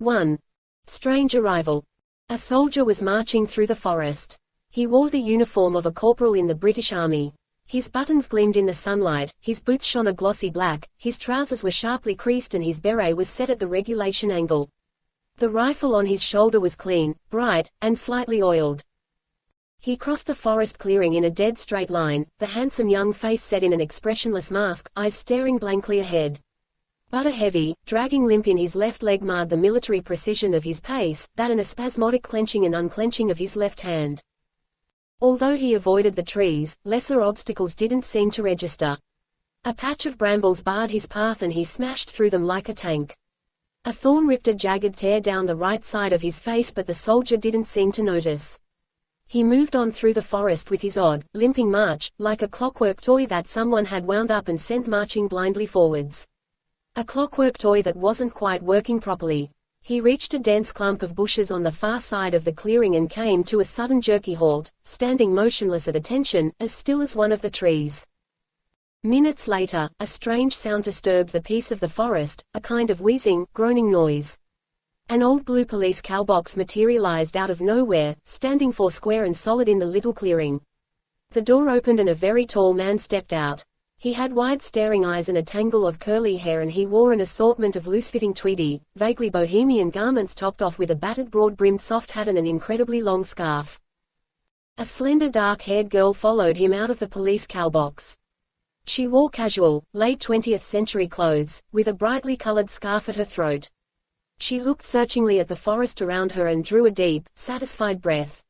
1. Strange arrival. A soldier was marching through the forest. He wore the uniform of a corporal in the British Army. His buttons gleamed in the sunlight, his boots shone a glossy black, his trousers were sharply creased and his beret was set at the regulation angle. The rifle on his shoulder was clean, bright, and slightly oiled. He crossed the forest clearing in a dead straight line, the handsome young face set in an expressionless mask, eyes staring blankly ahead. But a heavy, dragging limp in his left leg marred the military precision of his pace, that and a spasmodic clenching and unclenching of his left hand. Although he avoided the trees, lesser obstacles didn't seem to register. A patch of brambles barred his path and he smashed through them like a tank. A thorn ripped a jagged tear down the right side of his face, but the soldier didn't seem to notice. He moved on through the forest with his odd, limping march, like a clockwork toy that someone had wound up and sent marching blindly forwards. A clockwork toy that wasn't quite working properly. He reached a dense clump of bushes on the far side of the clearing and came to a sudden jerky halt, standing motionless at attention, as still as one of the trees. Minutes later, a strange sound disturbed the peace of the forest, a kind of wheezing, groaning noise. An old blue police cowbox materialized out of nowhere, standing foursquare and solid in the little clearing. The door opened and a very tall man stepped out. He had wide staring eyes and a tangle of curly hair, and he wore an assortment of loose-fitting tweedy, vaguely bohemian garments topped off with a battered broad-brimmed soft hat and an incredibly long scarf. A slender dark-haired girl followed him out of the police cowbox. She wore casual, late 20th century clothes, with a brightly colored scarf at her throat. She looked searchingly at the forest around her and drew a deep, satisfied breath.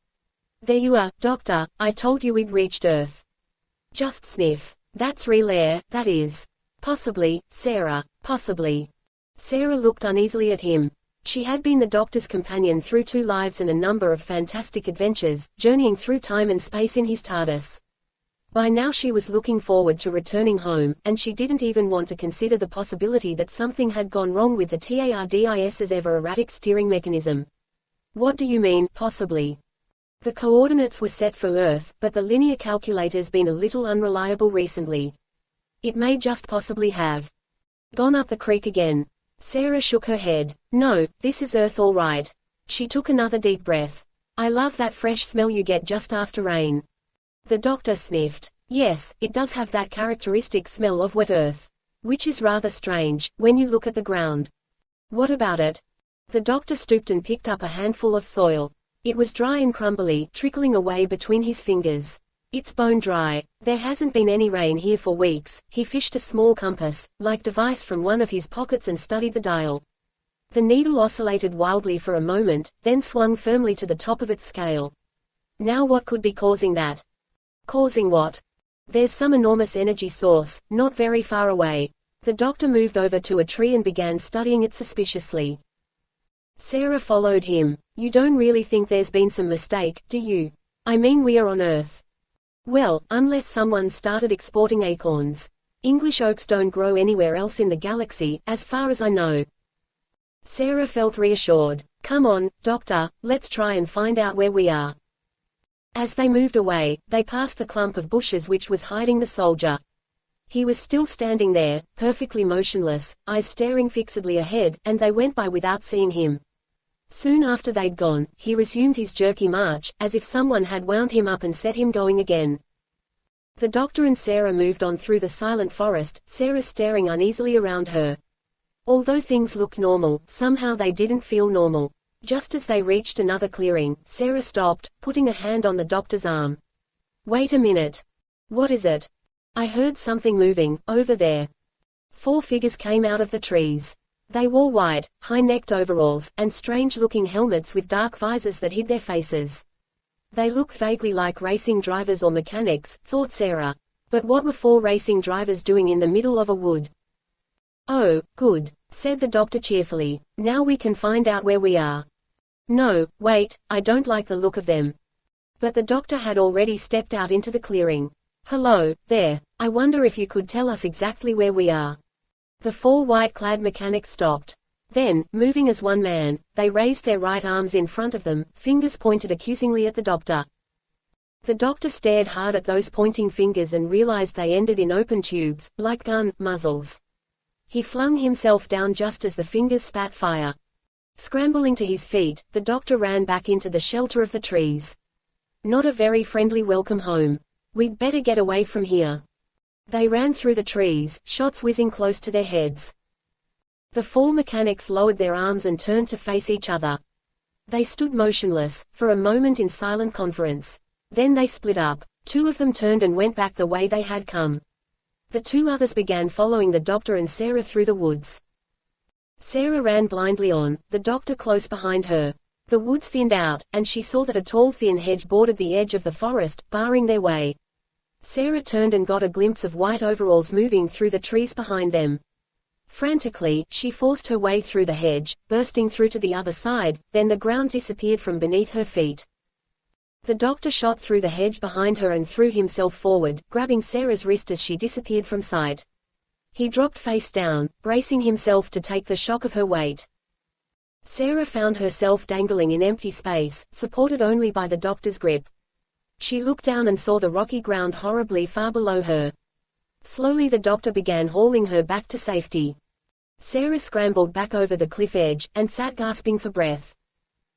"There you are, Doctor, I told you we'd reached Earth." "Just sniff. That's real air, that is." "Possibly, Sarah, possibly." Sarah looked uneasily at him. She had been the Doctor's companion through 2 lives and a number of fantastic adventures, journeying through time and space in his TARDIS. By now she was looking forward to returning home, and she didn't even want to consider the possibility that something had gone wrong with the TARDIS's ever-erratic steering mechanism. "What do you mean, possibly?" "The coordinates were set for Earth, but the linear calculator's been a little unreliable recently. It may just possibly have gone up the creek again." Sarah shook her head. "No, this is Earth all right." She took another deep breath. "I love that fresh smell you get just after rain." The Doctor sniffed. "Yes, it does have that characteristic smell of wet earth. Which is rather strange, when you look at the ground." "What about it?" The Doctor stooped and picked up a handful of soil. It was dry and crumbly, trickling away between his fingers. "It's bone dry. There hasn't been any rain here for weeks." He fished a small compass-like device from one of his pockets and studied the dial. The needle oscillated wildly for a moment, then swung firmly to the top of its scale. "Now what could be causing that?" "Causing what?" "There's some enormous energy source, not very far away." The Doctor moved over to a tree and began studying it suspiciously. Sarah followed him. "You don't really think there's been some mistake, do you? I mean, we are on Earth." "Well, unless someone started exporting acorns. English oaks don't grow anywhere else in the galaxy, as far as I know." Sarah felt reassured. "Come on, Doctor, let's try and find out where we are." As they moved away, they passed the clump of bushes which was hiding the soldier. He was still standing there, perfectly motionless, eyes staring fixedly ahead, and they went by without seeing him. Soon after they'd gone, he resumed his jerky march, as if someone had wound him up and set him going again. The Doctor and Sarah moved on through the silent forest, Sarah staring uneasily around her. Although things looked normal, somehow they didn't feel normal. Just as they reached another clearing, Sarah stopped, putting a hand on the Doctor's arm. "Wait a minute." "What is it?" "I heard something moving, over there." 4 figures came out of the trees. They wore white, high-necked overalls, and strange-looking helmets with dark visors that hid their faces. They looked vaguely like racing drivers or mechanics, thought Sarah. But what were 4 racing drivers doing in the middle of a wood? "Oh, good," said the Doctor cheerfully. "Now we can find out where we are." "No, wait, I don't like the look of them." But the Doctor had already stepped out into the clearing. "Hello, there. I wonder if you could tell us exactly where we are." The 4 white-clad mechanics stopped. Then, moving as one man, they raised their right arms in front of them, fingers pointed accusingly at the Doctor. The Doctor stared hard at those pointing fingers and realized they ended in open tubes, like gun muzzles. He flung himself down just as the fingers spat fire. Scrambling to his feet, the doctor ran back into the shelter of the trees. Not a very friendly welcome home. We'd better get away from here. They ran through the trees, shots whizzing close to their heads. The four mechanics lowered their arms and turned to face each other. They stood motionless, for a moment in silent conference. Then they split up. Two of them turned and went back the way they had come. The two others began following the doctor and Sarah through the woods. Sarah ran blindly on, the doctor close behind her. The woods thinned out, and she saw that a tall thin hedge bordered the edge of the forest, barring their way. Sarah turned and got a glimpse of white overalls moving through the trees behind them. Frantically, she forced her way through the hedge, bursting through to the other side, then the ground disappeared from beneath her feet. The doctor shot through the hedge behind her and threw himself forward, grabbing Sarah's wrist as she disappeared from sight. He dropped face down, bracing himself to take the shock of her weight. Sarah found herself dangling in empty space, supported only by the doctor's grip. She looked down and saw the rocky ground horribly far below her. Slowly the doctor began hauling her back to safety. Sarah scrambled back over the cliff edge, and sat gasping for breath.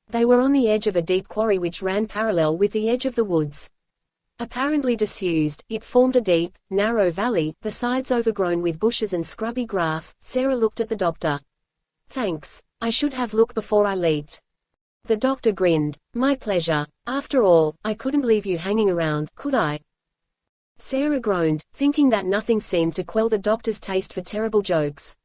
They were on the edge of a deep quarry which ran parallel with the edge of the woods. Apparently disused, it formed a deep, narrow valley, the sides overgrown with bushes and scrubby grass. Sarah looked at the doctor. "Thanks. I should have looked before I leaped." The doctor grinned. "My pleasure. After all, I couldn't leave you hanging around, could I?" Sarah groaned, thinking that nothing seemed to quell the doctor's taste for terrible jokes.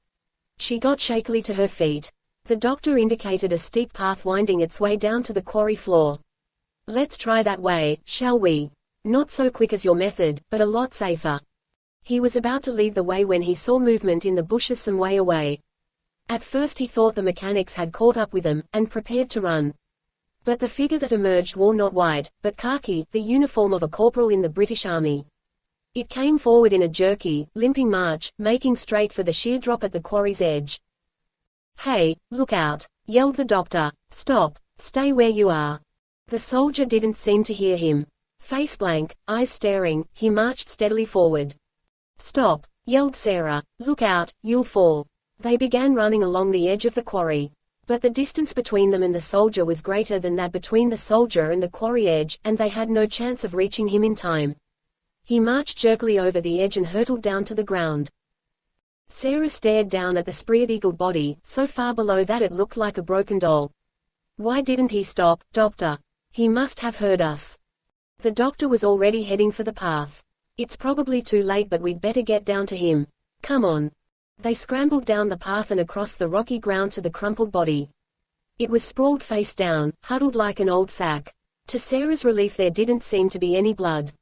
She got shakily to her feet. The doctor indicated a steep path winding its way down to the quarry floor. "Let's try that way, shall we? Not so quick as your method, but a lot safer." He was about to lead the way when he saw movement in the bushes some way away. At first he thought the mechanics had caught up with them, and prepared to run. But the figure that emerged wore not white, but khaki, the uniform of a corporal in the British Army. It came forward in a jerky, limping march, making straight for the sheer drop at the quarry's edge. "Hey, look out!" yelled the doctor. "Stop! Stay where you are!" The soldier didn't seem to hear him. Face blank, eyes staring, he marched steadily forward. "Stop!" yelled Sarah. "Look out, you'll fall!" They began running along the edge of the quarry. But the distance between them and the soldier was greater than that between the soldier and the quarry edge, and they had no chance of reaching him in time. He marched jerkily over the edge and hurtled down to the ground. Sarah stared down at the spread-eagled body, so far below that it looked like a broken doll. "Why didn't he stop, doctor? He must have heard us." The doctor was already heading for the path. "It's probably too late, but we'd better get down to him. Come on." They scrambled down the path and across the rocky ground to the crumpled body. It was sprawled face down, huddled like an old sack. To Sarah's relief there didn't seem to be any blood.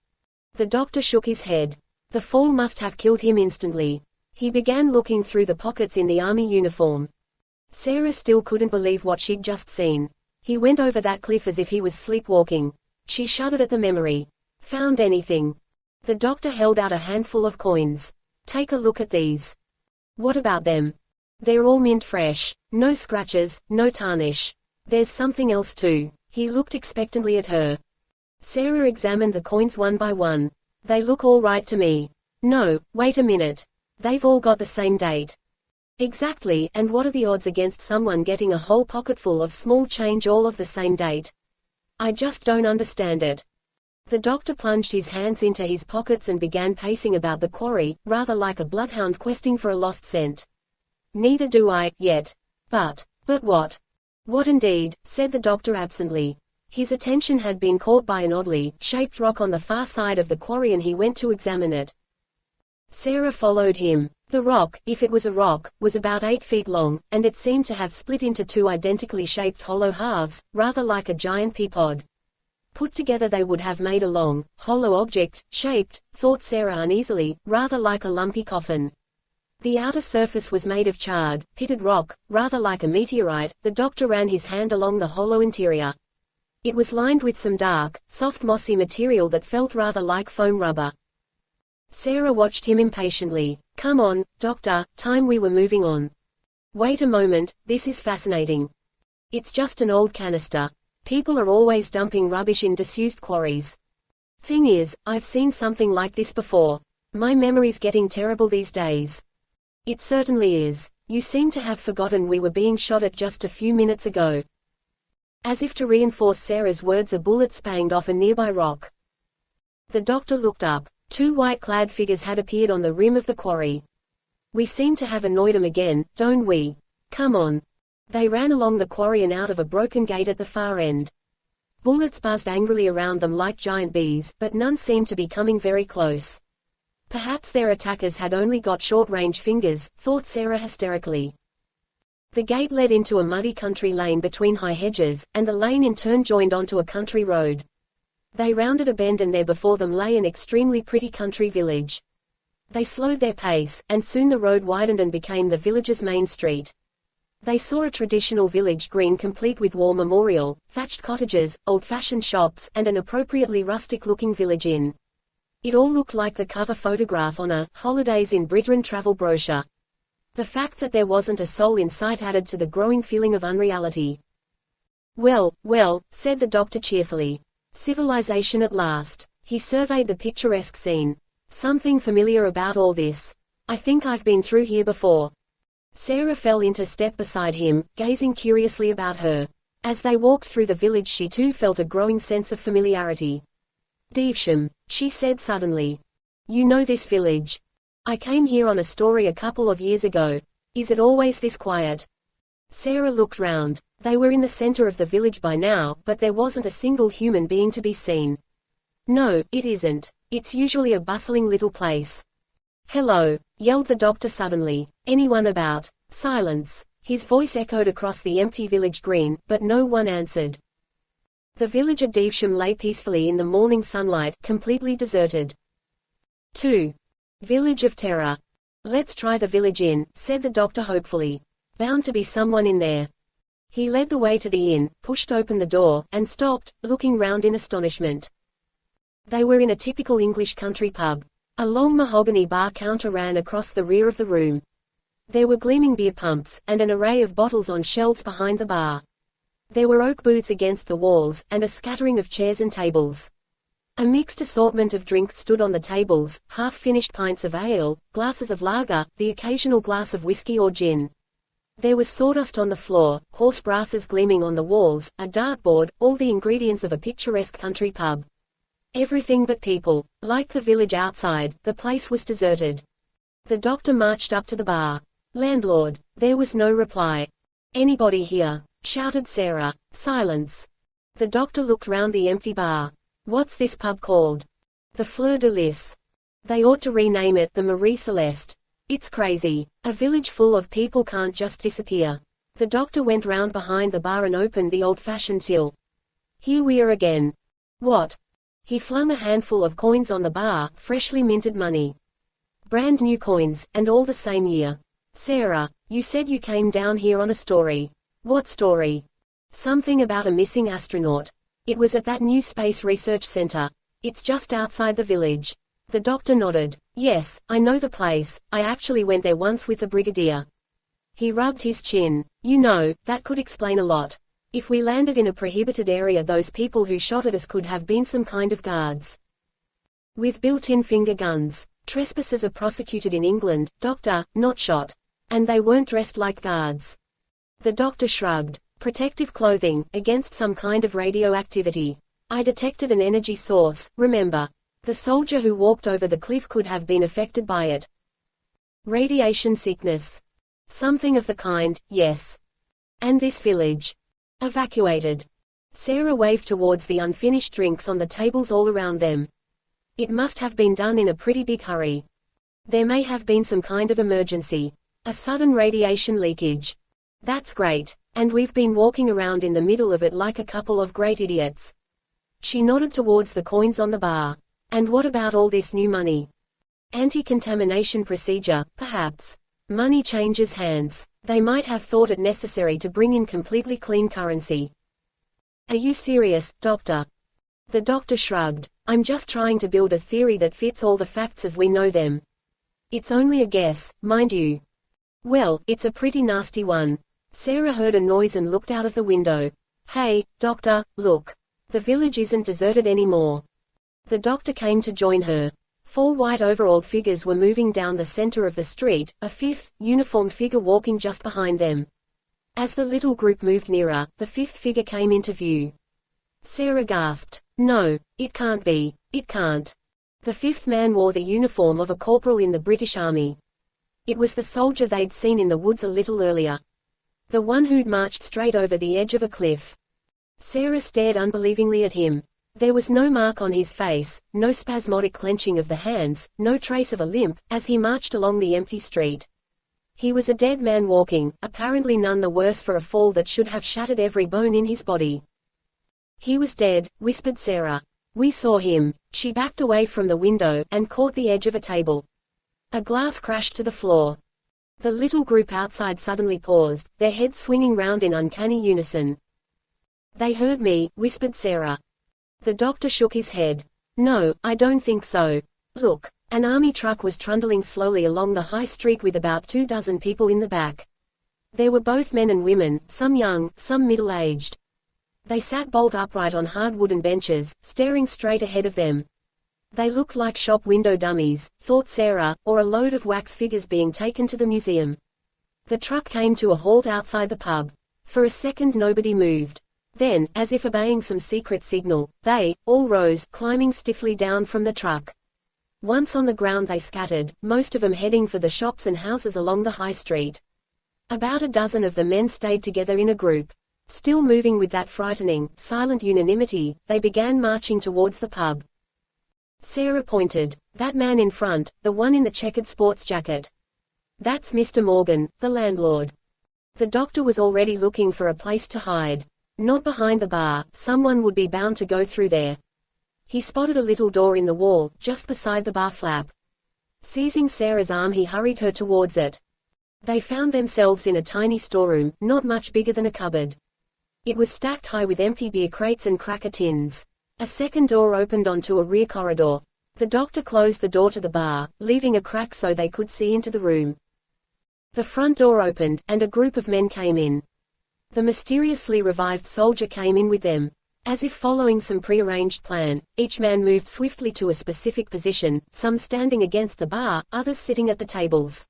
The doctor shook his head. The fall must have killed him instantly. He began looking through the pockets in the army uniform. Sarah still couldn't believe what she'd just seen. He went over that cliff as if he was sleepwalking. She shuddered at the memory. "Found anything?" The doctor held out a handful of coins. "Take a look at these." "What about them?" "They're all mint fresh. No scratches, no tarnish. There's something else too." He looked expectantly at her. Sarah examined the coins one by one. "They look all right to me." "No, wait a minute. They've all got the same date." "Exactly, and what are the odds against someone getting a whole pocketful of small change all of the same date? I just don't understand it." The doctor plunged his hands into his pockets and began pacing about the quarry, rather like a bloodhound questing for a lost scent. "Neither do I, yet." But what?" "What indeed," said the doctor absently. His attention had been caught by an oddly shaped rock on the far side of the quarry and he went to examine it. Sarah followed him. The rock, if it was a rock, was about 8 feet long, and it seemed to have split into two identically shaped hollow halves, rather like a giant pea pod. Put together they would have made a long, hollow object, shaped, thought Sarah uneasily, rather like a lumpy coffin. The outer surface was made of charred, pitted rock, rather like a meteorite. The doctor ran his hand along the hollow interior. It was lined with some dark, soft mossy material that felt rather like foam rubber. Sarah watched him impatiently. "Come on, doctor, time we were moving on." "Wait a moment, this is fascinating. It's just an old canister. People are always dumping rubbish in disused quarries. Thing is, I've seen something like this before. My memory's getting terrible these days." "It certainly is. You seem to have forgotten we were being shot at just a few minutes ago. As if to reinforce Sarah's words, a bullet spanged off a nearby rock. The doctor looked up. 2 white-clad figures had appeared on the rim of the quarry. We seem to have annoyed 'em again, don't we? Come on. They ran along the quarry and out of a broken gate at the far end. Bullets buzzed angrily around them like giant bees, but none seemed to be coming very close. Perhaps their attackers had only got short-range fingers, thought Sarah hysterically. The gate led into a muddy country lane between high hedges, and the lane in turn joined onto a country road. They rounded a bend and there before them lay an extremely pretty country village. They slowed their pace, and soon the road widened and became the village's main street. They saw a traditional village green complete with war memorial, thatched cottages, old-fashioned shops, and an appropriately rustic-looking village inn. It all looked like the cover photograph on a Holidays in Britain travel brochure. The fact that there wasn't a soul in sight added to the growing feeling of unreality. Well, well, said the doctor cheerfully. Civilization at last. He surveyed the picturesque scene. Something familiar about all this. I think I've been through here before. Sarah fell into step beside him, gazing curiously about her. As they walked through the village, she too felt a growing sense of familiarity. Devsham, she said suddenly. You know this village? I came here on a story a couple of years ago. Is it always this quiet? Sarah looked round. They were in the center of the village by now, but there wasn't a single human being to be seen. No, it isn't. It's usually a bustling little place. Hello, yelled the doctor suddenly. Anyone about? Silence. His voice echoed across the empty village green, but no one answered. The village of Devsham lay peacefully in the morning sunlight, completely deserted. 2. Village of Terror. Let's try the village inn, said the doctor hopefully. Bound to be someone in there. He led the way to the inn, pushed open the door, and stopped, looking round in astonishment. They were in a typical English country pub. A long mahogany bar counter ran across the rear of the room. There were gleaming beer pumps, and an array of bottles on shelves behind the bar. There were oak booths against the walls, and a scattering of chairs and tables. A mixed assortment of drinks stood on the tables, half-finished pints of ale, glasses of lager, the occasional glass of whiskey or gin. There was sawdust on the floor, horse brasses gleaming on the walls, a dartboard, all the ingredients of a picturesque country pub. Everything but people. Like the village outside, the place was deserted. The doctor marched up to the bar. Landlord. There was no reply. Anybody here? Shouted Sarah. Silence. The doctor looked round the empty bar. What's this pub called? The Fleur de Lis. They ought to rename it the Marie Celeste. It's crazy. A village full of people can't just disappear. The doctor went round behind the bar and opened the old-fashioned till. Here we are again. What? He flung a handful of coins on the bar, freshly minted money. Brand new coins, and all the same year. Sarah, you said you came down here on a story. What story? Something about a missing astronaut. It was at that new space research center. It's just outside the village. The doctor nodded. Yes, I know the place. I actually went there once with the brigadier. He rubbed his chin. You know, that could explain a lot. If we landed in a prohibited area, those people who shot at us could have been some kind of guards. With built-in finger guns. Trespassers are prosecuted in England, doctor, not shot. And they weren't dressed like guards. The doctor shrugged. Protective clothing, against some kind of radioactivity. I detected an energy source, remember. The soldier who walked over the cliff could have been affected by it. Radiation sickness. Something of the kind, yes. And this village. Evacuated. Sarah waved towards the unfinished drinks on the tables all around them. It must have been done in a pretty big hurry. There may have been some kind of emergency. A sudden radiation leakage. That's great. And we've been walking around in the middle of it like a couple of great idiots. She nodded towards the coins on the bar. And what about all this new money? Anti-contamination procedure, perhaps. Money changes hands. They might have thought it necessary to bring in completely clean currency. Are you serious, doctor? The doctor shrugged. I'm just trying to build a theory that fits all the facts as we know them. It's only a guess, mind you. Well, it's a pretty nasty one. Sarah heard a noise and looked out of the window. Hey, doctor, look. The village isn't deserted anymore. The doctor came to join her. 4 white overalled figures were moving down the center of the street, a fifth, uniformed figure walking just behind them. As the little group moved nearer, the fifth figure came into view. Sarah gasped. No, it can't be. It can't. The fifth man wore the uniform of a corporal in the British Army. It was the soldier they'd seen in the woods a little earlier. The one who'd marched straight over the edge of a cliff. Sarah stared unbelievingly at him. There was no mark on his face, no spasmodic clenching of the hands, no trace of a limp, as he marched along the empty street. He was a dead man walking, apparently none the worse for a fall that should have shattered every bone in his body. He was dead, whispered Sarah. We saw him. She backed away from the window, and caught the edge of a table. A glass crashed to the floor. The little group outside suddenly paused, their heads swinging round in uncanny unison. They heard me, whispered Sarah. The doctor shook his head. No, I don't think so. Look. An army truck was trundling slowly along the high street with about 24 people in the back. There were both men and women, some young, some middle-aged. They sat bolt upright on hard wooden benches, staring straight ahead of them. They looked like shop window dummies, thought Sarah, or a load of wax figures being taken to the museum. The truck came to a halt outside the pub. For a second nobody moved. Then, as if obeying some secret signal, they all rose, climbing stiffly down from the truck. Once on the ground they scattered, most of them heading for the shops and houses along the high street. About a dozen of the men stayed together in a group. Still moving with that frightening, silent unanimity, they began marching towards the pub. Sarah pointed. That man in front, the one in the checkered sports jacket. That's Mr. Morgan, the landlord. The doctor was already looking for a place to hide. Not behind the bar, someone would be bound to go through there. He spotted a little door in the wall, just beside the bar flap. Seizing Sarah's arm he hurried her towards it. They found themselves in a tiny storeroom, not much bigger than a cupboard. It was stacked high with empty beer crates and cracker tins. A second door opened onto a rear corridor. The doctor closed the door to the bar, leaving a crack so they could see into the room. The front door opened, and a group of men came in. The mysteriously revived soldier came in with them. As if following some prearranged plan, each man moved swiftly to a specific position, some standing against the bar, others sitting at the tables.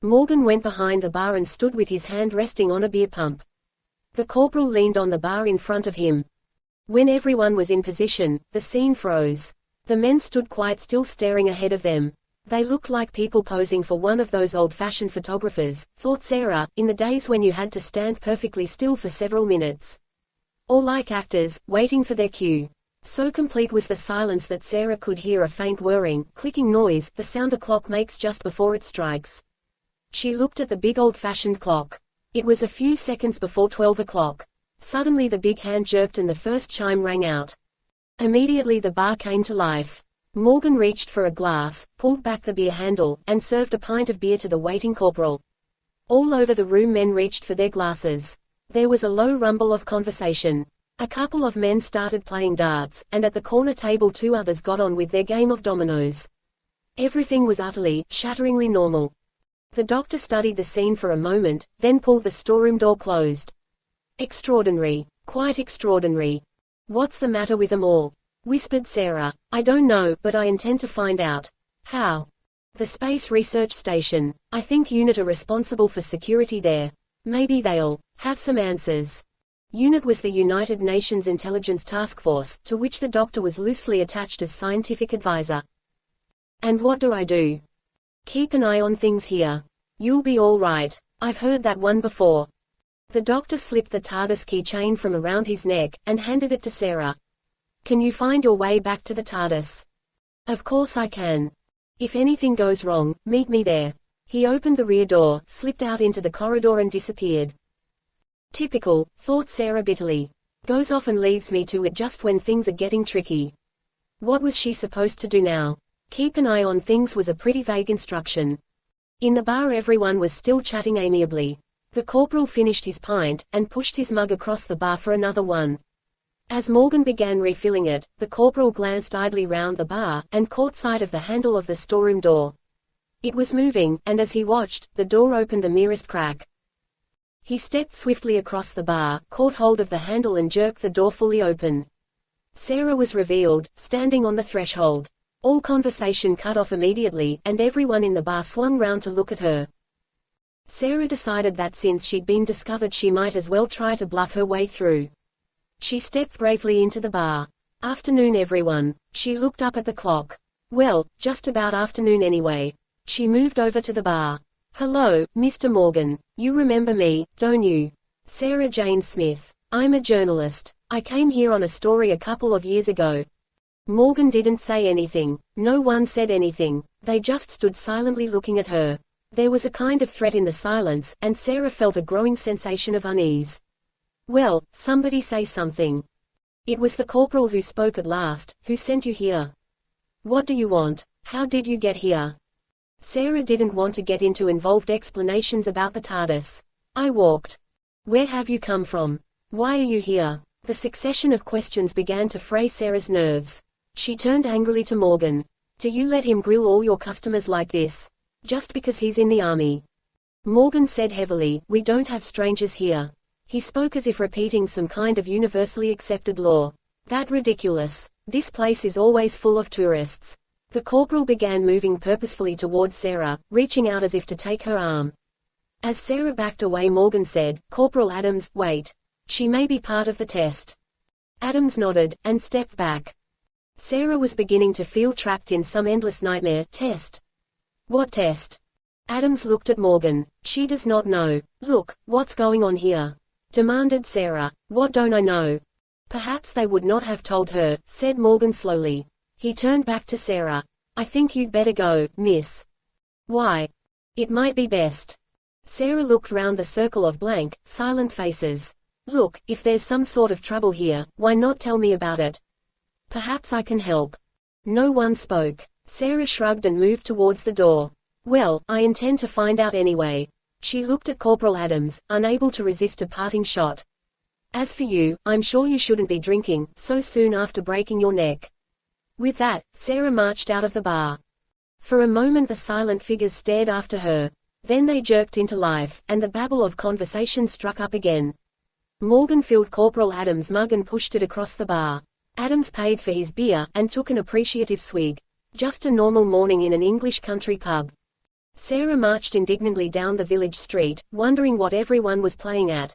Morgan went behind the bar and stood with his hand resting on a beer pump. The corporal leaned on the bar in front of him. When everyone was in position, the scene froze. The men stood quite still staring ahead of them. They looked like people posing for one of those old-fashioned photographers, thought Sarah, in the days when you had to stand perfectly still for several minutes. Or like actors, waiting for their cue. So complete was the silence that Sarah could hear a faint whirring, clicking noise, the sound a clock makes just before it strikes. She looked at the big old-fashioned clock. It was a few seconds before 12 o'clock. Suddenly the big hand jerked and the first chime rang out. Immediately the bar came to life. Morgan reached for a glass, pulled back the beer handle, and served a pint of beer to the waiting corporal. All over the room men reached for their glasses. There was a low rumble of conversation. A couple of men started playing darts, and at the corner table 2 others got on with their game of dominoes. Everything was utterly, shatteringly normal. The doctor studied the scene for a moment, then pulled the storeroom door closed. Extraordinary. Quite extraordinary. What's the matter with them all? Whispered Sarah. I don't know, but I intend to find out. How? The Space Research Station. I think UNIT are responsible for security there. Maybe they'll have some answers. UNIT was the United Nations Intelligence Task Force, to which the doctor was loosely attached as scientific advisor. And what do I do? Keep an eye on things here. You'll be all right. I've heard that one before. The doctor slipped the TARDIS keychain from around his neck, and handed it to Sarah. Can you find your way back to the TARDIS? Of course I can. If anything goes wrong, meet me there. He opened the rear door, slipped out into the corridor and disappeared. Typical, thought Sarah bitterly. Goes off and leaves me to it just when things are getting tricky. What was she supposed to do now? Keep an eye on things was a pretty vague instruction. In the bar everyone was still chatting amiably. The corporal finished his pint, and pushed his mug across the bar for another one. As Morgan began refilling it, the corporal glanced idly round the bar, and caught sight of the handle of the storeroom door. It was moving, and as he watched, the door opened the merest crack. He stepped swiftly across the bar, caught hold of the handle and jerked the door fully open. Sarah was revealed, standing on the threshold. All conversation cut off immediately, and everyone in the bar swung round to look at her. Sarah decided that since she'd been discovered she might as well try to bluff her way through. She stepped bravely into the bar. "Afternoon everyone." She looked up at the clock. "Well, just about afternoon anyway." She moved over to the bar. "Hello, Mr. Morgan. You remember me, don't you?" "Sarah Jane Smith. I'm a journalist. I came here on a story a couple of years ago." Morgan didn't say anything. No one said anything. They just stood silently looking at her. There was a kind of threat in the silence, and Sarah felt a growing sensation of unease. "Well, somebody say something." It was the corporal who spoke at last. "Who sent you here? What do you want? How did you get here?" Sarah didn't want to get into involved explanations about the TARDIS. "I walked." "Where have you come from? Why are you here?" The succession of questions began to fray Sarah's nerves. She turned angrily to Morgan. "Do you let him grill all your customers like this? Just because he's in the army?" Morgan said heavily, "We don't have strangers here." He spoke as if repeating some kind of universally accepted law. "That ridiculous. This place is always full of tourists." The corporal began moving purposefully towards Sarah, reaching out as if to take her arm. As Sarah backed away, Morgan said, "Corporal Adams, wait. She may be part of the test." Adams nodded, and stepped back. Sarah was beginning to feel trapped in some endless nightmare. "Test? What test?" Adams looked at Morgan. "She does not know." "Look, what's going on here?" demanded Sarah. "What don't I know?" "Perhaps they would not have told her," said Morgan slowly. He turned back to Sarah. "I think you'd better go, miss." "Why?" "It might be best." Sarah looked round the circle of blank, silent faces. "Look, if there's some sort of trouble here, why not tell me about it? Perhaps I can help." No one spoke. Sarah shrugged and moved towards the door. "Well, I intend to find out anyway." She looked at Corporal Adams, unable to resist a parting shot. "As for you, I'm sure you shouldn't be drinking so soon after breaking your neck." With that, Sarah marched out of the bar. For a moment the silent figures stared after her. Then they jerked into life, and the babble of conversation struck up again. Morgan filled Corporal Adams' mug and pushed it across the bar. Adams paid for his beer, and took an appreciative swig. Just a normal morning in an English country pub. Sarah marched indignantly down the village street, wondering what everyone was playing at.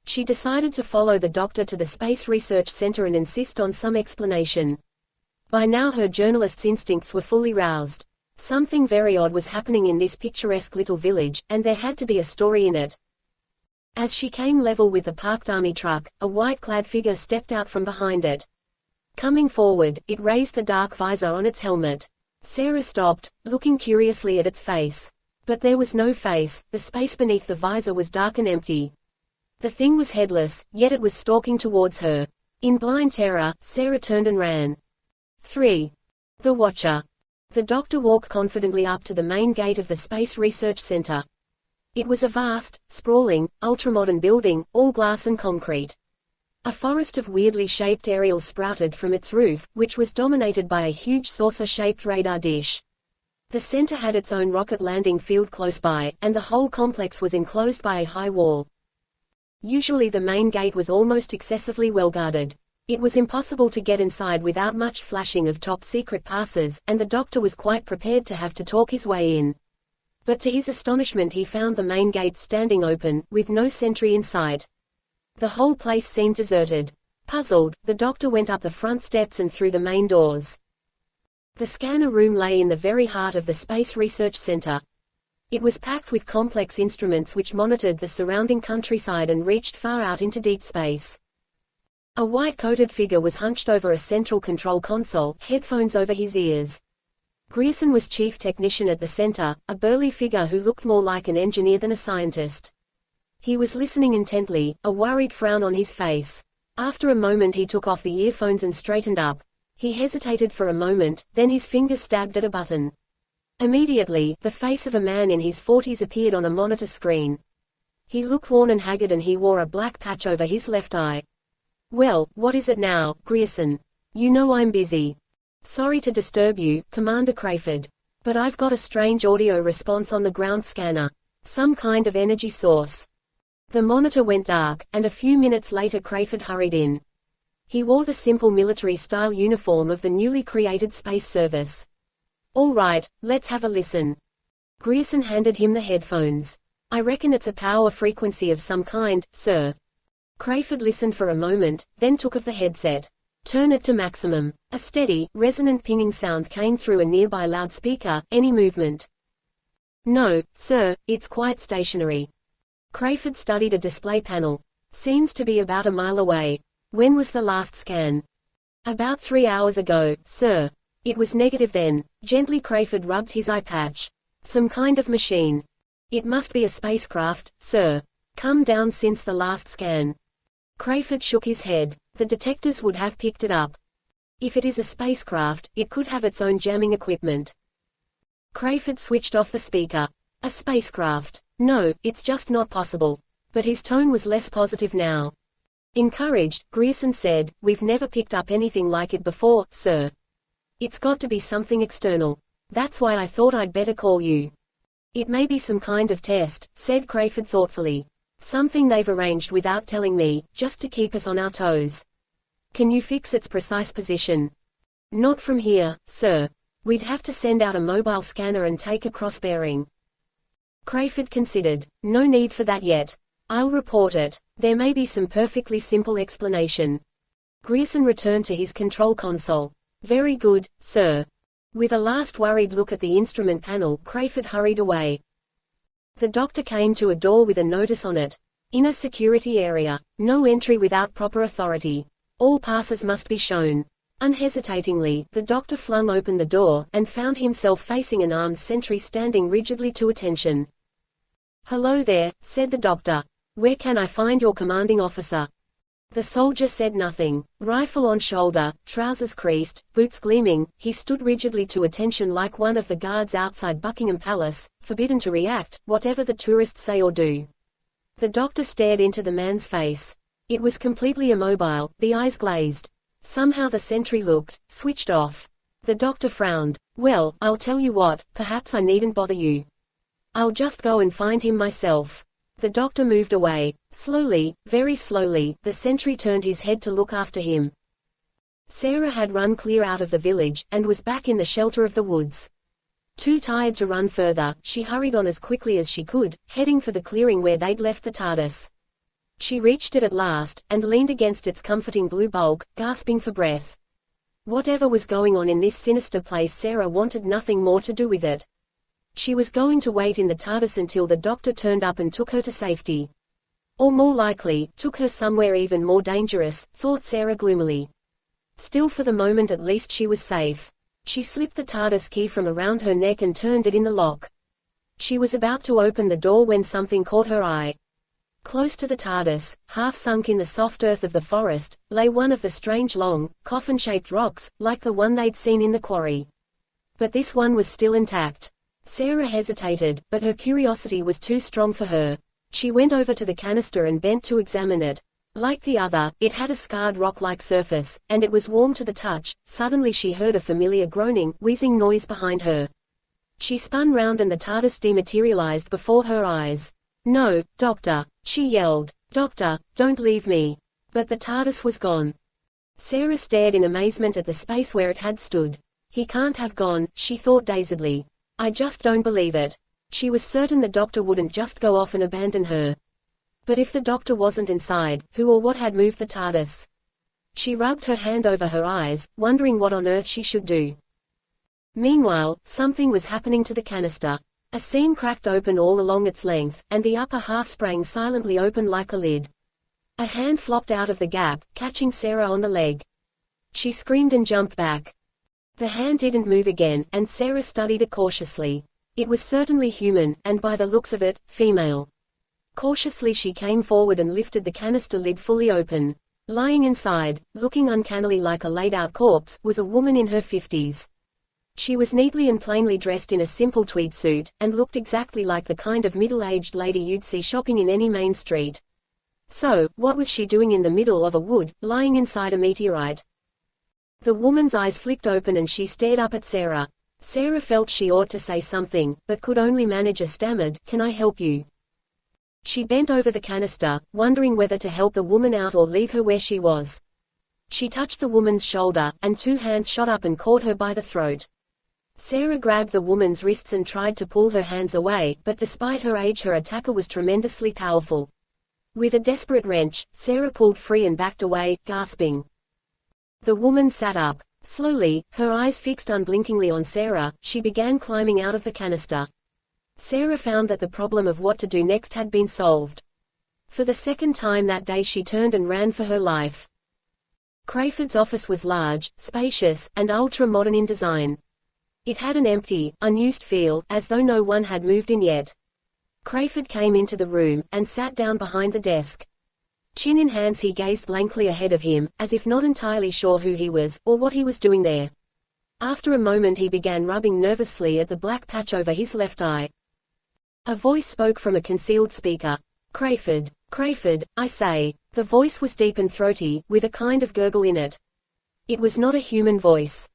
She decided to follow the doctor to the Space Research Center and insist on some explanation. By now her journalist's instincts were fully roused. Something very odd was happening in this picturesque little village, and there had to be a story in it. As she came level with the parked army truck, a white-clad figure stepped out from behind it. Coming forward, it raised the dark visor on its helmet. Sarah stopped, looking curiously at its face. But there was no face, the space beneath the visor was dark and empty. The thing was headless, yet it was stalking towards her. In blind terror, Sarah turned and ran. 3. The Watcher. The doctor walked confidently up to the main gate of the Space Research Center. It was a vast, sprawling, ultramodern building, all glass and concrete. A forest of weirdly shaped aerials sprouted from its roof, which was dominated by a huge saucer-shaped radar dish. The center had its own rocket landing field close by, and the whole complex was enclosed by a high wall. Usually the main gate was almost excessively well guarded. It was impossible to get inside without much flashing of top-secret passes, and the doctor was quite prepared to have to talk his way in. But to his astonishment he found the main gate standing open, with no sentry in sight. The whole place seemed deserted. Puzzled, the doctor went up the front steps and through the main doors. The scanner room lay in the very heart of the Space Research Center. It was packed with complex instruments which monitored the surrounding countryside and reached far out into deep space. A white-coated figure was hunched over a central control console, headphones over his ears. Grierson was chief technician at the center, a burly figure who looked more like an engineer than a scientist. He was listening intently, a worried frown on his face. After a moment he took off the earphones and straightened up. He hesitated for a moment, then his finger stabbed at a button. Immediately, the face of a man in his 40s appeared on a monitor screen. He looked worn and haggard and he wore a black patch over his left eye. "Well, what is it now, Grierson? You know I'm busy." "Sorry to disturb you, Commander Crayford. But I've got a strange audio response on the ground scanner. Some kind of energy source." The monitor went dark, and a few minutes later Crayford hurried in. He wore the simple military-style uniform of the newly created Space Service. "All right, let's have a listen." Grierson handed him the headphones. "I reckon it's a power frequency of some kind, sir." Crayford listened for a moment, then took off the headset. "Turn it to maximum." A steady, resonant pinging sound came through a nearby loudspeaker. "Any movement?" "No, sir, it's quite stationary." Crayford studied a display panel. "Seems to be about a mile away." "When was the last scan?" "About 3 hours ago, sir." "It was negative then." Gently Crayford rubbed his eye patch. "Some kind of machine." "It must be a spacecraft, sir." "Come down since the last scan." Crayford shook his head. "The detectors would have picked it up. If it is a spacecraft, it could have its own jamming equipment." Crayford switched off the speaker. "A spacecraft? No, it's just not possible." But his tone was less positive now. Encouraged, Grierson said, "We've never picked up anything like it before, sir. It's got to be something external. That's why I thought I'd better call you." "It may be some kind of test," said Crayford thoughtfully. "Something they've arranged without telling me, just to keep us on our toes." "Can you fix its precise position?" "Not from here, sir. We'd have to send out a mobile scanner and take a cross bearing." Crayford considered. "No need for that yet. I'll report it. There may be some perfectly simple explanation." Grierson returned to his control console. "Very good, sir." With a last worried look at the instrument panel, Crayford hurried away. The doctor came to a door with a notice on it. "Inner security area. No entry without proper authority. All passes must be shown." Unhesitatingly, the doctor flung open the door, and found himself facing an armed sentry standing rigidly to attention. "Hello there," said the doctor. "Where can I find your commanding officer?" The soldier said nothing. Rifle on shoulder, trousers creased, boots gleaming, he stood rigidly to attention like one of the guards outside Buckingham Palace, forbidden to react, whatever the tourists say or do. The doctor stared into the man's face. It was completely immobile, the eyes glazed. Somehow the sentry looked switched off. The doctor frowned. "Well, I'll tell you what, perhaps I needn't bother you. I'll just go and find him myself." The doctor moved away. Slowly, very slowly, the sentry turned his head to look after him. Sarah had run clear out of the village, and was back in the shelter of the woods. Too tired to run further, she hurried on as quickly as she could, heading for the clearing where they'd left the TARDIS. She reached it at last, and leaned against its comforting blue bulk, gasping for breath. Whatever was going on in this sinister place, Sarah wanted nothing more to do with it. She was going to wait in the TARDIS until the doctor turned up and took her to safety. Or more likely, took her somewhere even more dangerous, thought Sarah gloomily. Still, for the moment at least she was safe. She slipped the TARDIS key from around her neck and turned it in the lock. She was about to open the door when something caught her eye. Close to the TARDIS, half sunk in the soft earth of the forest, lay one of the strange long, coffin-shaped rocks, like the one they'd seen in the quarry. But this one was still intact. Sarah hesitated, but her curiosity was too strong for her. She went over to the canister and bent to examine it. Like the other, it had a scarred rock-like surface, and it was warm to the touch. Suddenly she heard a familiar groaning, wheezing noise behind her. She spun round and the TARDIS dematerialized before her eyes. "No, Doctor!" she yelled. "Doctor, don't leave me!" But the TARDIS was gone. Sarah stared in amazement at the space where it had stood. "He can't have gone," she thought dazedly. "I just don't believe it." She was certain the doctor wouldn't just go off and abandon her. But if the doctor wasn't inside, who or what had moved the TARDIS? She rubbed her hand over her eyes, wondering what on earth she should do. Meanwhile, something was happening to the canister. A seam cracked open all along its length, and the upper half sprang silently open like a lid. A hand flopped out of the gap, catching Sarah on the leg. She screamed and jumped back. The hand didn't move again, and Sarah studied it cautiously. It was certainly human, and by the looks of it, female. Cautiously she came forward and lifted the canister lid fully open. Lying inside, looking uncannily like a laid-out corpse, was a woman in her 50s. She was neatly and plainly dressed in a simple tweed suit, and looked exactly like the kind of middle-aged lady you'd see shopping in any main street. So, what was she doing in the middle of a wood, lying inside a meteorite? The woman's eyes flicked open and she stared up at Sarah. Sarah felt she ought to say something, but could only manage a stammered, "Can I help you?" She bent over the canister, wondering whether to help the woman out or leave her where she was. She touched the woman's shoulder, and two hands shot up and caught her by the throat. Sarah grabbed the woman's wrists and tried to pull her hands away, but despite her age her attacker was tremendously powerful. With a desperate wrench, Sarah pulled free and backed away, gasping. The woman sat up. Slowly, her eyes fixed unblinkingly on Sarah, she began climbing out of the canister. Sarah found that the problem of what to do next had been solved. For the second time that day she turned and ran for her life. Crayford's office was large, spacious, and ultra-modern in design. It had an empty, unused feel, as though no one had moved in yet. Crayford came into the room, and sat down behind the desk. Chin in hands he gazed blankly ahead of him, as if not entirely sure who he was, or what he was doing there. After a moment he began rubbing nervously at the black patch over his left eye. A voice spoke from a concealed speaker. "Crayford, Crayford, I say." The voice was deep and throaty, with a kind of gurgle in it. It was not a human voice.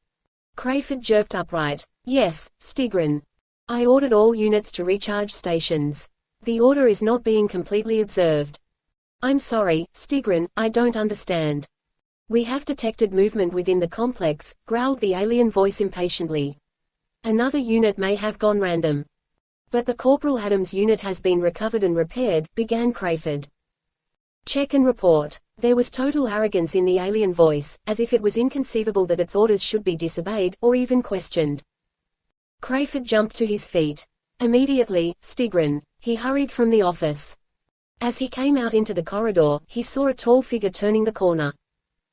Crayford jerked upright. "Yes, Stigron. I ordered all units to recharge stations. The order is not being completely observed." "I'm sorry, Stigron, I don't understand." "We have detected movement within the complex," growled the alien voice impatiently. "Another unit may have gone random." "But the Corporal Adams unit has been recovered and repaired," began Crayford. "Check and report." There was total arrogance in the alien voice, as if it was inconceivable that its orders should be disobeyed, or even questioned. Crayford jumped to his feet. "Immediately, Stigron." He hurried from the office. As he came out into the corridor, he saw a tall figure turning the corner.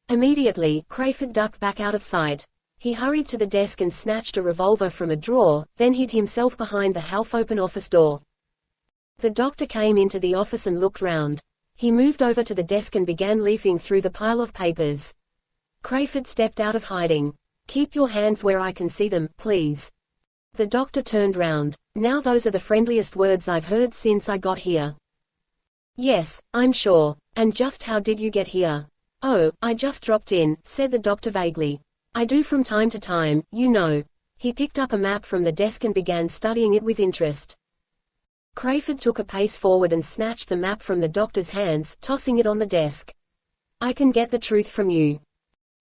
Immediately, Crayford ducked back out of sight. He hurried to the desk and snatched a revolver from a drawer, then hid himself behind the half-open office door. The doctor came into the office and looked round. He moved over to the desk and began leafing through the pile of papers. Crayford stepped out of hiding. "Keep your hands where I can see them, please." The doctor turned round. "Now those are the friendliest words I've heard since I got here." "Yes, I'm sure. And just how did you get here?" "Oh, I just dropped in," said the doctor vaguely. "I do from time to time, you know." He picked up a map from the desk and began studying it with interest. Crayford took a pace forward and snatched the map from the doctor's hands, tossing it on the desk. "I can get the truth from you."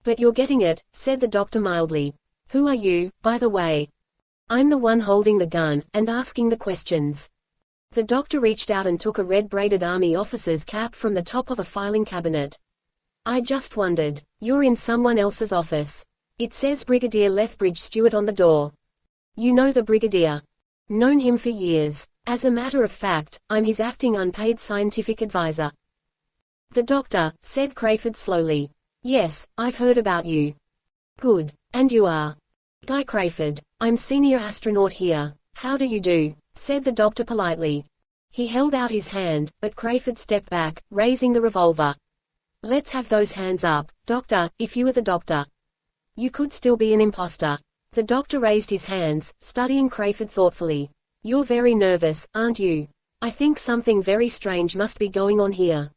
"But you're getting it," said the doctor mildly. "Who are you, by the way?" "I'm the one holding the gun, and asking the questions." The doctor reached out and took a red-braided army officer's cap from the top of a filing cabinet. "I just wondered. You're in someone else's office. It says Brigadier Lethbridge Stewart on the door. You know the Brigadier?" "Known him for years. As a matter of fact, I'm his acting unpaid scientific advisor." "The doctor," said Crayford slowly. "Yes, I've heard about you." "Good. And you are?" "Guy Crayford. I'm senior astronaut here." "How do you do?" said the doctor politely. He held out his hand, but Crayford stepped back, raising the revolver. "Let's have those hands up, doctor, if you were the doctor. You could still be an imposter." The doctor raised his hands, studying Crayford thoughtfully. "You're very nervous, aren't you? I think something very strange must be going on here."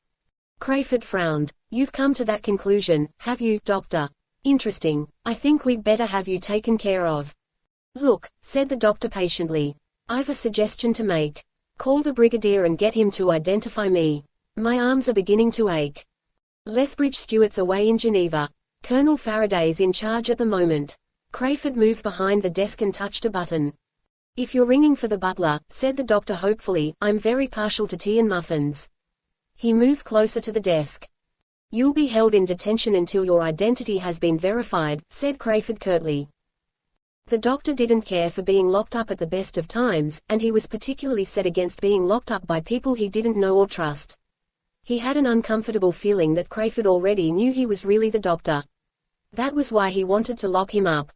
Crayford frowned. "You've come to that conclusion, have you, doctor? Interesting. I think we'd better have you taken care of." "Look," said the doctor patiently. "I've a suggestion to make. Call the Brigadier and get him to identify me. My arms are beginning to ache. Lethbridge Stewart's away in Geneva. Colonel Faraday's in charge at the moment." Crayford moved behind the desk and touched a button. "If you're ringing for the butler," said the doctor hopefully, "I'm very partial to tea and muffins." He moved closer to the desk. "You'll be held in detention until your identity has been verified," said Crayford curtly. The doctor didn't care for being locked up at the best of times, and he was particularly set against being locked up by people he didn't know or trust. He had an uncomfortable feeling that Crayford already knew he was really the doctor. That was why he wanted to lock him up.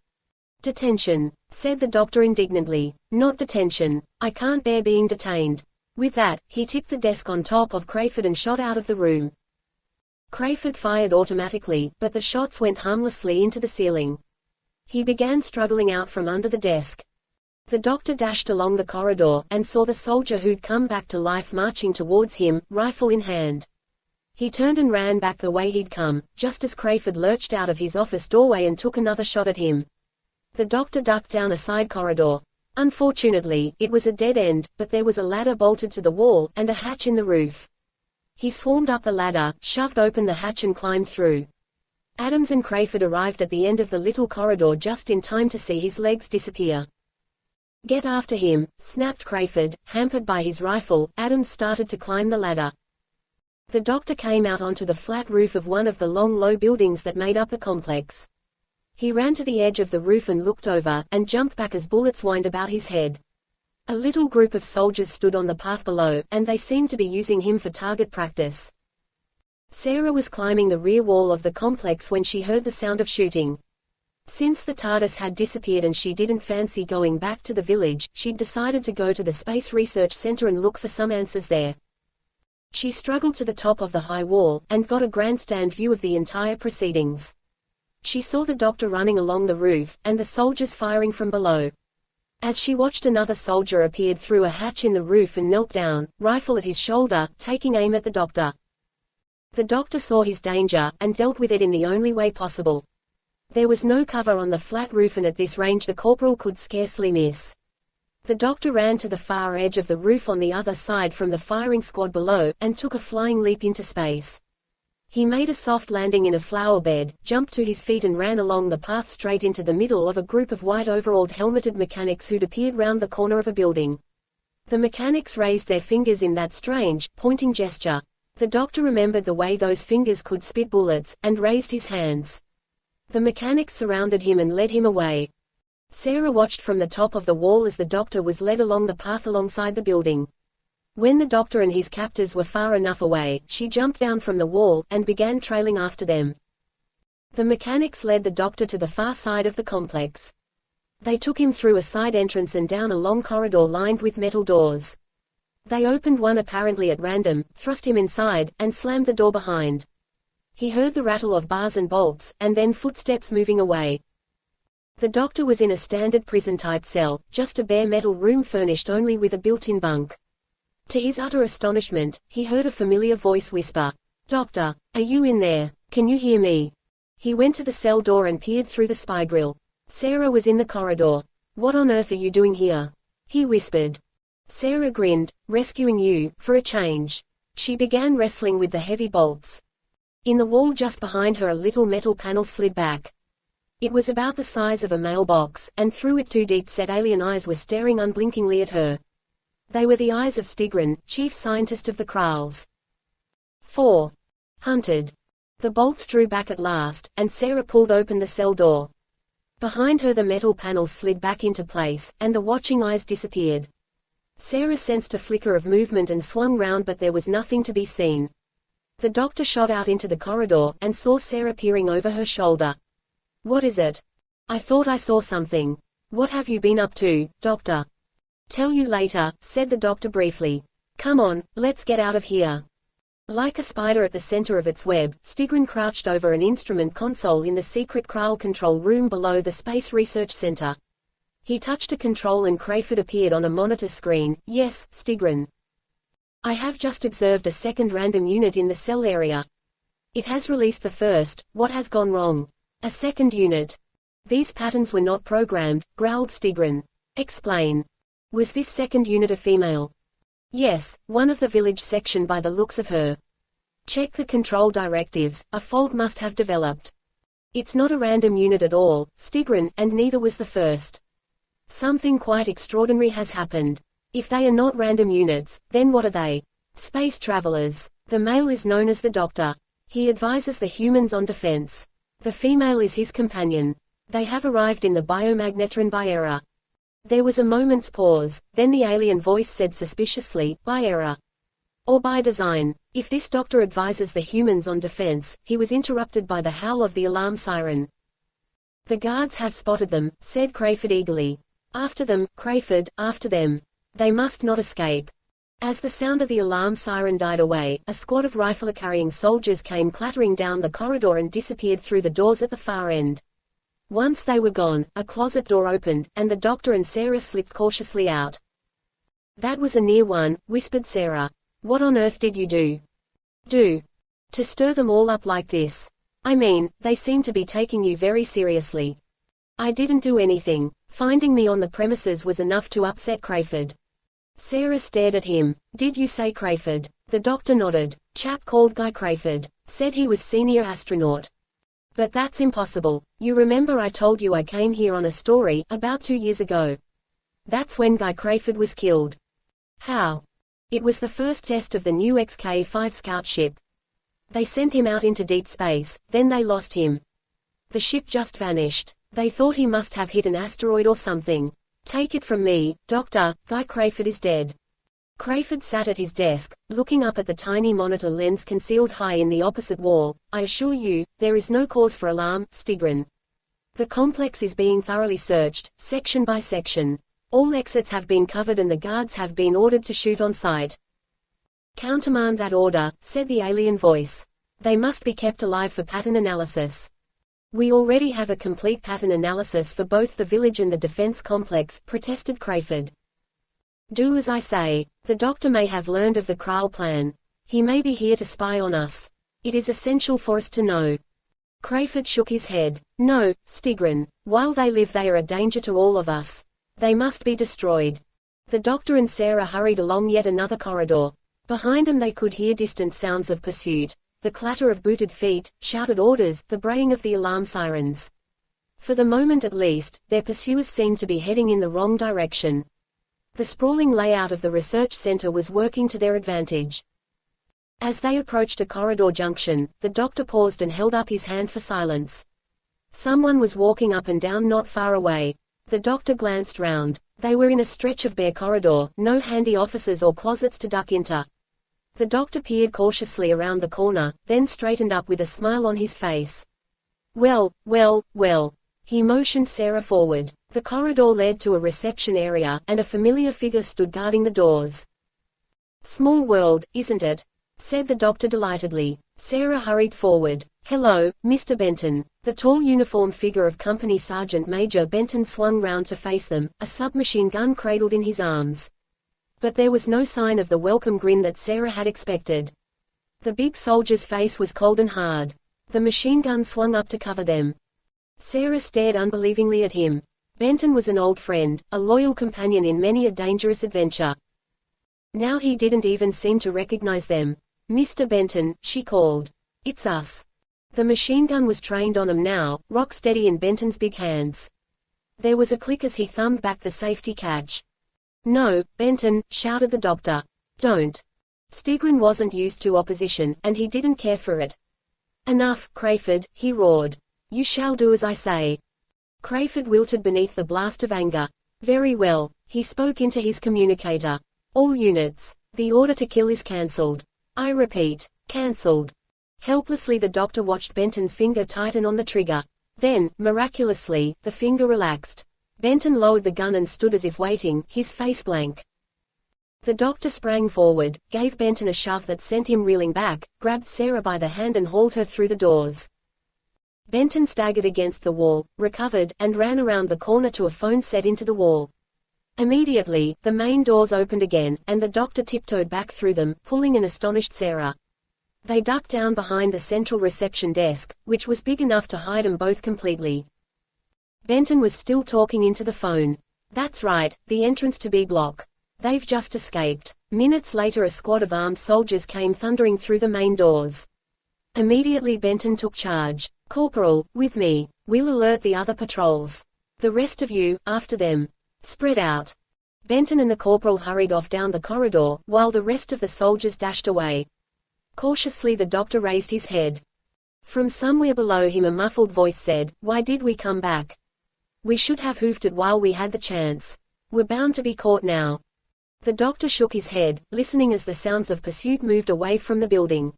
"Detention," said the doctor indignantly. "Not detention. I can't bear being detained." With that, he tipped the desk on top of Crayford and shot out of the room. Crayford fired automatically, but the shots went harmlessly into the ceiling. He began struggling out from under the desk. The doctor dashed along the corridor, and saw the soldier who'd come back to life marching towards him, rifle in hand. He turned and ran back the way he'd come, just as Crayford lurched out of his office doorway and took another shot at him. The doctor ducked down a side corridor. Unfortunately, it was a dead end, but there was a ladder bolted to the wall, and a hatch in the roof. He swarmed up the ladder, shoved open the hatch and climbed through. Adams and Crayford arrived at the end of the little corridor just in time to see his legs disappear. "Get after him," snapped Crayford. Hampered by his rifle, Adams started to climb the ladder. The doctor came out onto the flat roof of one of the long low buildings that made up the complex. He ran to the edge of the roof and looked over, and jumped back as bullets whined about his head. A little group of soldiers stood on the path below, and they seemed to be using him for target practice. Sarah was climbing the rear wall of the complex when she heard the sound of shooting. Since the TARDIS had disappeared and she didn't fancy going back to the village, she'd decided to go to the Space Research Center and look for some answers there. She struggled to the top of the high wall, and got a grandstand view of the entire proceedings. She saw the doctor running along the roof, and the soldiers firing from below. As she watched, another soldier appeared through a hatch in the roof and knelt down, rifle at his shoulder, taking aim at the doctor. The doctor saw his danger, and dealt with it in the only way possible. There was no cover on the flat roof, and at this range the corporal could scarcely miss. The doctor ran to the far edge of the roof on the other side from the firing squad below, and took a flying leap into space. He made a soft landing in a flower bed, jumped to his feet and ran along the path straight into the middle of a group of white overalled helmeted mechanics who'd appeared round the corner of a building. The mechanics raised their fingers in that strange, pointing gesture. The doctor remembered the way those fingers could spit bullets, and raised his hands. The mechanics surrounded him and led him away. Sarah watched from the top of the wall as the doctor was led along the path alongside the building. When the doctor and his captors were far enough away, she jumped down from the wall, and began trailing after them. The mechanics led the doctor to the far side of the complex. They took him through a side entrance and down a long corridor lined with metal doors. They opened one apparently at random, thrust him inside, and slammed the door behind. He heard the rattle of bars and bolts, and then footsteps moving away. The doctor was in a standard prison-type cell, just a bare metal room furnished only with a built-in bunk. To his utter astonishment, he heard a familiar voice whisper, "Doctor, are you in there? Can you hear me?" He went to the cell door and peered through the spy grill. Sarah was in the corridor. "What on earth are you doing here?" he whispered. Sarah grinned. "Rescuing you, for a change." She began wrestling with the heavy bolts. In the wall just behind her a little metal panel slid back. It was about the size of a mailbox, and through it two deep-set alien eyes were staring unblinkingly at her. They were the eyes of Stigrin, chief scientist of the Kralls. 4. Hunted. The bolts drew back at last, and Sarah pulled open the cell door. Behind her the metal panel slid back into place, and the watching eyes disappeared. Sarah sensed a flicker of movement and swung round, but there was nothing to be seen. The doctor shot out into the corridor, and saw Sarah peering over her shoulder. "What is it?" "I thought I saw something." "What have you been up to, Doctor?" "Tell you later," said the doctor briefly. "Come on, let's get out of here." Like a spider at the center of its web, Stigrin crouched over an instrument console in the secret Kral control room below the Space Research Center. He touched a control and Crayford appeared on a monitor screen. "Yes, Stigrin. I have just observed a second random unit in the cell area. It has released the first. What has gone wrong?" "A second unit. These patterns were not programmed," growled Stigrin. "Explain." "Was this second unit a female?" "Yes, one of the village section by the looks of her." "Check the control directives, a fault must have developed." "It's not a random unit at all, Stigrin, and neither was the first. Something quite extraordinary has happened. If they are not random units, then what are they?" "Space travelers. The male is known as the Doctor. He advises the humans on defense. The female is his companion. They have arrived in the biomagnetron by error." There was a moment's pause, then the alien voice said suspiciously, "By error. Or by design. If this doctor advises the humans on defense." He was interrupted by the howl of the alarm siren. "The guards have spotted them," said Crayford eagerly. "After them, Crayford, after them. They must not escape." As the sound of the alarm siren died away, a squad of rifle-carrying soldiers came clattering down the corridor and disappeared through the doors at the far end. Once they were gone, a closet door opened, and the doctor and Sarah slipped cautiously out. "That was a near one," whispered Sarah. "What on earth did you do?" "Do? To stir them all up like this? I mean, they seem to be taking you very seriously." "I didn't do anything. Finding me on the premises was enough to upset Crayford." Sarah stared at him. "Did you say Crayford?" The doctor nodded. "Chap called Guy Crayford. Said he was senior astronaut." But that's impossible. You remember I told you I came here on a story, about 2 years ago. That's when Guy Crayford was killed. How? It was the first test of the new XK-5 scout ship. They sent him out into deep space, then they lost him. The ship just vanished. They thought he must have hit an asteroid or something. Take it from me, Doctor, Guy Crayford is dead. Crayford sat at his desk, looking up at the tiny monitor lens concealed high in the opposite wall. I assure you, there is no cause for alarm, Stigron. The complex is being thoroughly searched, section by section. All exits have been covered and the guards have been ordered to shoot on sight. Countermand that order, said the alien voice. They must be kept alive for pattern analysis. We already have a complete pattern analysis for both the village and the defense complex, protested Crayford. Do as I say. The doctor may have learned of the Kral plan. He may be here to spy on us. It is essential for us to know. Crayford shook his head. No, Stigron. While they live they are a danger to all of us. They must be destroyed. The doctor and Sarah hurried along yet another corridor. Behind them they could hear distant sounds of pursuit. The clatter of booted feet, shouted orders, the braying of the alarm sirens. For the moment at least, their pursuers seemed to be heading in the wrong direction. The sprawling layout of the research center was working to their advantage. As they approached a corridor junction, the doctor paused and held up his hand for silence. Someone was walking up and down not far away. The doctor glanced round. They were in a stretch of bare corridor, no handy offices or closets to duck into. The doctor peered cautiously around the corner, then straightened up with a smile on his face. Well. He motioned Sarah forward. The corridor led to a reception area, and a familiar figure stood guarding the doors. Small world, isn't it? Said the doctor delightedly. Sarah hurried forward. Hello, Mr. Benton. The tall uniformed figure of Company Sergeant Major Benton swung round to face them, a submachine gun cradled in his arms. But there was no sign of the welcome grin that Sarah had expected. The big soldier's face was cold and hard. The machine gun swung up to cover them. Sarah stared unbelievingly at him. Benton was an old friend, a loyal companion in many a dangerous adventure. Now he didn't even seem to recognize them. Mr. Benton, she called. It's us. The machine gun was trained on him now, rock steady in Benton's big hands. There was a click as he thumbed back the safety catch. No, Benton, shouted the doctor. Don't. Stigron wasn't used to opposition, and he didn't care for it. Enough, Crayford, he roared. You shall do as I say. Crayford wilted beneath the blast of anger. Very well, he spoke into his communicator. All units. The order to kill is cancelled. I repeat, cancelled. Helplessly the doctor watched Benton's finger tighten on the trigger. Then, miraculously, the finger relaxed. Benton lowered the gun and stood as if waiting, his face blank. The doctor sprang forward, gave Benton a shove that sent him reeling back, grabbed Sarah by the hand and hauled her through the doors. Benton staggered against the wall, recovered, and ran around the corner to a phone set into the wall. Immediately, the main doors opened again, and the doctor tiptoed back through them, pulling an astonished Sarah. They ducked down behind the central reception desk, which was big enough to hide them both completely. Benton was still talking into the phone. That's right, the entrance to B block. They've just escaped. Minutes later a squad of armed soldiers came thundering through the main doors. Immediately Benton took charge. Corporal, with me. We'll alert the other patrols. The rest of you, after them. Spread out. Benton and the corporal hurried off down the corridor, while the rest of the soldiers dashed away. Cautiously the doctor raised his head. From somewhere below him a muffled voice said, Why did we come back? We should have hoofed it while we had the chance. We're bound to be caught now. The doctor shook his head, listening as the sounds of pursuit moved away from the building.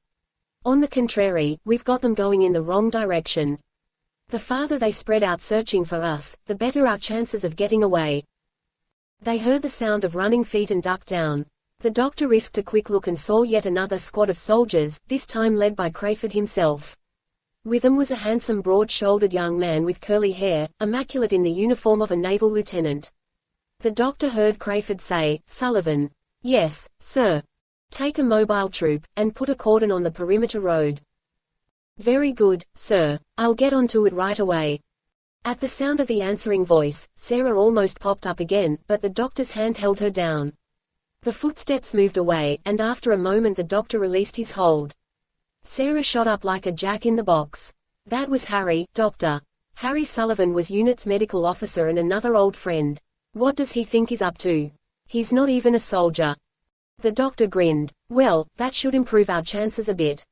On the contrary, we've got them going in the wrong direction. The farther they spread out searching for us, the better our chances of getting away. They heard the sound of running feet and ducked down. The doctor risked a quick look and saw yet another squad of soldiers, this time led by Crayford himself. With them was a handsome broad-shouldered young man with curly hair, immaculate in the uniform of a naval lieutenant. The doctor heard Crayford say, Sullivan. Yes, sir. Take a mobile troop, and put a cordon on the perimeter road. Very good, sir. I'll get onto it right away. At the sound of the answering voice, Sarah almost popped up again, but the doctor's hand held her down. The footsteps moved away, and after a moment the doctor released his hold. Sarah shot up like a jack in the box. That was Harry, Doctor. Harry Sullivan was unit's medical officer and another old friend. What does he think he's up to? He's not even a soldier. The doctor grinned. Well, that should improve our chances a bit.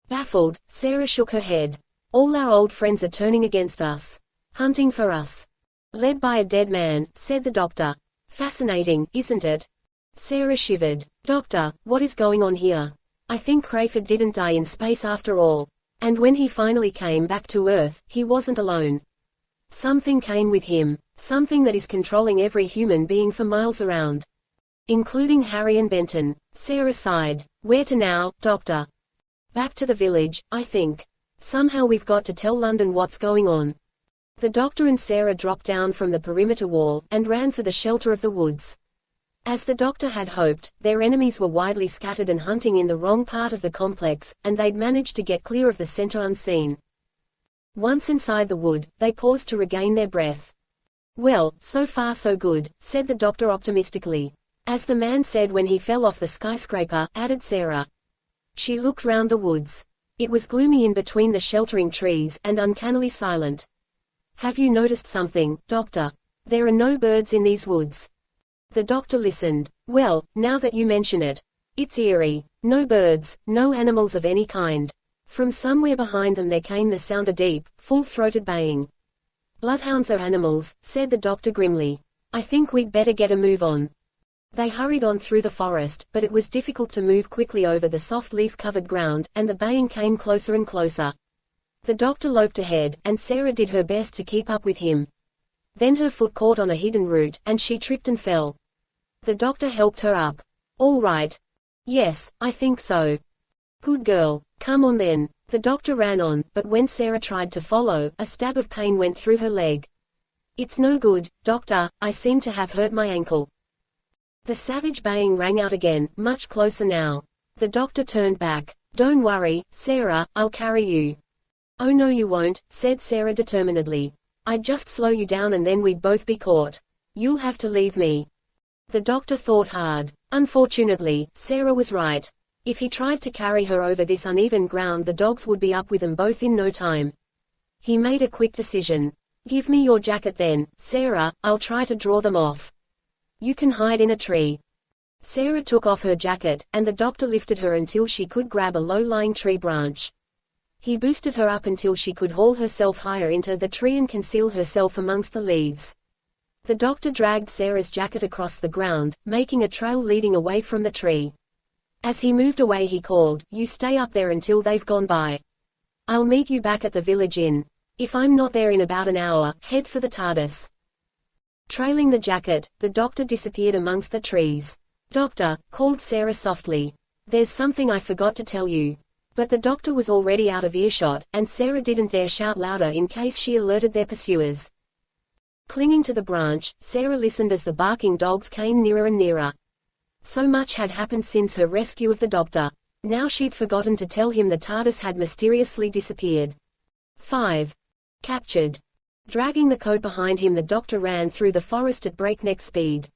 Baffled, Sarah shook her head. All our old friends are turning against us. Hunting for us. Led by a dead man, said the doctor. Fascinating, isn't it? Sarah shivered. Doctor, what is going on here? I think Crayford didn't die in space after all. And when he finally came back to Earth, he wasn't alone. Something came with him. Something that is controlling every human being for miles around. Including Harry and Benton. Sarah sighed. Where to now, Doctor? Back to the village, I think. Somehow we've got to tell London what's going on. The doctor and Sarah dropped down from the perimeter wall, and ran for the shelter of the woods. As the doctor had hoped, their enemies were widely scattered and hunting in the wrong part of the complex, and they'd managed to get clear of the center unseen. Once inside the wood, they paused to regain their breath. Well, so far so good, said the doctor optimistically. As the man said when he fell off the skyscraper, added Sarah. She looked round the woods. It was gloomy in between the sheltering trees, and uncannily silent. Have you noticed something, Doctor? There are no birds in these woods. The doctor listened. Well, now that you mention it. It's eerie. No birds, no animals of any kind. From somewhere behind them there came the sound of deep, full-throated baying. Bloodhounds are animals, said the doctor grimly. I think we'd better get a move on. They hurried on through the forest, but it was difficult to move quickly over the soft leaf-covered ground, and the baying came closer and closer. The doctor loped ahead, and Sarah did her best to keep up with him. Then her foot caught on a hidden root, and she tripped and fell. The doctor helped her up. All right. Yes, I think so. Good girl. Come on then. The doctor ran on, but when Sarah tried to follow, a stab of pain went through her leg. It's no good, doctor, I seem to have hurt my ankle. The savage baying rang out again, much closer now. The doctor turned back. Don't worry, Sarah, I'll carry you. Oh no you won't, said Sarah determinedly. I'd just slow you down and then we'd both be caught. You'll have to leave me. The doctor thought hard. Unfortunately, Sarah was right. If he tried to carry her over this uneven ground the dogs would be up with them both in no time. He made a quick decision. Give me your jacket then, Sarah, I'll try to draw them off. You can hide in a tree. Sarah took off her jacket, and the doctor lifted her until she could grab a low-lying tree branch. He boosted her up until she could haul herself higher into the tree and conceal herself amongst the leaves. The doctor dragged Sarah's jacket across the ground, making a trail leading away from the tree. As he moved away he called, You stay up there until they've gone by. I'll meet you back at the village inn. If I'm not there in about an hour, head for the TARDIS. Trailing the jacket, the doctor disappeared amongst the trees. Doctor, called Sarah softly. There's something I forgot to tell you. But the doctor was already out of earshot, and Sarah didn't dare shout louder in case she alerted their pursuers. Clinging to the branch, Sarah listened as the barking dogs came nearer and nearer. So much had happened since her rescue of the doctor. Now she'd forgotten to tell him the TARDIS had mysteriously disappeared. 5. Captured. Dragging the coat behind him the doctor ran through the forest at breakneck speed.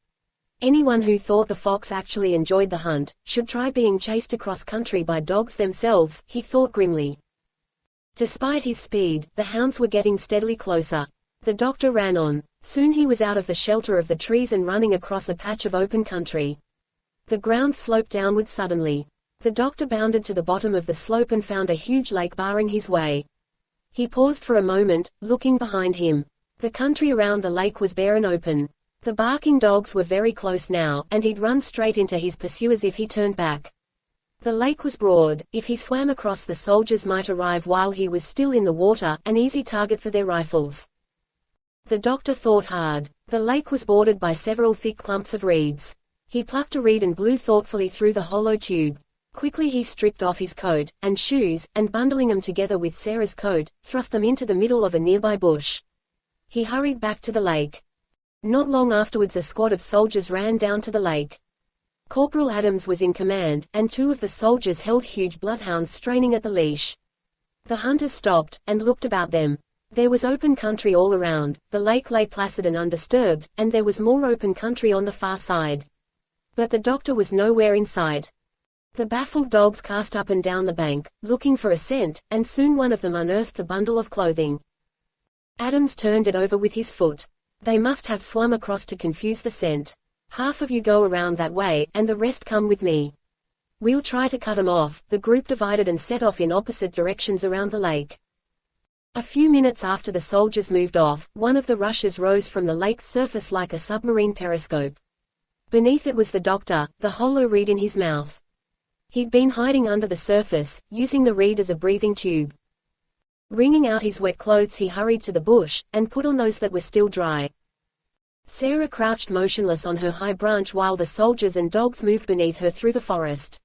Anyone who thought the fox actually enjoyed the hunt, should try being chased across country by dogs themselves, he thought grimly. Despite his speed, the hounds were getting steadily closer. The doctor ran on. Soon he was out of the shelter of the trees and running across a patch of open country. The ground sloped downward suddenly. The doctor bounded to the bottom of the slope and found a huge lake barring his way. He paused for a moment, looking behind him. The country around the lake was bare and open. The barking dogs were very close now, and he'd run straight into his pursuers if he turned back. The lake was broad. If he swam across the soldiers might arrive while he was still in the water, an easy target for their rifles. The doctor thought hard. The lake was bordered by several thick clumps of reeds. He plucked a reed and blew thoughtfully through the hollow tube. Quickly he stripped off his coat and shoes, and bundling them together with Sarah's coat, thrust them into the middle of a nearby bush. He hurried back to the lake. Not long afterwards a squad of soldiers ran down to the lake. Corporal Adams was in command, and two of the soldiers held huge bloodhounds straining at the leash. The hunters stopped, and looked about them. There was open country all around, the lake lay placid and undisturbed, and there was more open country on the far side. But the doctor was nowhere in sight. The baffled dogs cast up and down the bank, looking for a scent, and soon one of them unearthed the bundle of clothing. Adams turned it over with his foot. They must have swum across to confuse the scent. Half of you go around that way, and the rest come with me. We'll try to cut 'em off. The group divided and set off in opposite directions around the lake. A few minutes after the soldiers moved off, one of the rushes rose from the lake's surface like a submarine periscope. Beneath it was the doctor, the hollow reed in his mouth. He'd been hiding under the surface, using the reed as a breathing tube. Wringing out his wet clothes, he hurried to the bush, and put on those that were still dry. Sarah crouched motionless on her high branch while the soldiers and dogs moved beneath her through the forest.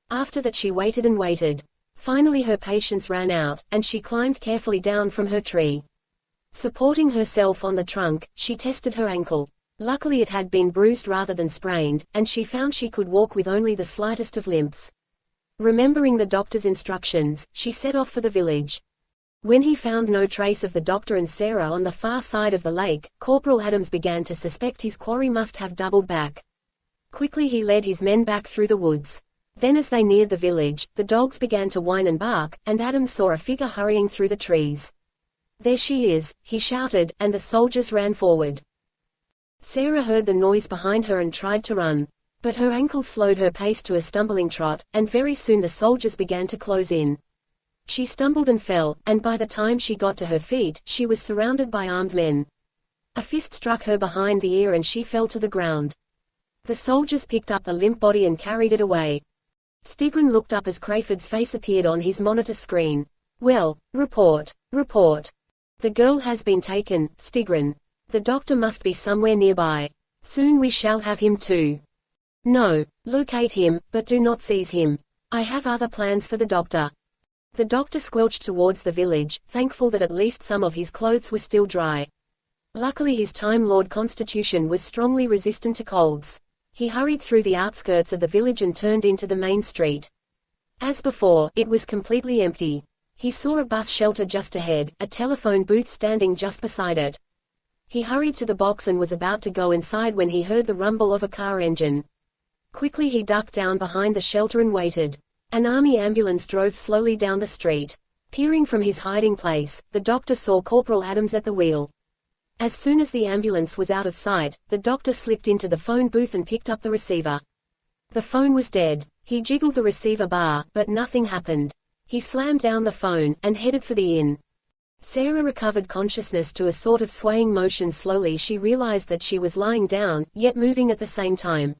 After that she waited and waited. Finally her patience ran out, and she climbed carefully down from her tree. Supporting herself on the trunk, she tested her ankle. Luckily it had been bruised rather than sprained, and she found she could walk with only the slightest of limps. Remembering the doctor's instructions, she set off for the village. When he found no trace of the doctor and Sarah on the far side of the lake, Corporal Adams began to suspect his quarry must have doubled back. Quickly he led his men back through the woods. Then as they neared the village, the dogs began to whine and bark, and Adams saw a figure hurrying through the trees. "There she is," he shouted, and the soldiers ran forward. Sarah heard the noise behind her and tried to run. But her ankle slowed her pace to a stumbling trot, and very soon the soldiers began to close in. She stumbled and fell, and by the time she got to her feet, she was surrounded by armed men. A fist struck her behind the ear and she fell to the ground. The soldiers picked up the limp body and carried it away. Stigrin looked up as Crayford's face appeared on his monitor screen. "Well, report. The girl has been taken, Stigrin. The doctor must be somewhere nearby. Soon we shall have him too. No, locate him, but do not seize him. I have other plans for the doctor." The doctor squelched towards the village, thankful that at least some of his clothes were still dry. Luckily his Time Lord constitution was strongly resistant to colds. He hurried through the outskirts of the village and turned into the main street. As before, it was completely empty. He saw a bus shelter just ahead, a telephone booth standing just beside it. He hurried to the box and was about to go inside when he heard the rumble of a car engine. Quickly he ducked down behind the shelter and waited. An army ambulance drove slowly down the street. Peering from his hiding place, the doctor saw Corporal Adams at the wheel. As soon as the ambulance was out of sight, the doctor slipped into the phone booth and picked up the receiver. The phone was dead. He jiggled the receiver bar, but nothing happened. He slammed down the phone, and headed for the inn. Sarah recovered consciousness to a sort of swaying motion. Slowly she realized that she was lying down, yet moving at the same time.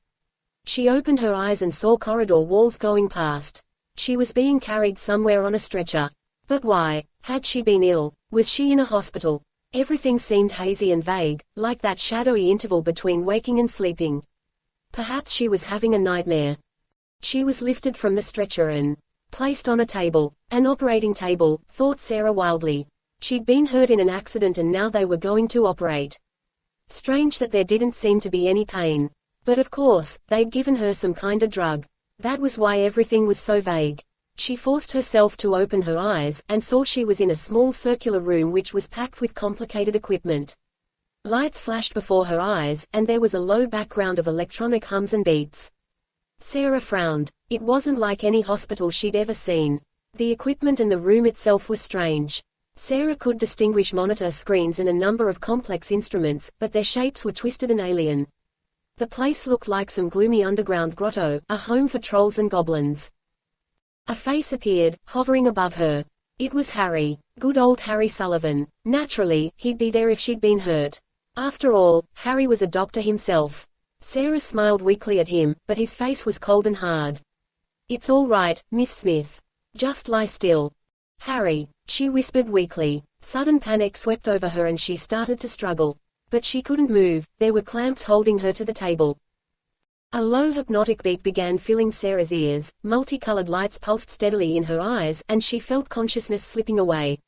She opened her eyes and saw corridor walls going past. She was being carried somewhere on a stretcher. But why? Had she been ill? Was she in a hospital? Everything seemed hazy and vague, like that shadowy interval between waking and sleeping. Perhaps she was having a nightmare. She was lifted from the stretcher and placed on a table. An operating table, thought Sarah wildly. She'd been hurt in an accident and now they were going to operate. Strange that there didn't seem to be any pain. But of course, they'd given her some kind of drug. That was why everything was so vague. She forced herself to open her eyes, and saw she was in a small circular room which was packed with complicated equipment. Lights flashed before her eyes, and there was a low background of electronic hums and beats. Sarah frowned. It wasn't like any hospital she'd ever seen. The equipment and the room itself were strange. Sarah could distinguish monitor screens and a number of complex instruments, but their shapes were twisted and alien. The place looked like some gloomy underground grotto, a home for trolls and goblins. A face appeared, hovering above her. It was Harry. Good old Harry Sullivan. Naturally, he'd be there if she'd been hurt. After all, Harry was a doctor himself. Sarah smiled weakly at him, but his face was cold and hard. "It's all right, Miss Smith. Just lie still." "Harry," she whispered weakly. Sudden panic swept over her and she started to struggle. But she couldn't move, there were clamps holding her to the table. A low hypnotic beat began filling Sarah's ears, multicolored lights pulsed steadily in her eyes, and she felt consciousness slipping away.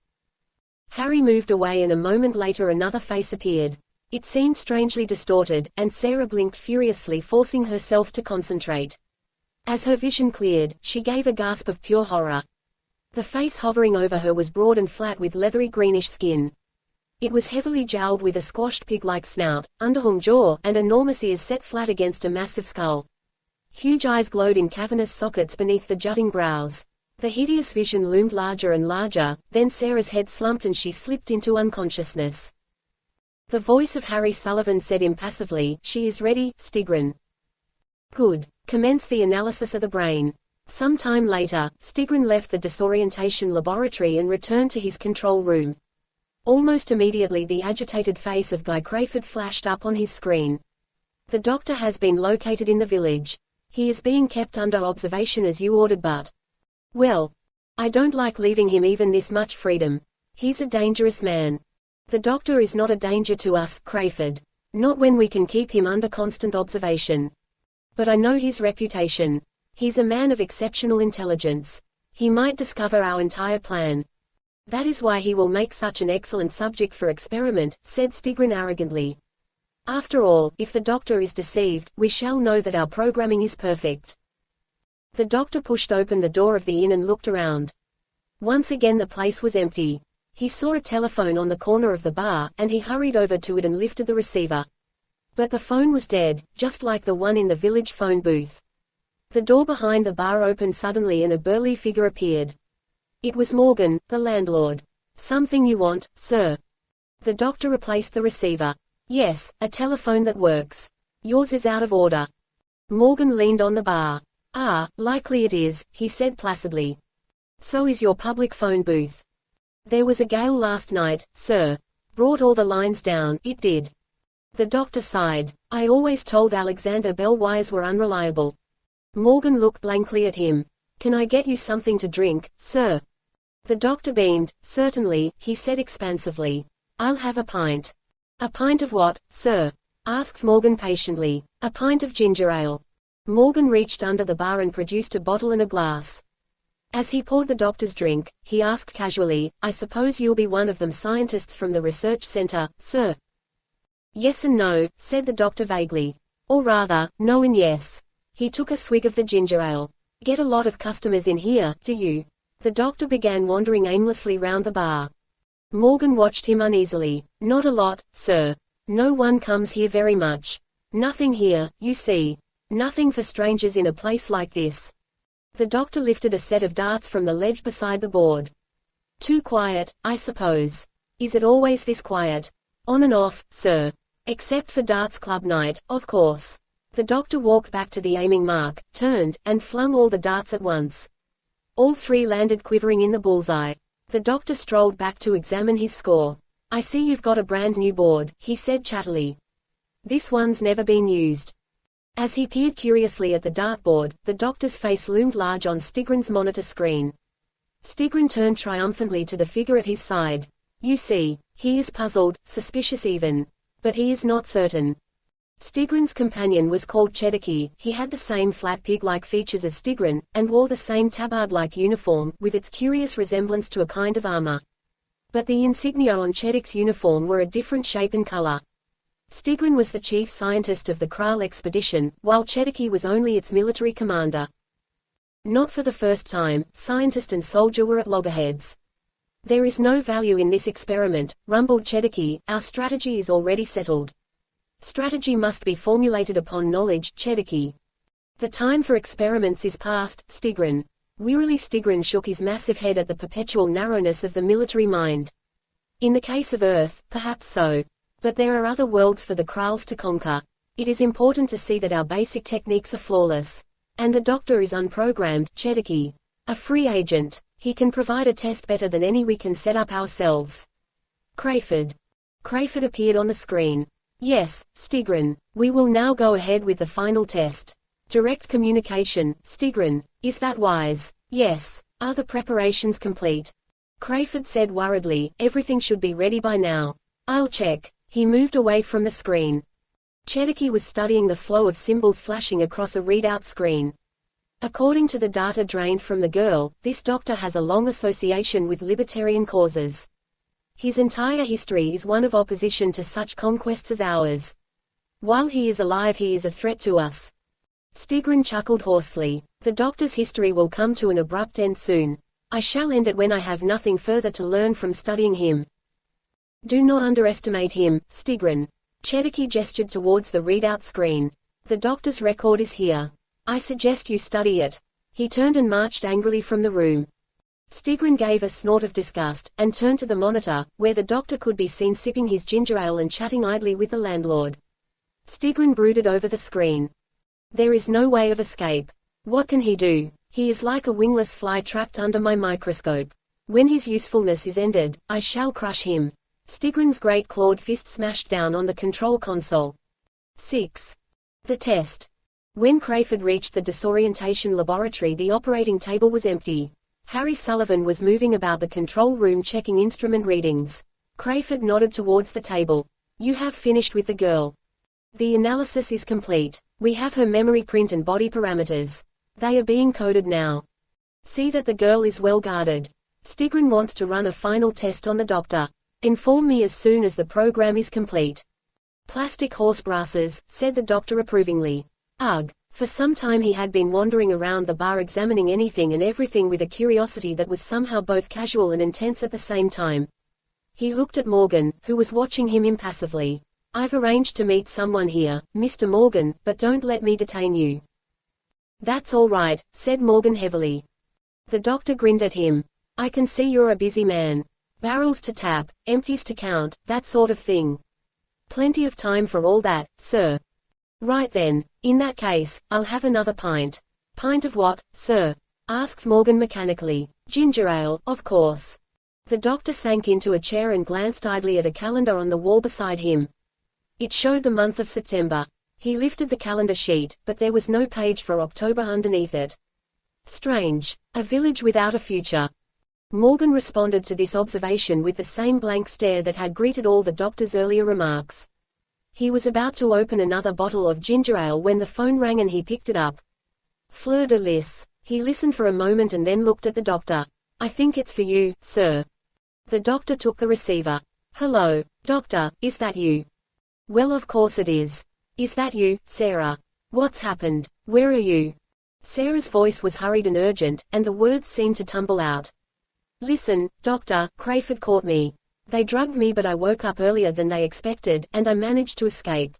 Harry moved away and a moment later another face appeared. It seemed strangely distorted, and Sarah blinked furiously, forcing herself to concentrate. As her vision cleared, she gave a gasp of pure horror. The face hovering over her was broad and flat with leathery greenish skin. It was heavily jowled with a squashed pig-like snout, underhung jaw, and enormous ears set flat against a massive skull. Huge eyes glowed in cavernous sockets beneath the jutting brows. The hideous vision loomed larger and larger, then Sarah's head slumped and she slipped into unconsciousness. The voice of Harry Sullivan said impassively, "She is ready, Stigrin." "Good. Commence the analysis of the brain." Some time later, Stigrin left the disorientation laboratory and returned to his control room. Almost immediately the agitated face of Guy Crayford flashed up on his screen. "The doctor has been located in the village. He is being kept under observation as you ordered, but... well, I don't like leaving him even this much freedom. He's a dangerous man." "The doctor is not a danger to us, Crayford. Not when we can keep him under constant observation. But I know his reputation. He's a man of exceptional intelligence. He might discover our entire plan. That is why he will make such an excellent subject for experiment," said Stigrin arrogantly. "After all, if the doctor is deceived, we shall know that our programming is perfect." The doctor pushed open the door of the inn and looked around. Once again the place was empty. He saw a telephone on the corner of the bar, and he hurried over to it and lifted the receiver. But the phone was dead, just like the one in the village phone booth. The door behind the bar opened suddenly and a burly figure appeared. It was Morgan, the landlord. "Something you want, sir?" The doctor replaced the receiver. "Yes, a telephone that works. Yours is out of order." Morgan leaned on the bar. "Ah, likely it is," he said placidly. "So is your public phone booth." "There was a gale last night, sir. Brought all the lines down, it did." The doctor sighed. "I always told Alexander Bell wires were unreliable." Morgan looked blankly at him. "Can I get you something to drink, sir?" The doctor beamed. "Certainly," he said expansively. "I'll have a pint." "A pint of what, sir?" asked Morgan patiently. "A pint of ginger ale." Morgan reached under the bar and produced a bottle and a glass. As he poured the doctor's drink, he asked casually, "I suppose you'll be one of them scientists from the research center, sir?" "Yes and no," said the doctor vaguely. "Or rather, no and yes." He took a swig of the ginger ale. "Get a lot of customers in here, do you?" The doctor began wandering aimlessly round the bar. Morgan watched him uneasily. "Not a lot, sir. No one comes here very much. Nothing here, you see. Nothing for strangers in a place like this." The doctor lifted a set of darts from the ledge beside the board. "Too quiet, I suppose. Is it always this quiet?" "On and off, sir. Except for darts club night, of course." The doctor walked back to the aiming mark, turned, and flung all the darts at once. All three landed quivering in the bullseye. The doctor strolled back to examine his score. "I see you've got a brand new board," he said chattily. "This one's never been used." As he peered curiously at the dartboard, the doctor's face loomed large on Stigrin's monitor screen. Stigrin turned triumphantly to the figure at his side. "You see, he is puzzled, suspicious even. But he is not certain." Stigrin's companion was called Chediki. He had the same flat pig-like features as Stigrin, and wore the same tabard-like uniform, with its curious resemblance to a kind of armor. But the insignia on Chedik's uniform were a different shape and color. Stigrin was the chief scientist of the Kral expedition, while Chediki was only its military commander. Not for the first time, scientist and soldier were at loggerheads. "There is no value in this experiment," rumbled Chediki. "Our strategy is already settled." "Strategy must be formulated upon knowledge, Chediki. The time for experiments is past, Stigrin." Wearily Stigrin shook his massive head at the perpetual narrowness of the military mind. "In the case of Earth, perhaps so. But there are other worlds for the Krals to conquer. It is important to see that our basic techniques are flawless. And the doctor is unprogrammed, Chediki. A free agent. He can provide a test better than any we can set up ourselves." Crayford. Crayford appeared on the screen. "Yes, Stigrin. We will now go ahead with the final test. Direct communication, Stigrin. Is that wise?" "Yes. Are the preparations complete?" Crayford said worriedly. "Everything should be ready by now." "I'll check." He moved away from the screen. Chediki was studying the flow of symbols flashing across a readout screen. According to the data drained from the girl, this doctor has a long association with libertarian causes. His entire history is one of opposition to such conquests as ours. While he is alive, he is a threat to us. Stigrin chuckled hoarsely. "The doctor's history will come to an abrupt end soon. I shall end it when I have nothing further to learn from studying him. Do not underestimate him, Stigrin." Chediki gestured towards the readout screen. "The doctor's record is here. I suggest you study it. He turned and marched angrily from the room. Stigrin gave a snort of disgust, and turned to the monitor, where the doctor could be seen sipping his ginger ale and chatting idly with the landlord. Stigrin brooded over the screen. There is no way of escape. What can he do? He is like a wingless fly trapped under my microscope. When his usefulness is ended, I shall crush him. Stigrin's great clawed fist smashed down on the control console. 6. The test. When Crayford reached the disorientation laboratory, the operating table was empty. Harry Sullivan was moving about the control room checking instrument readings. Crayford nodded towards the table. You have finished with the girl. The analysis is complete. We have her memory print and body parameters. They are being coded now. See that the girl is well guarded. Stigrin wants to run a final test on the doctor. Inform me as soon as the program is complete. Plastic horse brasses, said the doctor approvingly. Ugh. For some time he had been wandering around the bar examining anything and everything with a curiosity that was somehow both casual and intense at the same time. He looked at Morgan, who was watching him impassively. I've arranged to meet someone here, Mr. Morgan, but don't let me detain you. That's all right, said Morgan heavily. The doctor grinned at him. I can see you're a busy man. Barrels to tap, empties to count, that sort of thing. Plenty of time for all that, sir. Right then, in that case, I'll have another pint. Pint of what, sir? Asked Morgan mechanically. Ginger ale, of course. The doctor sank into a chair and glanced idly at a calendar on the wall beside him. It showed the month of September. He lifted the calendar sheet, but there was no page for October underneath it. Strange. A village without a future. Morgan responded to this observation with the same blank stare that had greeted all the doctor's earlier remarks. He was about to open another bottle of ginger ale when the phone rang and he picked it up. Fleur de lis. He listened for a moment and then looked at the doctor. I think it's for you, sir. The doctor took the receiver. Hello, doctor, is that you? Well, of course it is. Is that you, Sarah? What's happened? Where are you? Sarah's voice was hurried and urgent, and the words seemed to tumble out. Listen, doctor, Crayford caught me. They drugged me, but I woke up earlier than they expected, and I managed to escape.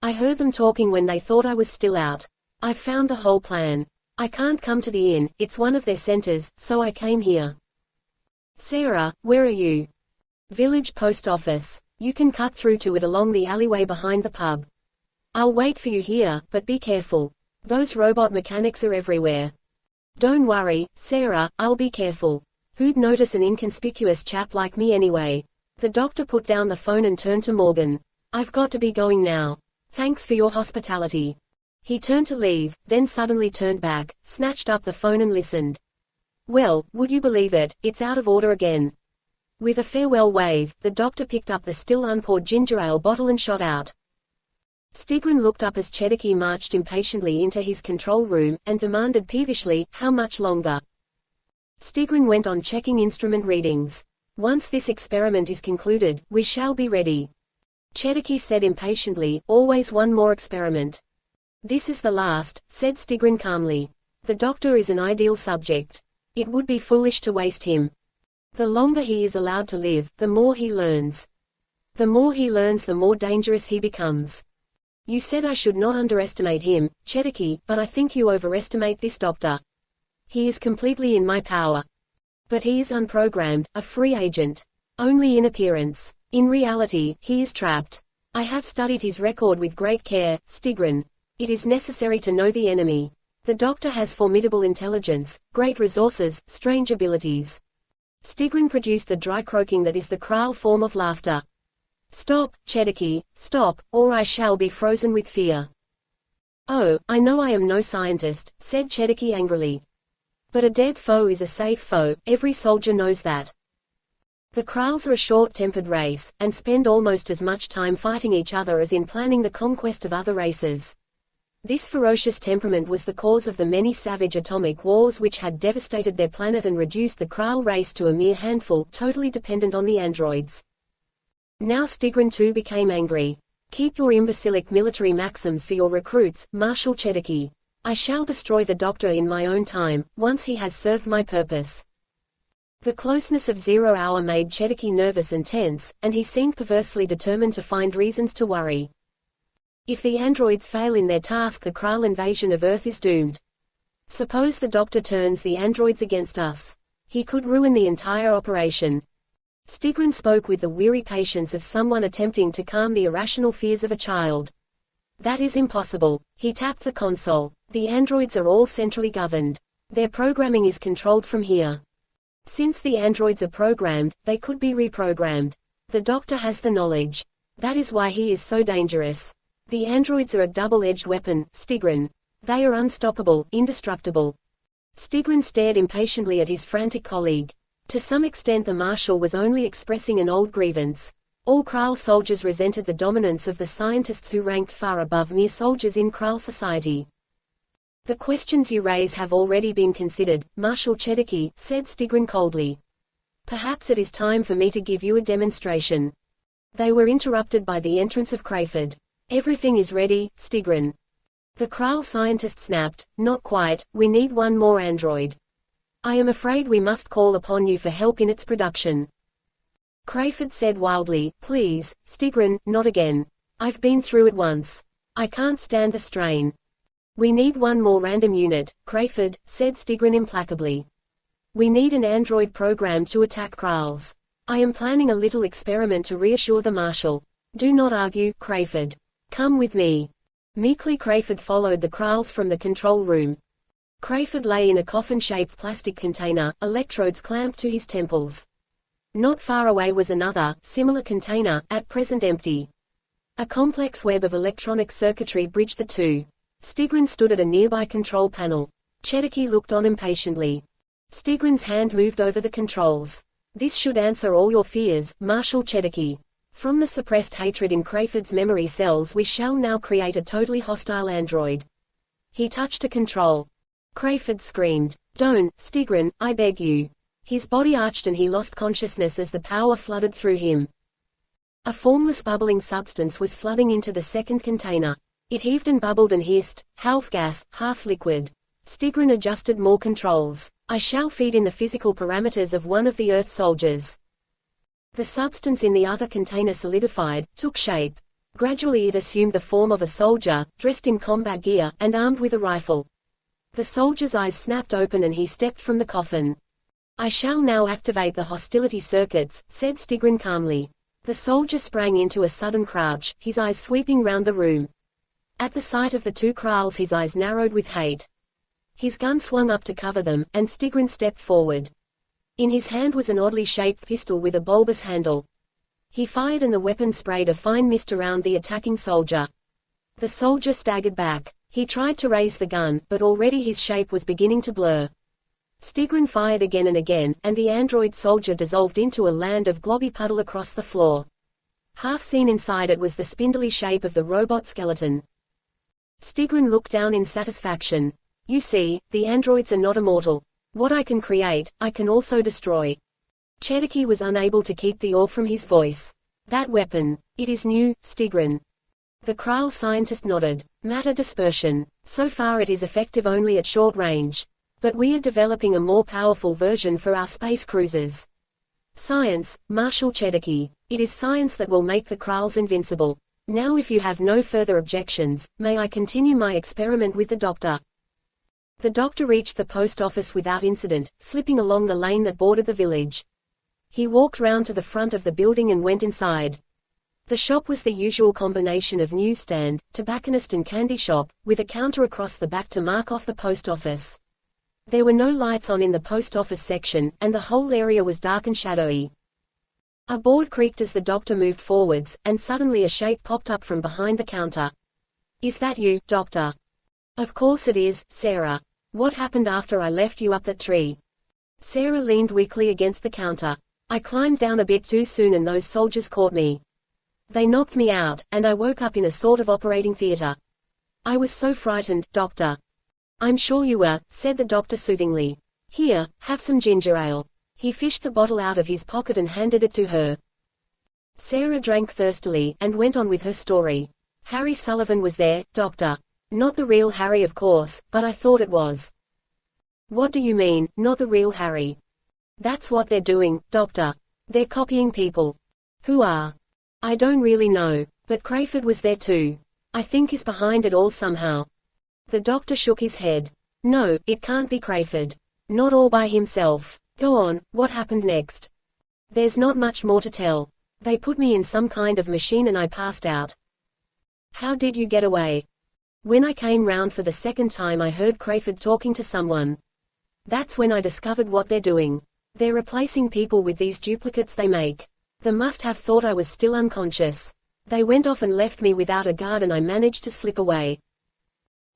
I heard them talking when they thought I was still out. I've found the whole plan. I can't come to the inn, it's one of their centers, so I came here. Sarah, where are you? Village post office. You can cut through to it along the alleyway behind the pub. I'll wait for you here, but be careful. Those robot mechanics are everywhere. Don't worry, Sarah, I'll be careful. Who'd notice an inconspicuous chap like me anyway? The doctor put down the phone and turned to Morgan. I've got to be going now. Thanks for your hospitality. He turned to leave, then suddenly turned back, snatched up the phone and listened. Well, would you believe it, it's out of order again. With a farewell wave, the doctor picked up the still unpoured ginger ale bottle and shot out. Stigrin looked up as Chedecky marched impatiently into his control room, and demanded peevishly, how much longer? Stigrin went on checking instrument readings. Once this experiment is concluded, we shall be ready. Chedecky said impatiently, always one more experiment. This is the last, said Stigrin calmly. The doctor is an ideal subject. It would be foolish to waste him. The longer he is allowed to live, the more he learns. The more he learns, the more dangerous he becomes. You said I should not underestimate him, Chedecky, but I think you overestimate this doctor. He is completely in my power. But he is unprogrammed, a free agent. Only in appearance. In reality, he is trapped. I have studied his record with great care, Stigrin. It is necessary to know the enemy. The doctor has formidable intelligence, great resources, strange abilities. Stigrin produced the dry croaking that is the Kral form of laughter. Stop, Chedecky, stop, or I shall be frozen with fear. Oh, I know I am no scientist, said Chedecky angrily. But a dead foe is a safe foe, every soldier knows that. The Krals are a short-tempered race, and spend almost as much time fighting each other as in planning the conquest of other races. This ferocious temperament was the cause of the many savage atomic wars which had devastated their planet and reduced the Kral race to a mere handful, totally dependent on the androids. Now Stigrin too became angry. Keep your imbecilic military maxims for your recruits, Marshal Chedecky. I shall destroy the doctor in my own time, once he has served my purpose. The closeness of 0 hour made Chedecky nervous and tense, and he seemed perversely determined to find reasons to worry. If the androids fail in their task, the Krull invasion of Earth is doomed. Suppose the Doctor turns the androids against us. He could ruin the entire operation. Stigrin spoke with the weary patience of someone attempting to calm the irrational fears of a child. That is impossible. He tapped the console. The androids are all centrally governed. Their programming is controlled from here. Since the androids are programmed, they could be reprogrammed. The Doctor has the knowledge. That is why he is so dangerous. The androids are a double-edged weapon, Stigrin. They are unstoppable, indestructible. Stigrin stared impatiently at his frantic colleague. To some extent the Marshal was only expressing an old grievance. All Krull soldiers resented the dominance of the scientists who ranked far above mere soldiers in Krull society. The questions you raise have already been considered, Marshal Chedicki, said Stigrin coldly. Perhaps it is time for me to give you a demonstration. They were interrupted by the entrance of Crayford. Everything is ready, Stigrin. The Krull scientist snapped, not quite, we need one more android. I am afraid we must call upon you for help in its production. Crayford said wildly, please, Stigrin, not again. I've been through it once. I can't stand the strain. We need one more random unit, Crayford, said Stigrin implacably. We need an android programmed to attack Krulls. I am planning a little experiment to reassure the Marshal. Do not argue, Crayford. Come with me. Meekly Crayford followed the Krulls from the control room. Crayford lay in a coffin-shaped plastic container, electrodes clamped to his temples. Not far away was another, similar container, at present empty. A complex web of electronic circuitry bridged the two. Stigrin stood at a nearby control panel. Chedicki looked on impatiently. Stigrin's hand moved over the controls. This should answer all your fears, Marshal Chedicki. From the suppressed hatred in Crayford's memory cells we shall now create a totally hostile android. He touched a control. Crayford screamed. Don't, Stigrin, I beg you. His body arched and he lost consciousness as the power flooded through him. A formless bubbling substance was flooding into the second container. It heaved and bubbled and hissed, half gas, half liquid. Stigrin adjusted more controls. I shall feed in the physical parameters of one of the Earth soldiers. The substance in the other container solidified, took shape. Gradually it assumed the form of a soldier, dressed in combat gear, and armed with a rifle. The soldier's eyes snapped open and he stepped from the coffin. I shall now activate the hostility circuits, said Stigrin calmly. The soldier sprang into a sudden crouch, his eyes sweeping round the room. At the sight of the two Krulls his eyes narrowed with hate. His gun swung up to cover them, and Stigrin stepped forward. In his hand was an oddly shaped pistol with a bulbous handle. He fired and the weapon sprayed a fine mist around the attacking soldier. The soldier staggered back. He tried to raise the gun, but already his shape was beginning to blur. Stigrin fired again and again, and the android soldier dissolved into a land of globby puddle across the floor. Half seen inside it was the spindly shape of the robot skeleton. Stigrin looked down in satisfaction. You see, the androids are not immortal. What I can create, I can also destroy. Chedicki was unable to keep the awe from his voice. That weapon. It is new, Stigrin. The Krull scientist nodded. Matter dispersion. So far it is effective only at short range. But we are developing a more powerful version for our space cruisers. Science, Marshal Chedicki. It is science that will make the Krulls invincible. Now if you have no further objections, may I continue my experiment with the Doctor? The Doctor reached the post office without incident, slipping along the lane that bordered the village. He walked round to the front of the building and went inside. The shop was the usual combination of newsstand, tobacconist and candy shop, with a counter across the back to mark off the post office. There were no lights on in the post office section, and the whole area was dark and shadowy. A board creaked as the Doctor moved forwards, and suddenly a shape popped up from behind the counter. Is that you, Doctor? Of course it is, Sarah. What happened after I left you up that tree? Sarah leaned weakly against the counter. I climbed down a bit too soon and those soldiers caught me. They knocked me out, and I woke up in a sort of operating theater. I was so frightened, Doctor. I'm sure you were, said the Doctor soothingly. Here, have some ginger ale. He fished the bottle out of his pocket and handed it to her. Sarah drank thirstily, and went on with her story. Harry Sullivan was there, Doctor. Not the real Harry of course, but I thought it was. What do you mean, not the real Harry? That's what they're doing, Doctor. They're copying people. Who are? I don't really know, but Crayford was there too. I think is behind it all somehow. The doctor shook his head. No, it can't be Crayford. Not all by himself. Go on, what happened next? There's not much more to tell. They put me in some kind of machine and I passed out. How did you get away? When I came round for the second time I heard Crayford talking to someone. That's when I discovered what they're doing. They're replacing people with these duplicates they make. They must have thought I was still unconscious. They went off and left me without a guard and I managed to slip away.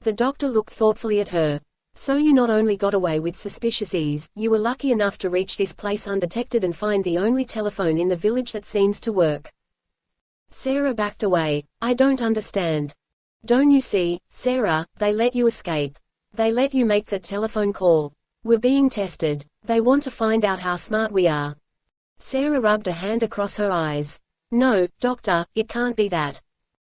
The doctor looked thoughtfully at her. So you not only got away with suspicious ease, you were lucky enough to reach this place undetected and find the only telephone in the village that seems to work. Sarah backed away. I don't understand. Don't you see, Sarah, they let you escape. They let you make that telephone call. We're being tested. They want to find out how smart we are. Sarah rubbed a hand across her eyes. No, doctor, it can't be that.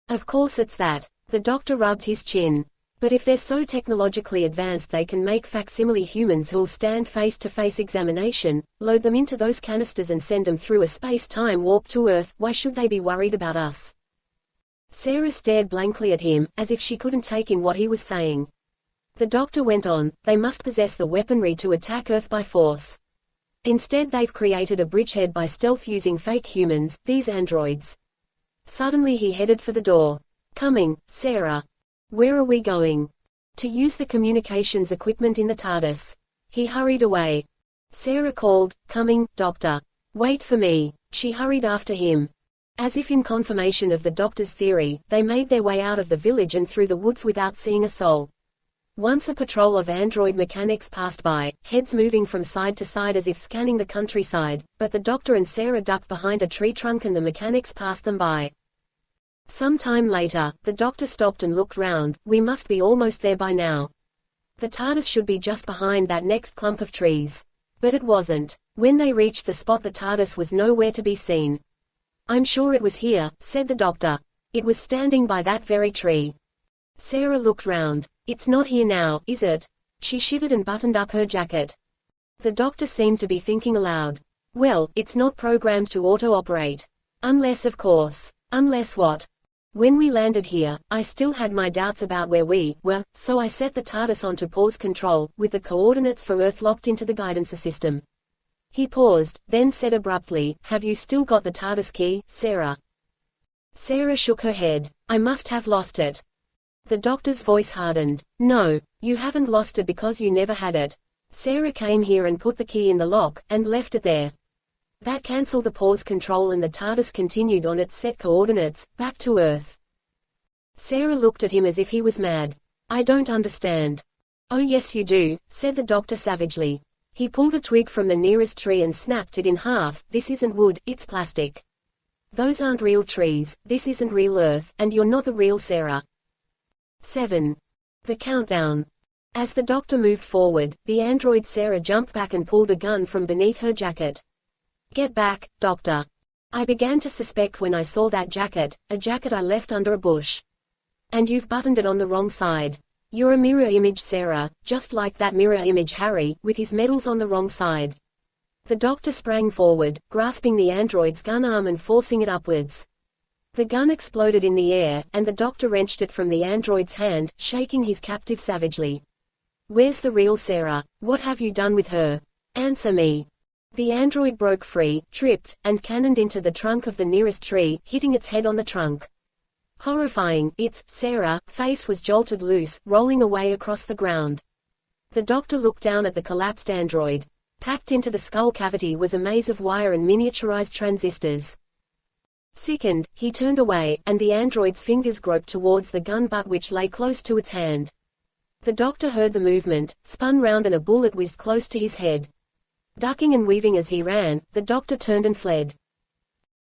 Of course it's that. The doctor rubbed his chin. But if they're so technologically advanced they can make facsimile humans who'll stand face-to-face examination, load them into those canisters and send them through a space-time warp to Earth, why should they be worried about us? Sarah stared blankly at him, as if she couldn't take in what he was saying. The doctor went on, they must possess the weaponry to attack Earth by force. Instead they've created a bridgehead by stealth using fake humans, these androids. Suddenly he headed for the door. Coming, Sarah. Where are we going? To use the communications equipment in the TARDIS. He hurried away. Sarah called, coming, doctor. Wait for me. She hurried after him. As if in confirmation of the doctor's theory, they made their way out of the village and through the woods without seeing a soul. Once a patrol of android mechanics passed by, heads moving from side to side as if scanning the countryside, but the doctor and Sarah ducked behind a tree trunk and the mechanics passed them by. Some time later, the doctor stopped and looked round. We must be almost there by now. The TARDIS should be just behind that next clump of trees. But it wasn't. When they reached the spot the TARDIS was nowhere to be seen. I'm sure it was here, said the doctor. It was standing by that very tree. Sarah looked round. It's not here now, is it? She shivered and buttoned up her jacket. The doctor seemed to be thinking aloud. Well, it's not programmed to auto-operate. Unless of course. Unless what? When we landed here, I still had my doubts about where we were, so I set the TARDIS onto pause control, with the coordinates for Earth locked into the guidance system. He paused, then said abruptly, have you still got the TARDIS key, Sarah? Sarah shook her head. I must have lost it. The doctor's voice hardened. No, you haven't lost it because you never had it. Sarah came here and put the key in the lock, and left it there. That cancelled the pause control and the TARDIS continued on its set coordinates, back to Earth. Sarah looked at him as if he was mad. I don't understand. Oh yes you do, said the doctor savagely. He pulled a twig from the nearest tree and snapped it in half. This isn't wood, it's plastic. Those aren't real trees, this isn't real Earth, and you're not the real Sarah. 7. The countdown. As the doctor moved forward, the android Sarah jumped back and pulled a gun from beneath her jacket. Get back, doctor. I began to suspect when I saw that jacket, a jacket I left under a bush. And you've buttoned it on the wrong side. You're a mirror image Sarah, just like that mirror image Harry, with his medals on the wrong side. The doctor sprang forward, grasping the android's gun arm and forcing it upwards. The gun exploded in the air, and the doctor wrenched it from the android's hand, shaking his captive savagely. Where's the real Sarah? What have you done with her? Answer me. The android broke free, tripped, and cannoned into the trunk of the nearest tree, hitting its head on the trunk. Horrifying, its Sarah face was jolted loose, rolling away across the ground. The doctor looked down at the collapsed android. Packed into the skull cavity was a maze of wire and miniaturized transistors. Sickened, he turned away, and the android's fingers groped towards the gun butt which lay close to its hand. The doctor heard the movement, spun round and a bullet whizzed close to his head. Ducking and weaving as he ran, the doctor turned and fled.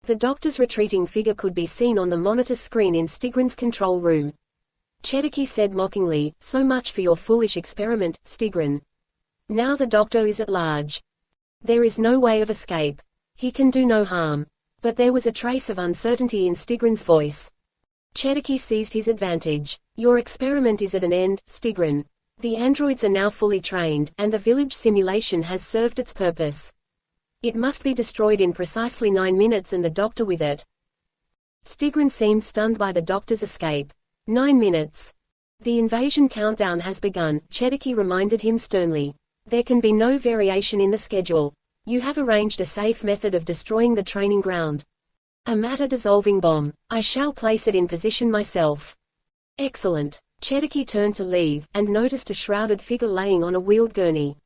The doctor's retreating figure could be seen on the monitor screen in Stigran's control room. Cherokee said mockingly, so much for your foolish experiment, Stigran. Now the doctor is at large. There is no way of escape. He can do no harm. But there was a trace of uncertainty in Stigran's voice. Cherokee seized his advantage. Your experiment is at an end, Stigran. The androids are now fully trained, and the village simulation has served its purpose. It must be destroyed in precisely 9 minutes and the doctor with it. Stigran seemed stunned by the doctor's escape. 9 minutes. The invasion countdown has begun, Cherokee reminded him sternly. There can be no variation in the schedule. You have arranged a safe method of destroying the training ground. A matter-dissolving bomb. I shall place it in position myself. Excellent. Cherokee turned to leave, and noticed a shrouded figure laying on a wheeled gurney.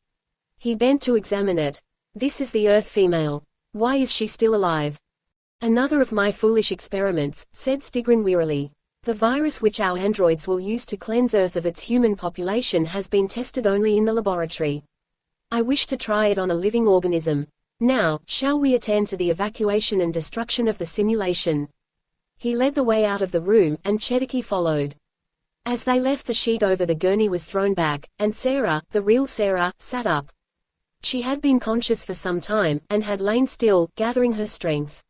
He bent to examine it. This is the Earth female. Why is she still alive? Another of my foolish experiments, said Stigrin wearily. The virus which our androids will use to cleanse Earth of its human population has been tested only in the laboratory. I wish to try it on a living organism. Now, shall we attend to the evacuation and destruction of the simulation? He led the way out of the room, and Cherokee followed. As they left, the sheet over the gurney was thrown back, and Sarah, the real Sarah, sat up. She had been conscious for some time, and had lain still, gathering her strength.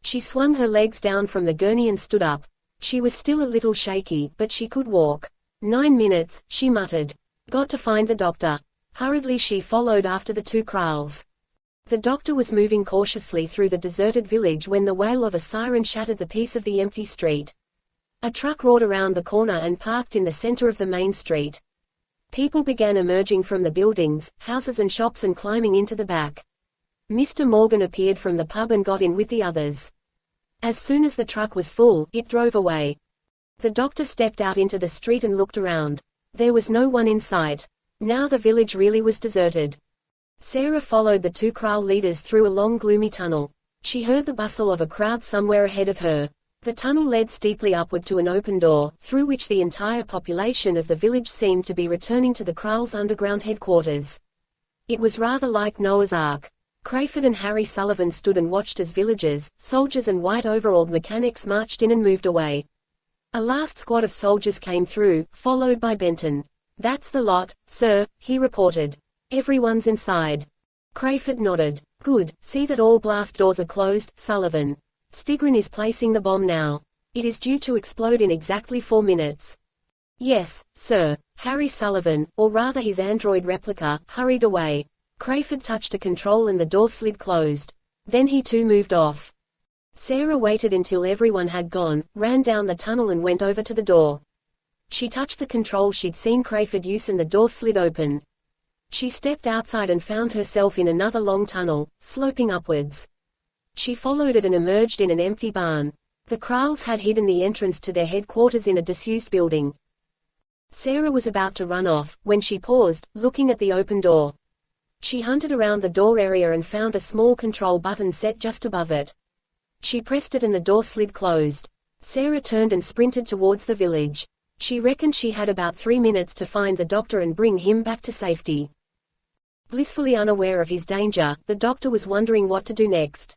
She swung her legs down from the gurney and stood up. She was still a little shaky, but she could walk. 9 minutes, she muttered. Got to find the doctor. Hurriedly she followed after the two Kralls. The doctor was moving cautiously through the deserted village when the wail of a siren shattered the peace of the empty street. A truck roared around the corner and parked in the center of the main street. People began emerging from the buildings, houses and shops and climbing into the back. Mr. Morgan appeared from the pub and got in with the others. As soon as the truck was full, it drove away. The doctor stepped out into the street and looked around. There was no one in sight. Now the village really was deserted. Sarah followed the two Kral leaders through a long gloomy tunnel. She heard the bustle of a crowd somewhere ahead of her. The tunnel led steeply upward to an open door, through which the entire population of the village seemed to be returning to the Kral's underground headquarters. It was rather like Noah's Ark. Crayford and Harry Sullivan stood and watched as villagers, soldiers and white-overalled mechanics marched in and moved away. A last squad of soldiers came through, followed by Benton. That's the lot, sir, he reported. Everyone's inside. Crayford nodded. Good, see that all blast doors are closed, Sullivan. Stigrin is placing the bomb now. It is due to explode in exactly 4 minutes. Yes, sir. Harry Sullivan, or rather his android replica, hurried away. Crayford touched a control and the door slid closed. Then he too moved off. Sarah waited until everyone had gone, ran down the tunnel and went over to the door. She touched the control she'd seen Crayford use and the door slid open. She stepped outside and found herself in another long tunnel, sloping upwards. She followed it and emerged in an empty barn. The Kralls had hidden the entrance to their headquarters in a disused building. Sarah was about to run off, when she paused, looking at the open door. She hunted around the door area and found a small control button set just above it. She pressed it and the door slid closed. Sarah turned and sprinted towards the village. She reckoned she had about 3 minutes to find the doctor and bring him back to safety. Blissfully unaware of his danger, the doctor was wondering what to do next.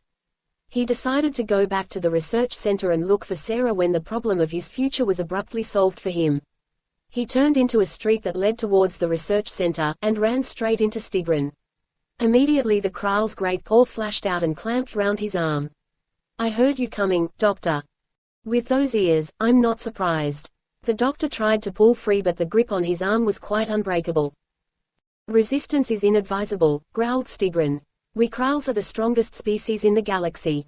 He decided to go back to the research center and look for Sarah when the problem of his future was abruptly solved for him. He turned into a street that led towards the research center, and ran straight into Stigrin. Immediately the Kral's great paw flashed out and clamped round his arm. I heard you coming, Doctor. With those ears, I'm not surprised. The doctor tried to pull free but the grip on his arm was quite unbreakable. Resistance is inadvisable, growled Stigrin. We Kralls are the strongest species in the galaxy.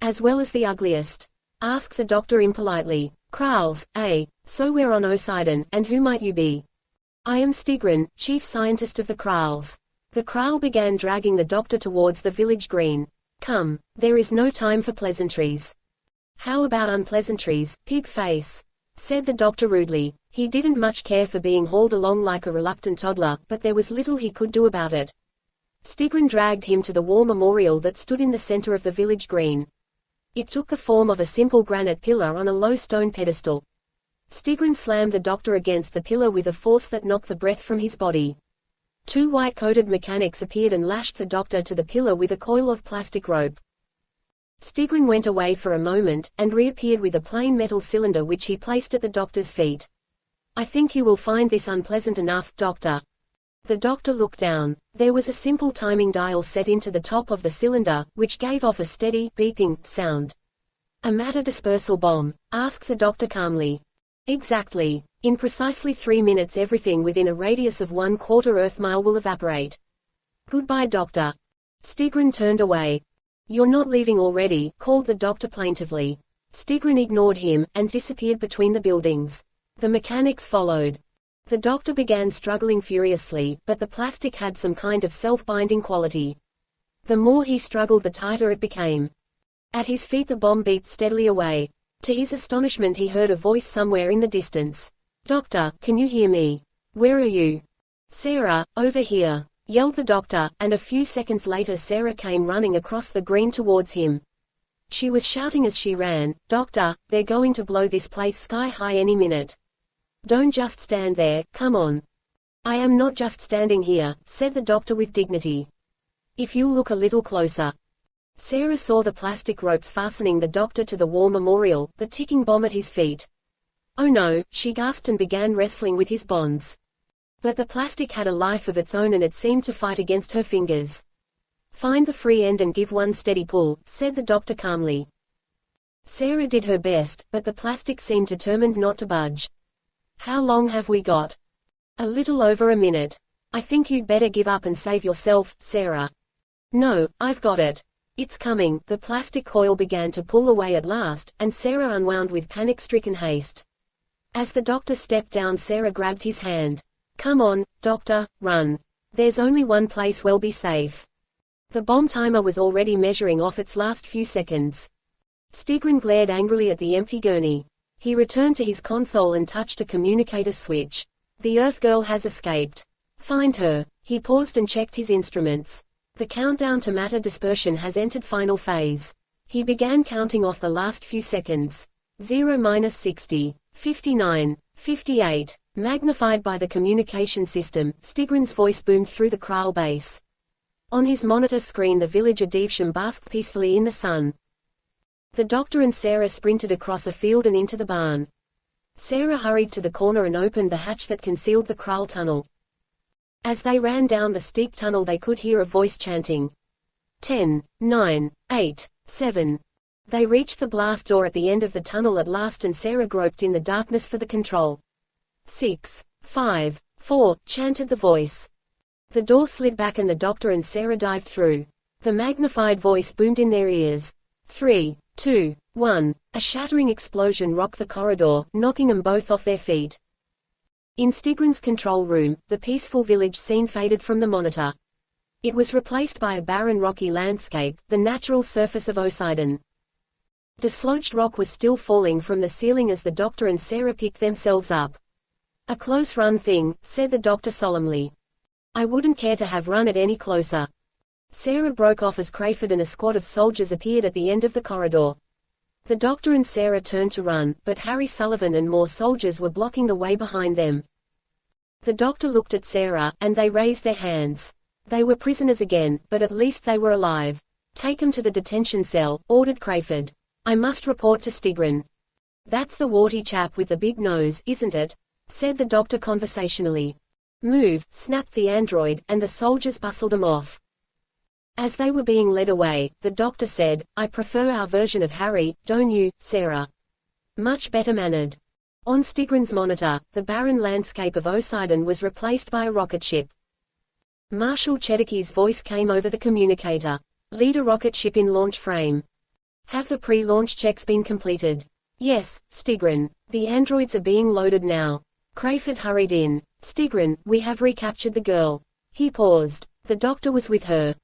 As well as the ugliest. Asked the doctor impolitely. Kralls, eh? So we're on Osidon, and who might you be? I am Stigrin, chief scientist of the Kralls. The Kral began dragging the doctor towards the village green. Come, there is no time for pleasantries. How about unpleasantries, pig face? Said the doctor rudely. He didn't much care for being hauled along like a reluctant toddler, but there was little he could do about it. Stigrin dragged him to the war memorial that stood in the center of the village green. It took the form of a simple granite pillar on a low stone pedestal. Stigrin slammed the doctor against the pillar with a force that knocked the breath from his body. 2 white-coated mechanics appeared and lashed the doctor to the pillar with a coil of plastic rope. Stigrin went away for a moment, and reappeared with a plain metal cylinder which he placed at the doctor's feet. I think you will find this unpleasant enough, Doctor. The doctor looked down. There was a simple timing dial set into the top of the cylinder, which gave off a steady, beeping sound. A matter dispersal bomb? Asked the doctor calmly. Exactly. In precisely 3 minutes everything within a radius of 1/4 Earth mile will evaporate. Goodbye, Doctor. Stigrin turned away. You're not leaving already, called the doctor plaintively. Stigrin ignored him, and disappeared between the buildings. The mechanics followed. The doctor began struggling furiously, but the plastic had some kind of self-binding quality. The more he struggled, the tighter it became. At his feet the bomb beeped steadily away. To his astonishment he heard a voice somewhere in the distance. "Doctor, can you hear me? Where are you?" "Sarah, over here," yelled the doctor, and a few seconds later Sarah came running across the green towards him. She was shouting as she ran, "Doctor, they're going to blow this place sky high any minute. Don't just stand there, come on." "I am not just standing here," said the doctor with dignity. "If you'll look a little closer." Sarah saw the plastic ropes fastening the doctor to the war memorial, the ticking bomb at his feet. "Oh no," she gasped and began wrestling with his bonds. But the plastic had a life of its own and it seemed to fight against her fingers. "Find the free end and give one steady pull," said the doctor calmly. Sarah did her best, but the plastic seemed determined not to budge. "How long have we got?" "A little over a minute. I think you'd better give up and save yourself, Sarah." "No, I've got it. It's coming." The plastic coil began to pull away at last, and Sarah unwound with panic-stricken haste. As the doctor stepped down, Sarah grabbed his hand. "Come on, doctor, run. There's only one place we'll be safe." The bomb timer was already measuring off its last few seconds. Stigrin glared angrily at the empty gurney. He returned to his console and touched a communicator switch. "The Earth girl has escaped. Find her." He paused and checked his instruments. "The countdown to matter dispersion has entered final phase." He began counting off the last few seconds. 0-60, 59, 58. Magnified by the communication system, Stigrin's voice boomed through the Kral base. On his monitor screen the village of Devsham basked peacefully in the sun. The doctor and Sarah sprinted across a field and into the barn. Sarah hurried to the corner and opened the hatch that concealed the Kral tunnel. As they ran down the steep tunnel they could hear a voice chanting. 10, 9, 8, 7. They reached the blast door at the end of the tunnel at last and Sarah groped in the darkness for the control. 6, 5, 4, chanted the voice. The door slid back and the doctor and Sarah dived through. The magnified voice boomed in their ears. 3, 2, 1. A shattering explosion rocked the corridor, knocking them both off their feet. In Stigrin's control room, the peaceful village scene faded from the monitor. It was replaced by a barren rocky landscape, the natural surface of Osidon. Dislodged rock was still falling from the ceiling as the doctor and Sarah picked themselves up. "A close run thing," said the doctor solemnly. "I wouldn't care to have run it any closer." Sarah broke off as Crayford and a squad of soldiers appeared at the end of the corridor. The doctor and Sarah turned to run, but Harry Sullivan and more soldiers were blocking the way behind them. The doctor looked at Sarah, and they raised their hands. They were prisoners again, but at least they were alive. "Take them to the detention cell," ordered Crayford. "I must report to Stigrin." "That's the warty chap with the big nose, isn't it?" said the doctor conversationally. "Move," snapped the android, and the soldiers bustled him off. As they were being led away, the doctor said, "I prefer our version of Harry, don't you, Sarah? Much better mannered." On Stigrin's monitor, the barren landscape of Osidon was replaced by a rocket ship. Marshal Chedeki's voice came over the communicator. "Lead a rocket ship in launch frame. Have the pre-launch checks been completed?" "Yes, Stigrin. The androids are being loaded now." Crayford hurried in. "Stigrin, we have recaptured the girl." He paused. The doctor was with her.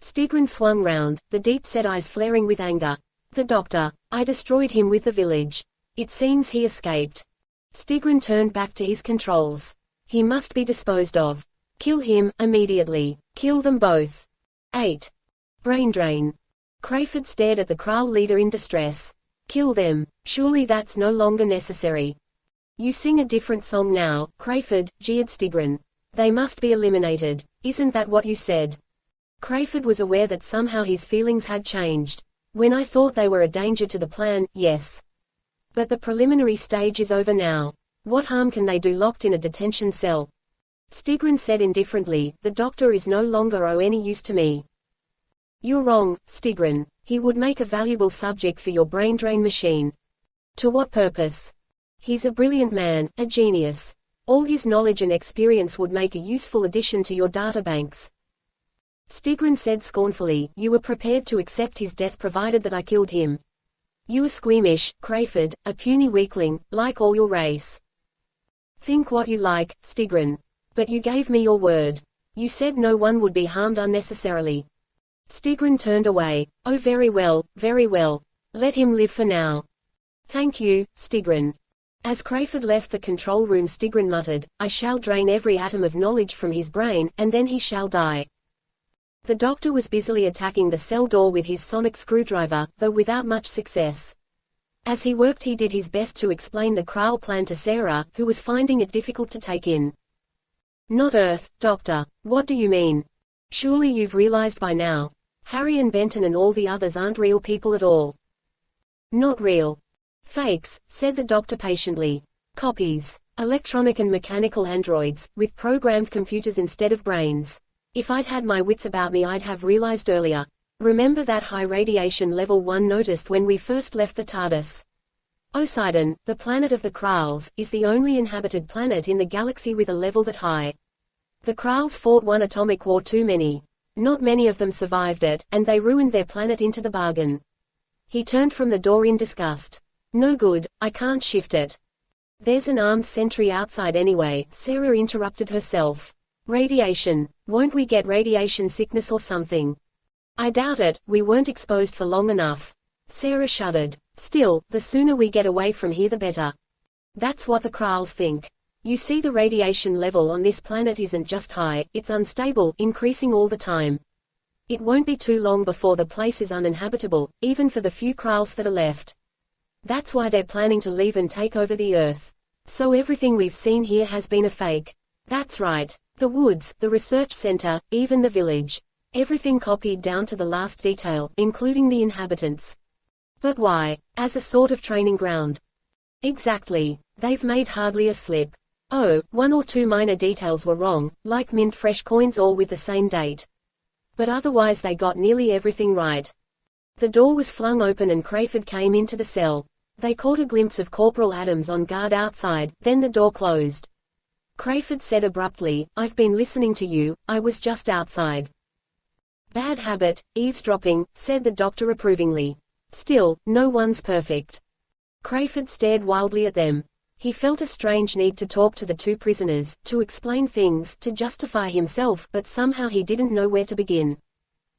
Stigrin swung round, the deep-set eyes flaring with anger. "The doctor. I destroyed him with the village. It seems he escaped." Stigrin turned back to his controls. "He must be disposed of. Kill him, immediately. Kill them both." 8. Brain drain. Crayford stared at the Kral leader in distress. "Kill them. Surely that's no longer necessary." "You sing a different song now, Crayford," jeered Stigrin. "They must be eliminated. Isn't that what you said?" Crayford was aware that somehow his feelings had changed. "When I thought they were a danger to the plan, yes. But the preliminary stage is over now. What harm can they do locked in a detention cell?" Stigrin said indifferently, "The doctor is no longer any use to me." "You're wrong, Stigrin. He would make a valuable subject for your brain drain machine." "To what purpose?" "He's a brilliant man, a genius. All his knowledge and experience would make a useful addition to your databanks." Stigrin said scornfully, "You were prepared to accept his death provided that I killed him." You are squeamish, Crayford, a puny weakling, like all your race. Think what you like, Stigrin. But you gave me your word. You said no one would be harmed unnecessarily. Stigrin turned away. Oh, very well, very well. Let him live for now. Thank you, Stigrin. As Crayford left the control room, Stigrin muttered, I shall drain every atom of knowledge from his brain, and then he shall die. The doctor was busily attacking the cell door with his sonic screwdriver, though without much success. As he worked, he did his best to explain the Kral plan to Sarah, who was finding it difficult to take in. Not Earth, Doctor. What do you mean? Surely you've realized by now. Harry and Benton and all the others aren't real people at all. Not real. Fakes, said the doctor patiently. Copies. Electronic and mechanical androids, with programmed computers instead of brains. If I'd had my wits about me, I'd have realized earlier. Remember that high radiation level 1 noticed when we first left the TARDIS? Poseidon, the planet of the Kralls, is the only inhabited planet in the galaxy with a level that high. The Kralls fought one atomic war too many. Not many of them survived it, and they ruined their planet into the bargain. He turned from the door in disgust. No good, I can't shift it. There's an armed sentry outside anyway, Sarah interrupted herself. Radiation. Won't we get radiation sickness or something? I doubt it, we weren't exposed for long enough. Sarah shuddered. Still, the sooner we get away from here the better. That's what the Kralls think. You see, the radiation level on this planet isn't just high, it's unstable, increasing all the time. It won't be too long before the place is uninhabitable, even for the few Kralls that are left. That's why they're planning to leave and take over the Earth. So everything we've seen here has been a fake. That's right. The woods, the research center, even the village. Everything copied down to the last detail, including the inhabitants. But why? As a sort of training ground. Exactly. They've made hardly a slip. Oh, one or two minor details were wrong, like mint fresh coins all with the same date. But otherwise they got nearly everything right. The door was flung open and Crayford came into the cell. They caught a glimpse of Corporal Adams on guard outside, then the door closed. Crayford said abruptly, I've been listening to you, I was just outside. Bad habit, eavesdropping, said the doctor approvingly. Still, no one's perfect. Crayford stared wildly at them. He felt a strange need to talk to the two prisoners, to explain things, to justify himself, but somehow he didn't know where to begin.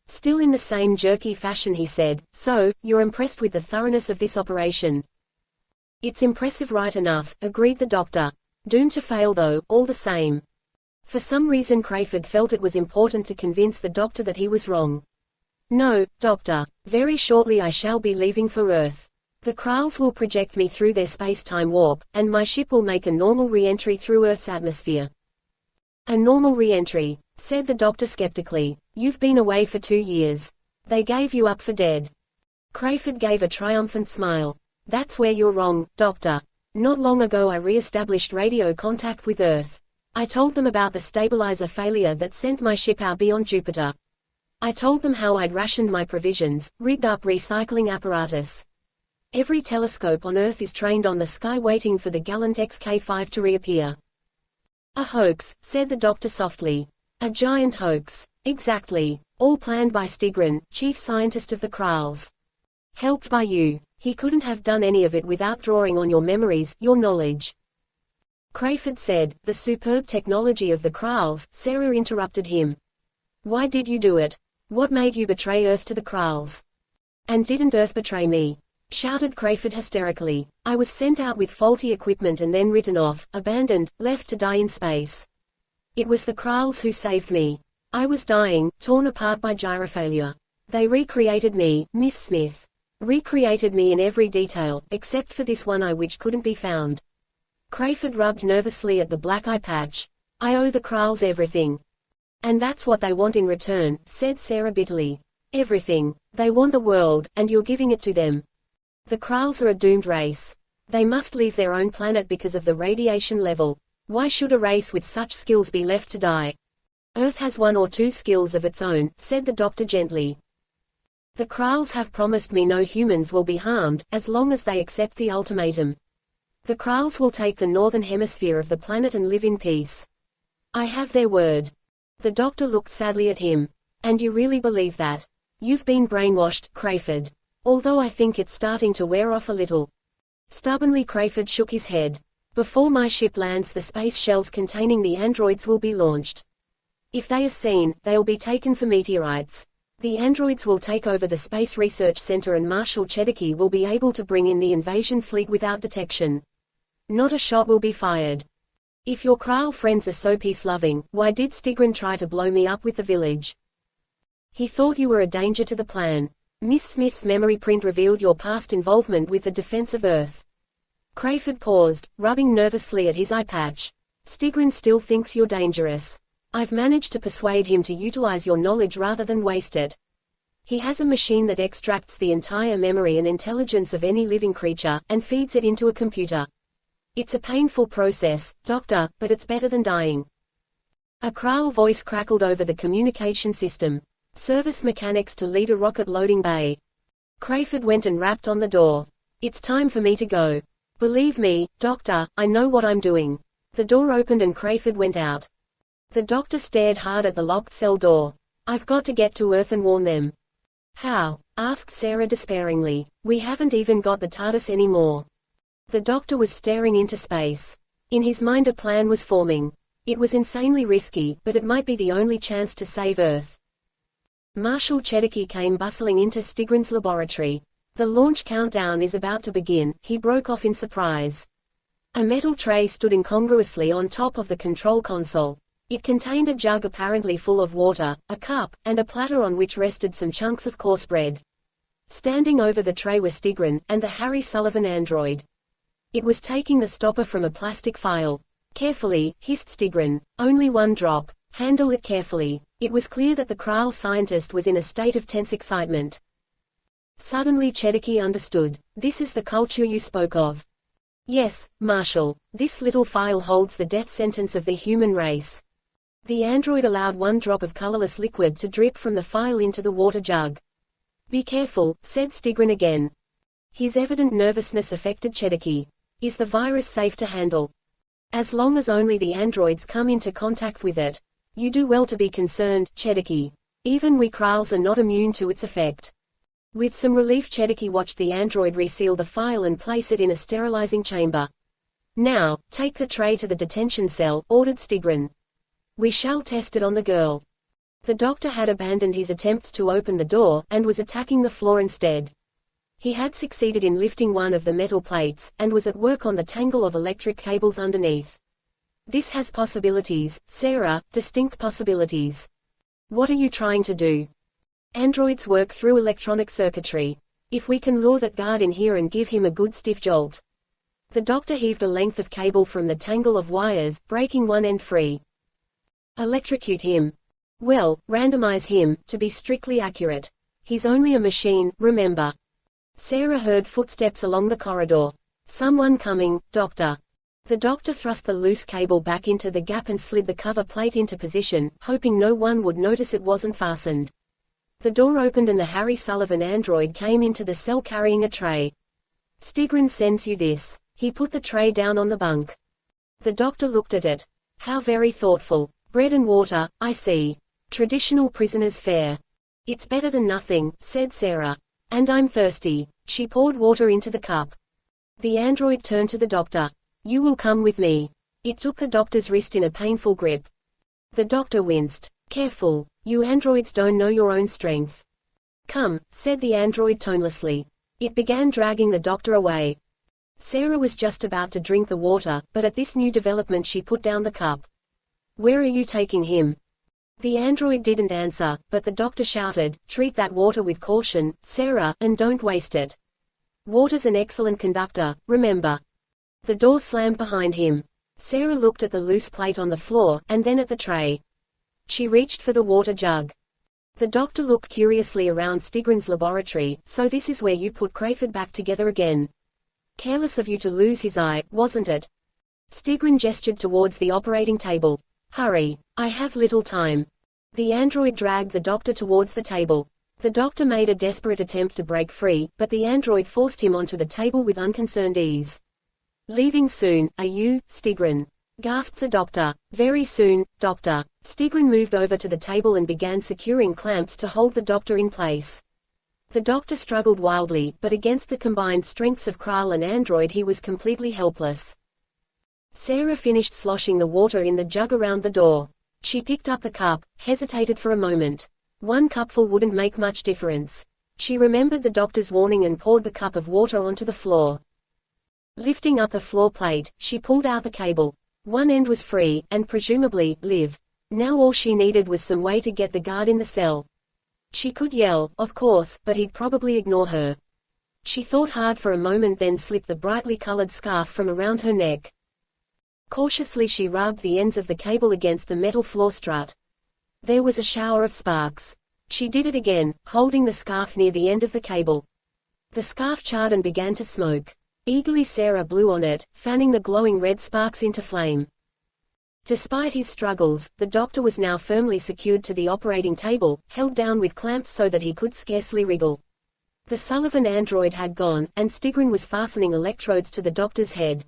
Still in the same jerky fashion he said, So, you're impressed with the thoroughness of this operation? It's impressive right enough, agreed the doctor. Doomed to fail though, all the same. For some reason Crayford felt it was important to convince the doctor that he was wrong. No, doctor. Very shortly I shall be leaving for Earth. The Kralls will project me through their space-time warp, and my ship will make a normal re-entry through Earth's atmosphere. A normal re-entry, said the doctor skeptically. You've been away for 2 years. They gave you up for dead. Crayford gave a triumphant smile. That's where you're wrong, doctor. Not long ago I re-established radio contact with Earth. I told them about the stabilizer failure that sent my ship out beyond Jupiter. I told them how I'd rationed my provisions, rigged up recycling apparatus. Every telescope on Earth is trained on the sky waiting for the gallant XK5 to reappear. A hoax, said the doctor softly. A giant hoax. Exactly. All planned by Stigrin, chief scientist of the Kralls. Helped by you. He couldn't have done any of it without drawing on your memories, your knowledge. Crayford said, the superb technology of the Kralls, Sarah interrupted him. Why did you do it? What made you betray Earth to the Kralls? And didn't Earth betray me? Shouted Crayford hysterically. I was sent out with faulty equipment and then written off, abandoned, left to die in space. It was the Kralls who saved me. I was dying, torn apart by gyrofailure. They recreated me, Miss Smith. Recreated me in every detail, except for this one eye which couldn't be found. Crayford rubbed nervously at the black eye patch. I owe the Kralls everything. And that's what they want in return, said Sarah bitterly. Everything. They want the world, and you're giving it to them. The Kralls are a doomed race. They must leave their own planet because of the radiation level. Why should a race with such skills be left to die? Earth has 1 or 2 skills of its own, said the doctor gently. The Kralls have promised me no humans will be harmed, as long as they accept the ultimatum. The Kralls will take the northern hemisphere of the planet and live in peace. I have their word. The doctor looked sadly at him. And you really believe that? You've been brainwashed, Crayford. Although I think it's starting to wear off a little. Stubbornly Crayford shook his head. Before my ship lands, the space shells containing the androids will be launched. If they are seen, they'll be taken for meteorites. The androids will take over the Space Research Center and Marshal Cherokee will be able to bring in the invasion fleet without detection. Not a shot will be fired. If your Kral friends are so peace-loving, why did Stigrin try to blow me up with the village? He thought you were a danger to the plan. Miss Smith's memory print revealed your past involvement with the defense of Earth. Crayford paused, rubbing nervously at his eye patch. Stigrin still thinks you're dangerous. I've managed to persuade him to utilize your knowledge rather than waste it. He has a machine that extracts the entire memory and intelligence of any living creature, and feeds it into a computer. It's a painful process, Doctor, but it's better than dying. A Kral voice crackled over the communication system. Service mechanics to Leader Rocket Loading Bay. Crayford went and rapped on the door. It's time for me to go. Believe me, Doctor, I know what I'm doing. The door opened and Crayford went out. The doctor stared hard at the locked cell door. I've got to get to Earth and warn them. How? Asked Sarah despairingly. We haven't even got the TARDIS anymore. The doctor was staring into space. In his mind a plan was forming. It was insanely risky, but it might be the only chance to save Earth. Marshal Cherokee came bustling into Stigrin's laboratory. The launch countdown is about to begin, he broke off in surprise. A metal tray stood incongruously on top of the control console. It contained a jug apparently full of water, a cup, and a platter on which rested some chunks of coarse bread. Standing over the tray were Stigrin, and the Harry Sullivan android. It was taking the stopper from a plastic file. Carefully, hissed Stigrin. Only one drop. Handle it carefully. It was clear that the Kral scientist was in a state of tense excitement. Suddenly Cherokee understood. This is the culture you spoke of. Yes, Marshal. This little file holds the death sentence of the human race. The android allowed one drop of colorless liquid to drip from the file into the water jug. Be careful, said Stigrin again. His evident nervousness affected Cherokee. Is the virus safe to handle? As long as only the androids come into contact with it. You do well to be concerned, Cherokee. Even we Krals are not immune to its effect. With some relief Cherokee watched the android reseal the file and place it in a sterilizing chamber. Now, take the tray to the detention cell, ordered Stigrin. We shall test it on the girl. The doctor had abandoned his attempts to open the door, and was attacking the floor instead. He had succeeded in lifting one of the metal plates, and was at work on the tangle of electric cables underneath. This has possibilities, Sarah, distinct possibilities. What are you trying to do? Androids work through electronic circuitry. If we can lure that guard in here and give him a good stiff jolt. The doctor heaved a length of cable from the tangle of wires, breaking one end free. Electrocute him. Well, randomize him, to be strictly accurate. He's only a machine, remember. Sarah heard footsteps along the corridor. Someone coming, Doctor. The doctor thrust the loose cable back into the gap and slid the cover plate into position, hoping no one would notice it wasn't fastened. The door opened and the Harry Sullivan android came into the cell carrying a tray. Stigrin sends you this. He put the tray down on the bunk. The doctor looked at it. How very thoughtful. Bread and water, I see. Traditional prisoner's fare. It's better than nothing, said Sarah. And I'm thirsty. She poured water into the cup. The android turned to the doctor. You will come with me. It took the doctor's wrist in a painful grip. The doctor winced. Careful. You androids don't know your own strength. Come, said the android tonelessly. It began dragging the doctor away. Sarah was just about to drink the water, but at this new development she put down the cup. Where are you taking him? The android didn't answer, but the doctor shouted, treat that water with caution, Sarah, and don't waste it. Water's an excellent conductor, remember. The door slammed behind him. Sarah looked at the loose plate on the floor, and then at the tray. She reached for the water jug. The doctor looked curiously around Stigrin's laboratory. So this is where you put Crayford back together again. Careless of you to lose his eye, wasn't it? Stigrin gestured towards the operating table. Hurry. I have little time. The android dragged the doctor towards the table. The doctor made a desperate attempt to break free, but the android forced him onto the table with unconcerned ease. Leaving soon, are you, Stigrin? Gasped the doctor. Very soon, doctor. Stigrin moved over to the table and began securing clamps to hold the doctor in place. The doctor struggled wildly, but against the combined strengths of Kral and android he was completely helpless. Sarah finished sloshing the water in the jug around the door. She picked up the cup, hesitated for a moment. One cupful wouldn't make much difference. She remembered the doctor's warning and poured the cup of water onto the floor. Lifting up the floor plate, she pulled out the cable. One end was free, and presumably, live. Now all she needed was some way to get the guard in the cell. She could yell, of course, but he'd probably ignore her. She thought hard for a moment, then slipped the brightly colored scarf from around her neck. Cautiously she rubbed the ends of the cable against the metal floor strut. There was a shower of sparks. She did it again, holding the scarf near the end of the cable. The scarf charred and began to smoke. Eagerly Sarah blew on it, fanning the glowing red sparks into flame. Despite his struggles, the doctor was now firmly secured to the operating table, held down with clamps so that he could scarcely wriggle. The Sullivan android had gone, and Stigrin was fastening electrodes to the doctor's head.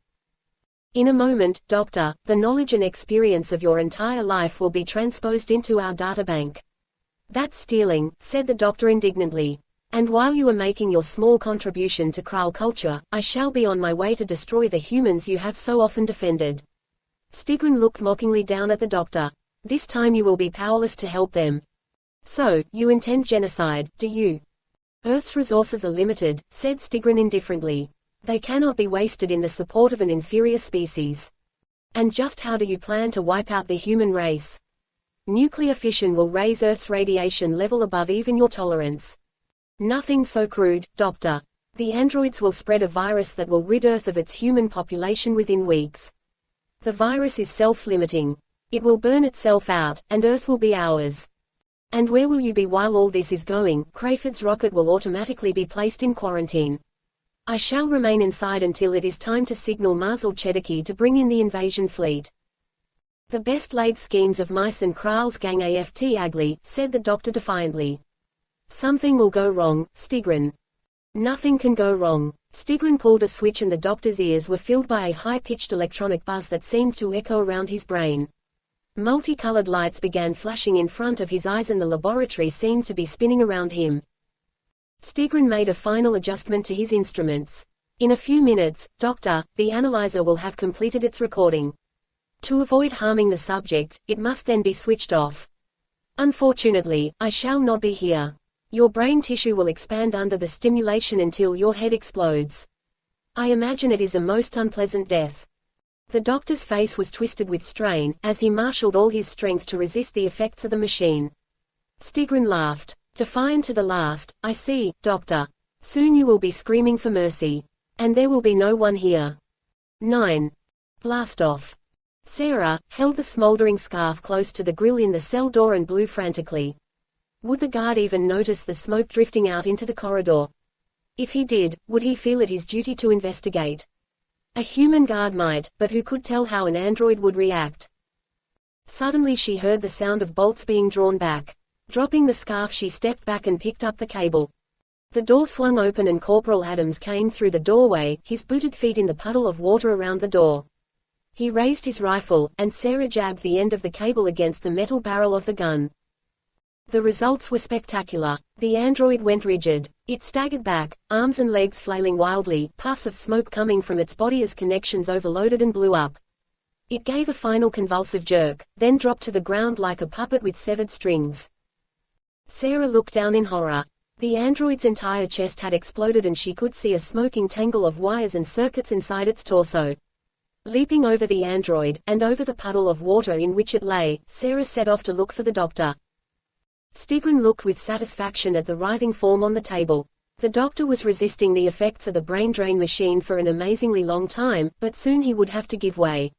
In a moment, Doctor, the knowledge and experience of your entire life will be transposed into our databank. That's stealing, said the doctor indignantly. And while you are making your small contribution to Kral culture, I shall be on my way to destroy the humans you have so often defended. Stigrin looked mockingly down at the doctor. This time you will be powerless to help them. So, you intend genocide, do you? Earth's resources are limited, said Stigrin indifferently. They cannot be wasted in the support of an inferior species. And just how do you plan to wipe out the human race? Nuclear fission will raise Earth's radiation level above even your tolerance. Nothing so crude, Doctor. The androids will spread a virus that will rid Earth of its human population within weeks. The virus is self-limiting. It will burn itself out, and Earth will be ours. And where will you be while all this is going? Crayford's rocket will automatically be placed in quarantine. I shall remain inside until it is time to signal Mazel Chediki to bring in the invasion fleet. The best laid schemes of Mice and Kral's gang aft ugly, said the doctor defiantly. Something will go wrong, Stigrin. Nothing can go wrong. Stigrin pulled a switch and the doctor's ears were filled by a high-pitched electronic buzz that seemed to echo around his brain. Multicolored lights began flashing in front of his eyes and the laboratory seemed to be spinning around him. Stigrin made a final adjustment to his instruments. In a few minutes, Doctor, the analyzer will have completed its recording. To avoid harming the subject, it must then be switched off. Unfortunately, I shall not be here. Your brain tissue will expand under the stimulation until your head explodes. I imagine it is a most unpleasant death. The doctor's face was twisted with strain, as he marshaled all his strength to resist the effects of the machine. Stigrin laughed. Defiant to the last, I see, Doctor. Soon you will be screaming for mercy. And there will be no one here. 9. Blast off. Sarah held the smoldering scarf close to the grill in the cell door and blew frantically. Would the guard even notice the smoke drifting out into the corridor? If he did, would he feel it his duty to investigate? A human guard might, but who could tell how an android would react? Suddenly she heard the sound of bolts being drawn back. Dropping the scarf she stepped back and picked up the cable. The door swung open and Corporal Adams came through the doorway, his booted feet in the puddle of water around the door. He raised his rifle, and Sarah jabbed the end of the cable against the metal barrel of the gun. The results were spectacular. The android went rigid. It staggered back, arms and legs flailing wildly, puffs of smoke coming from its body as connections overloaded and blew up. It gave a final convulsive jerk, then dropped to the ground like a puppet with severed strings. Sarah looked down in horror. The android's entire chest had exploded and she could see a smoking tangle of wires and circuits inside its torso. Leaping over the android, and over the puddle of water in which it lay, Sarah set off to look for the doctor. Stigrin looked with satisfaction at the writhing form on the table. The doctor was resisting the effects of the brain drain machine for an amazingly long time, but soon he would have to give way.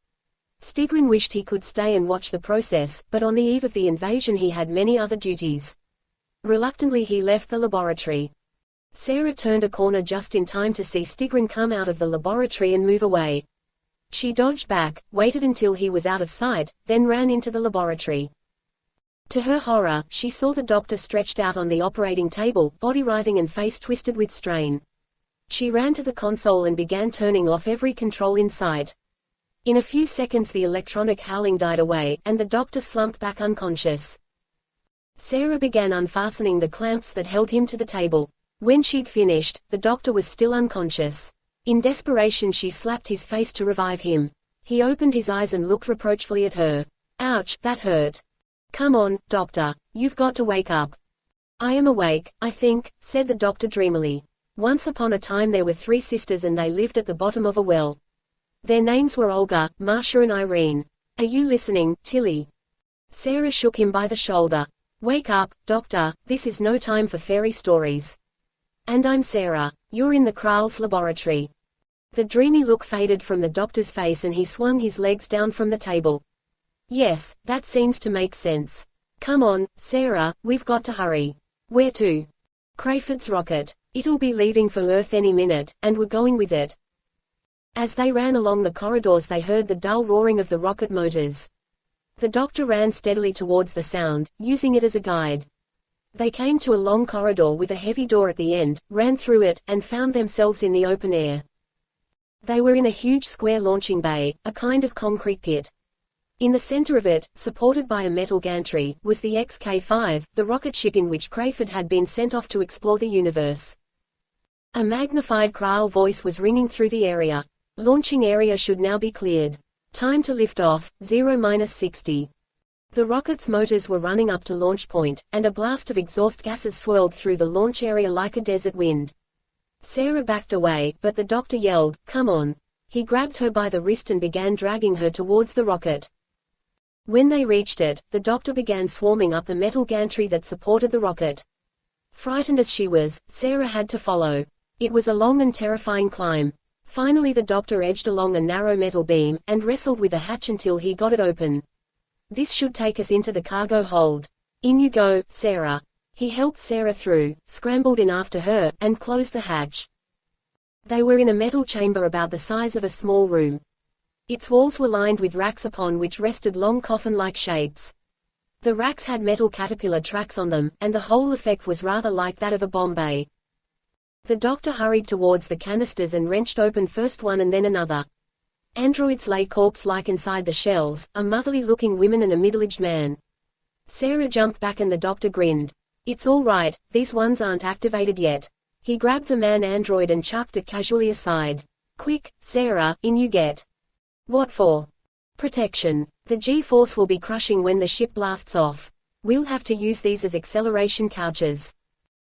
Stigrin wished he could stay and watch the process, but on the eve of the invasion he had many other duties. Reluctantly he left the laboratory. Sarah turned a corner just in time to see Stigrin come out of the laboratory and move away. She dodged back, waited until he was out of sight, then ran into the laboratory. To her horror, she saw the doctor stretched out on the operating table, body writhing and face twisted with strain. She ran to the console and began turning off every control in sight. In a few seconds the electronic howling died away, and the doctor slumped back unconscious. Sarah began unfastening the clamps that held him to the table. When she'd finished, the doctor was still unconscious. In desperation she slapped his face to revive him. He opened his eyes and looked reproachfully at her. Ouch, that hurt. Come on, doctor. You've got to wake up. I am awake, I think, said the doctor dreamily. Once upon a time there were 3 sisters and they lived at the bottom of a well. Their names were Olga, Marcia and Irene. Are you listening, Tilly? Sarah shook him by the shoulder. Wake up, doctor, this is no time for fairy stories. And I'm Sarah. You're in the Kral's laboratory. The dreamy look faded from the doctor's face and he swung his legs down from the table. Yes, that seems to make sense. Come on, Sarah, we've got to hurry. Where to? Crayford's rocket. It'll be leaving for Earth any minute, and we're going with it. As they ran along the corridors they heard the dull roaring of the rocket motors. The doctor ran steadily towards the sound, using it as a guide. They came to a long corridor with a heavy door at the end, ran through it, and found themselves in the open air. They were in a huge square launching bay, a kind of concrete pit. In the center of it, supported by a metal gantry, was the XK-5, the rocket ship in which Crayford had been sent off to explore the universe. A magnified Kral voice was ringing through the area. Launching area should now be cleared. Time to lift off, 0-60. The rocket's motors were running up to launch point, and a blast of exhaust gases swirled through the launch area like a desert wind. Sarah backed away, but the doctor yelled, "Come on." He grabbed her by the wrist and began dragging her towards the rocket. When they reached it, the doctor began swarming up the metal gantry that supported the rocket. Frightened as she was, Sarah had to follow. It was a long and terrifying climb. Finally the doctor edged along a narrow metal beam, and wrestled with a hatch until he got it open. This should take us into the cargo hold. In you go, Sarah. He helped Sarah through, scrambled in after her, and closed the hatch. They were in a metal chamber about the size of a small room. Its walls were lined with racks upon which rested long coffin-like shapes. The racks had metal caterpillar tracks on them, and the whole effect was rather like that of a bomb bay. The doctor hurried towards the canisters and wrenched open first one and then another. Androids lay corpse-like inside the shells, a motherly-looking woman and a middle-aged man. Sarah jumped back and the doctor grinned. It's all right, these ones aren't activated yet. He grabbed the man-android and chucked it casually aside. Quick, Sarah, in you get. What for? Protection. The G-force will be crushing when the ship blasts off. We'll have to use these as acceleration couches.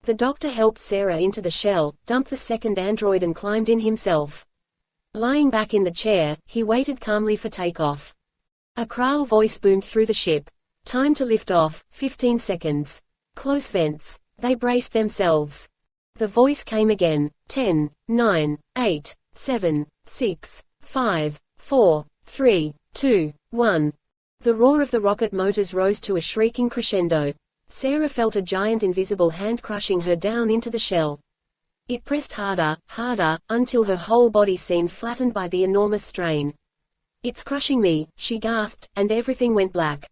The doctor helped Sarah into the shell, dumped the second android and climbed in himself. Lying back in the chair, he waited calmly for takeoff. A Kral voice boomed through the ship. Time to lift off, 15 seconds. Close vents. They braced themselves. The voice came again. 10, 9, 8, 7, 6, 5, 4, 3, 2, 1. The roar of the rocket motors rose to a shrieking crescendo. Sarah felt a giant invisible hand crushing her down into the shell. It pressed harder, harder, until her whole body seemed flattened by the enormous strain. It's crushing me, she gasped, and everything went black.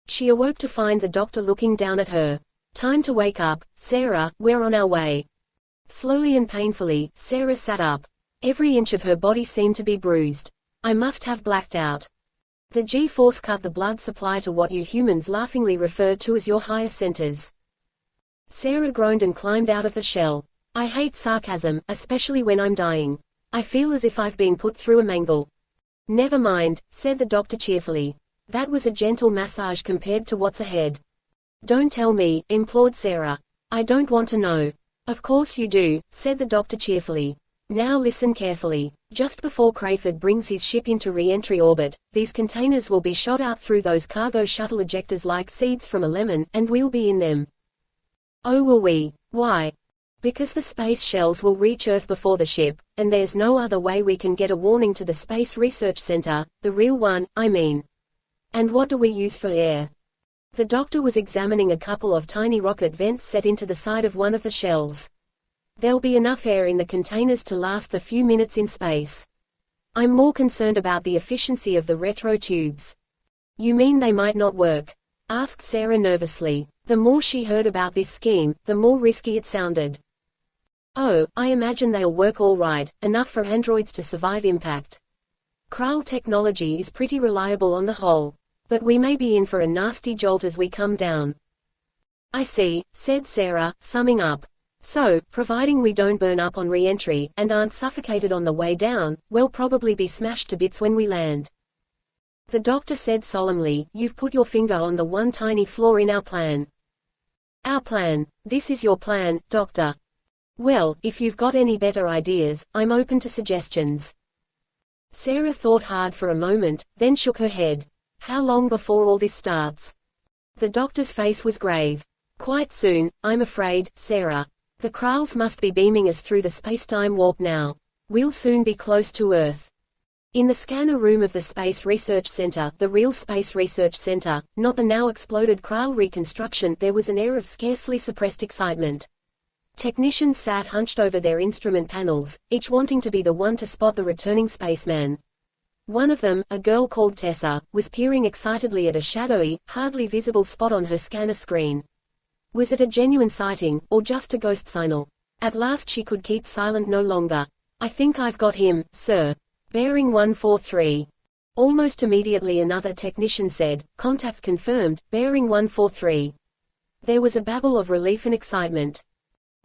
She awoke to find the doctor looking down at her. Time to wake up, Sarah, we're on our way. Slowly and painfully, Sarah sat up. Every inch of her body seemed to be bruised. I must have blacked out. The G-force cut the blood supply to what you humans laughingly refer to as your higher centers. Sarah groaned and climbed out of the shell. I hate sarcasm, especially when I'm dying. I feel as if I've been put through a mangle. Never mind, said the doctor cheerfully. That was a gentle massage compared to what's ahead. Don't tell me, implored Sarah. I don't want to know. Of course you do, said the doctor cheerfully. Now listen carefully. Just before Crayford brings his ship into re-entry orbit, these containers will be shot out through those cargo shuttle ejectors like seeds from a lemon, and we'll be in them. Oh, will we? Why? Because the space shells will reach Earth before the ship, and there's no other way we can get a warning to the Space Research Center, the real one, I mean. And what do we use for air? The doctor was examining a couple of tiny rocket vents set into the side of one of the shells. There'll be enough air in the containers to last the few minutes in space. I'm more concerned about the efficiency of the retro tubes. You mean they might not work? Asked Sarah nervously. The more she heard about this scheme, the more risky it sounded. Oh, I imagine they'll work all right, enough for androids to survive impact. Kral technology is pretty reliable on the whole. But we may be in for a nasty jolt as we come down. I see, said Sarah, summing up. So, providing we don't burn up on re-entry, and aren't suffocated on the way down, we'll probably be smashed to bits when we land. The doctor said solemnly, you've put your finger on the one tiny flaw in our plan. Our plan? This is your plan, Doctor. Well, if you've got any better ideas, I'm open to suggestions. Sarah thought hard for a moment, then shook her head. How long before all this starts? The doctor's face was grave. Quite soon, I'm afraid, Sarah. The Kralls must be beaming us through the space-time warp now. We'll soon be close to Earth. In the scanner room of the Space Research Center, the real Space Research Center, not the now exploded Kral reconstruction, there was an air of scarcely suppressed excitement. Technicians sat hunched over their instrument panels, each wanting to be the one to spot the returning spaceman. One of them, a girl called Tessa, was peering excitedly at a shadowy, hardly visible spot on her scanner screen. Was it a genuine sighting, or just a ghost signal? At last she could keep silent no longer. I think I've got him, sir. Bearing 143. Almost immediately another technician said, contact confirmed, bearing 143. There was a babble of relief and excitement.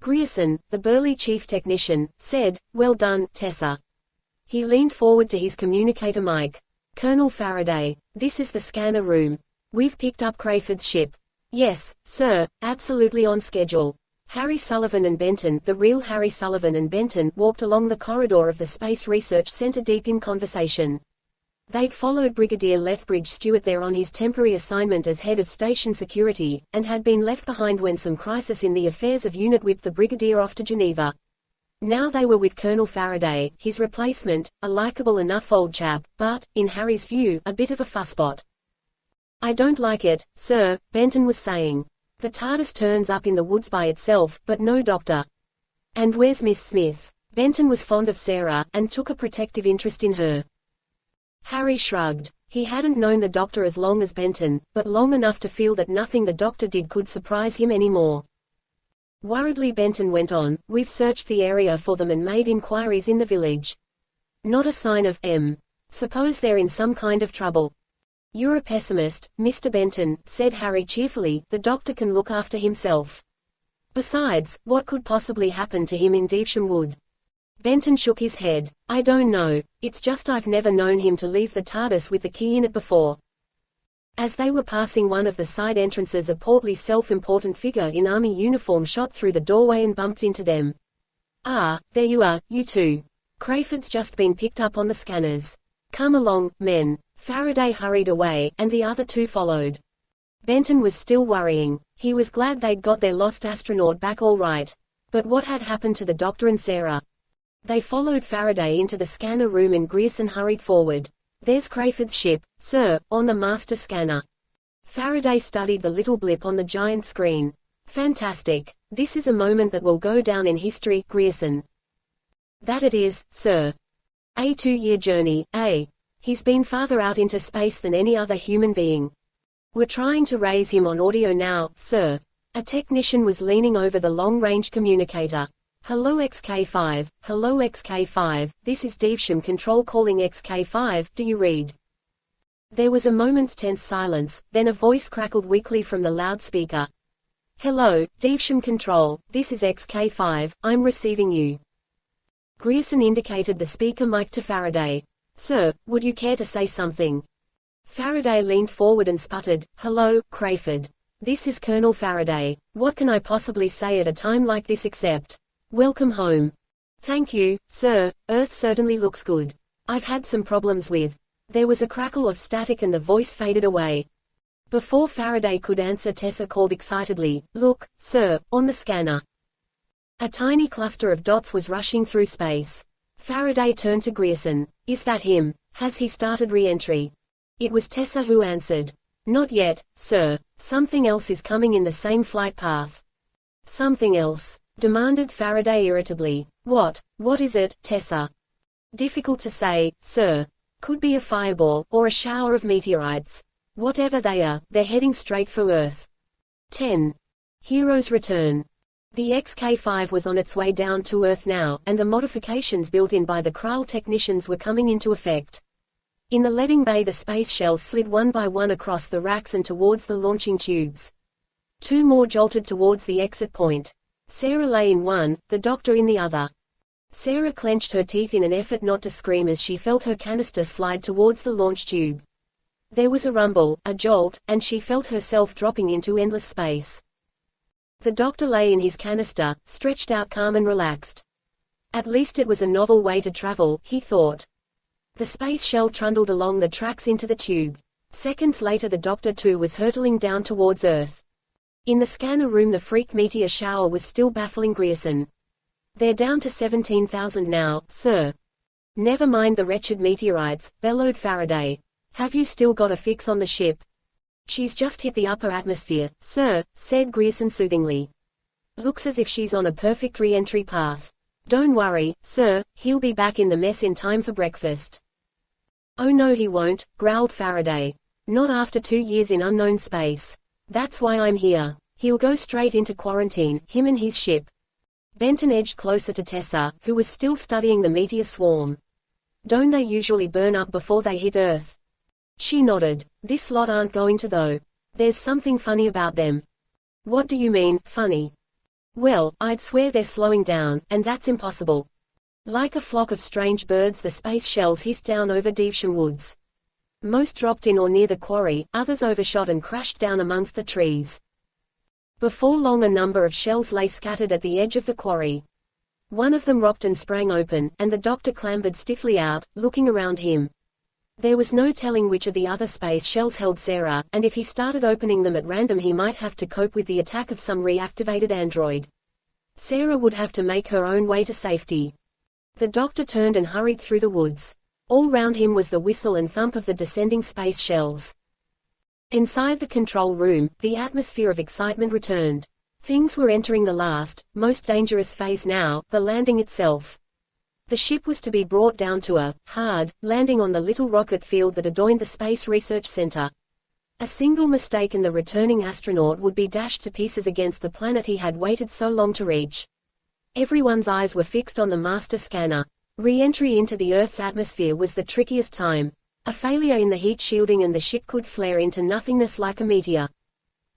Grierson, the burly chief technician, said, well done, Tessa. He leaned forward to his communicator mic. Colonel Faraday, this is the scanner room. We've picked up Crayford's ship. Yes, sir, absolutely on schedule. Harry Sullivan and Benton, the real Harry Sullivan and Benton, walked along the corridor of the Space Research Center deep in conversation. They'd followed Brigadier Lethbridge Stewart there on his temporary assignment as head of station security, and had been left behind when some crisis in the affairs of unit whipped the brigadier off to Geneva. Now they were with Colonel Faraday, his replacement, a likable enough old chap, but, in Harry's view, a bit of a fusspot. I don't like it, sir, Benton was saying. The TARDIS turns up in the woods by itself, but no doctor. And where's Miss Smith? Benton was fond of Sarah, and took a protective interest in her. Harry shrugged. He hadn't known the doctor as long as Benton, but long enough to feel that nothing the doctor did could surprise him anymore. Worriedly Benton went on, we've searched the area for them and made inquiries in the village. Not a sign of Suppose they're in some kind of trouble. You're a pessimist, Mr. Benton, said Harry cheerfully, the doctor can look after himself. Besides, what could possibly happen to him in Devesham Wood? Benton shook his head. I don't know, it's just I've never known him to leave the TARDIS with the key in it before. As they were passing one of the side entrances, a portly self-important figure in army uniform shot through the doorway and bumped into them. Ah, there you are, you two. Crayford's just been picked up on the scanners. Come along, men. Faraday hurried away, and the other two followed. Benton was still worrying. He was glad they'd got their lost astronaut back all right. But what had happened to the doctor and Sarah? They followed Faraday into the scanner room and Grierson hurried forward. There's Crayford's ship, sir, on the master scanner. Faraday studied the little blip on the giant screen. Fantastic. This is a moment that will go down in history, Grierson. That it is, sir. A 2-year journey, eh? He's been farther out into space than any other human being. We're trying to raise him on audio now, sir. A technician was leaning over the long-range communicator. Hello XK5, hello XK5, this is Devesham Control calling XK5, do you read? There was a moment's tense silence, then a voice crackled weakly from the loudspeaker. Hello, Devesham Control, this is XK5, I'm receiving you. Grierson indicated the speaker mic to Faraday. Sir, would you care to say something? Faraday leaned forward and sputtered, hello, Crayford. This is Colonel Faraday. What can I possibly say at a time like this except, welcome home. Thank you, sir, Earth certainly looks good. I've had some problems with. There was a crackle of static and the voice faded away. Before Faraday could answer, Tessa called excitedly, look, sir, on the scanner. A tiny cluster of dots was rushing through space. Faraday turned to Grierson. Is that him? Has he started re-entry? It was Tessa who answered. Not yet, sir. Something else is coming in the same flight path. Something else? Demanded Faraday irritably. What is it, Tessa? Difficult to say, sir. Could be a fireball, or a shower of meteorites. Whatever they are, they're heading straight for Earth. 10. Heroes Return. The XK5 was on its way down to Earth now, and the modifications built in by the Kral technicians were coming into effect. In the leading bay the space shells slid one by one across the racks and towards the launching tubes. 2 more jolted towards the exit point. Sarah lay in one, the doctor in the other. Sarah clenched her teeth in an effort not to scream as she felt her canister slide towards the launch tube. There was a rumble, a jolt, and she felt herself dropping into endless space. The doctor lay in his canister, stretched out calm and relaxed. At least it was a novel way to travel, he thought. The space shell trundled along the tracks into the tube. Seconds later the doctor too was hurtling down towards Earth. In the scanner room the freak meteor shower was still baffling Grierson. "They're down to 17,000 now, sir." "Never mind the wretched meteorites," bellowed Faraday. "Have you still got a fix on the ship?" "She's just hit the upper atmosphere, sir," said Grierson soothingly. "Looks as if she's on a perfect re-entry path. Don't worry, sir, he'll be back in the mess in time for breakfast." "Oh no he won't," growled Faraday. "Not after 2 years in unknown space. That's why I'm here. He'll go straight into quarantine, him and his ship." Benton edged closer to Tessa, who was still studying the meteor swarm. "Don't they usually burn up before they hit Earth?" She nodded. "This lot aren't going to though. There's something funny about them." "What do you mean, funny?" "Well, I'd swear they're slowing down, and that's impossible." Like a flock of strange birds the space shells hissed down over Devesham Woods. Most dropped in or near the quarry, others overshot and crashed down amongst the trees. Before long a number of shells lay scattered at the edge of the quarry. One of them rocked and sprang open, and the doctor clambered stiffly out, looking around him. There was no telling which of the other space shells held Sarah, and if he started opening them at random he might have to cope with the attack of some reactivated android. Sarah would have to make her own way to safety. The doctor turned and hurried through the woods. All round him was the whistle and thump of the descending space shells. Inside the control room, the atmosphere of excitement returned. Things were entering the last, most dangerous phase now, the landing itself. The ship was to be brought down to a hard landing on the little rocket field that adjoined the Space Research Center. A single mistake and the returning astronaut would be dashed to pieces against the planet he had waited so long to reach. Everyone's eyes were fixed on the master scanner. Re-entry into the Earth's atmosphere was the trickiest time. A failure in the heat shielding and the ship could flare into nothingness like a meteor.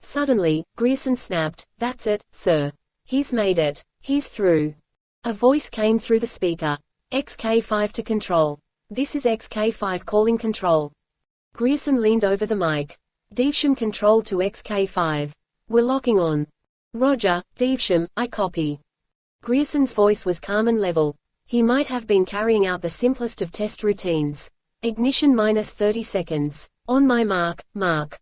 Suddenly, Grierson snapped, "That's it, sir. He's made it. He's through." A voice came through the speaker. "XK5 to control. This is XK5 calling control." Grierson leaned over the mic. "Devesham control to XK5. We're locking on." "Roger, Devesham, I copy." Grierson's voice was calm and level. He might have been carrying out the simplest of test routines. "Ignition minus 30 seconds. On my mark, mark."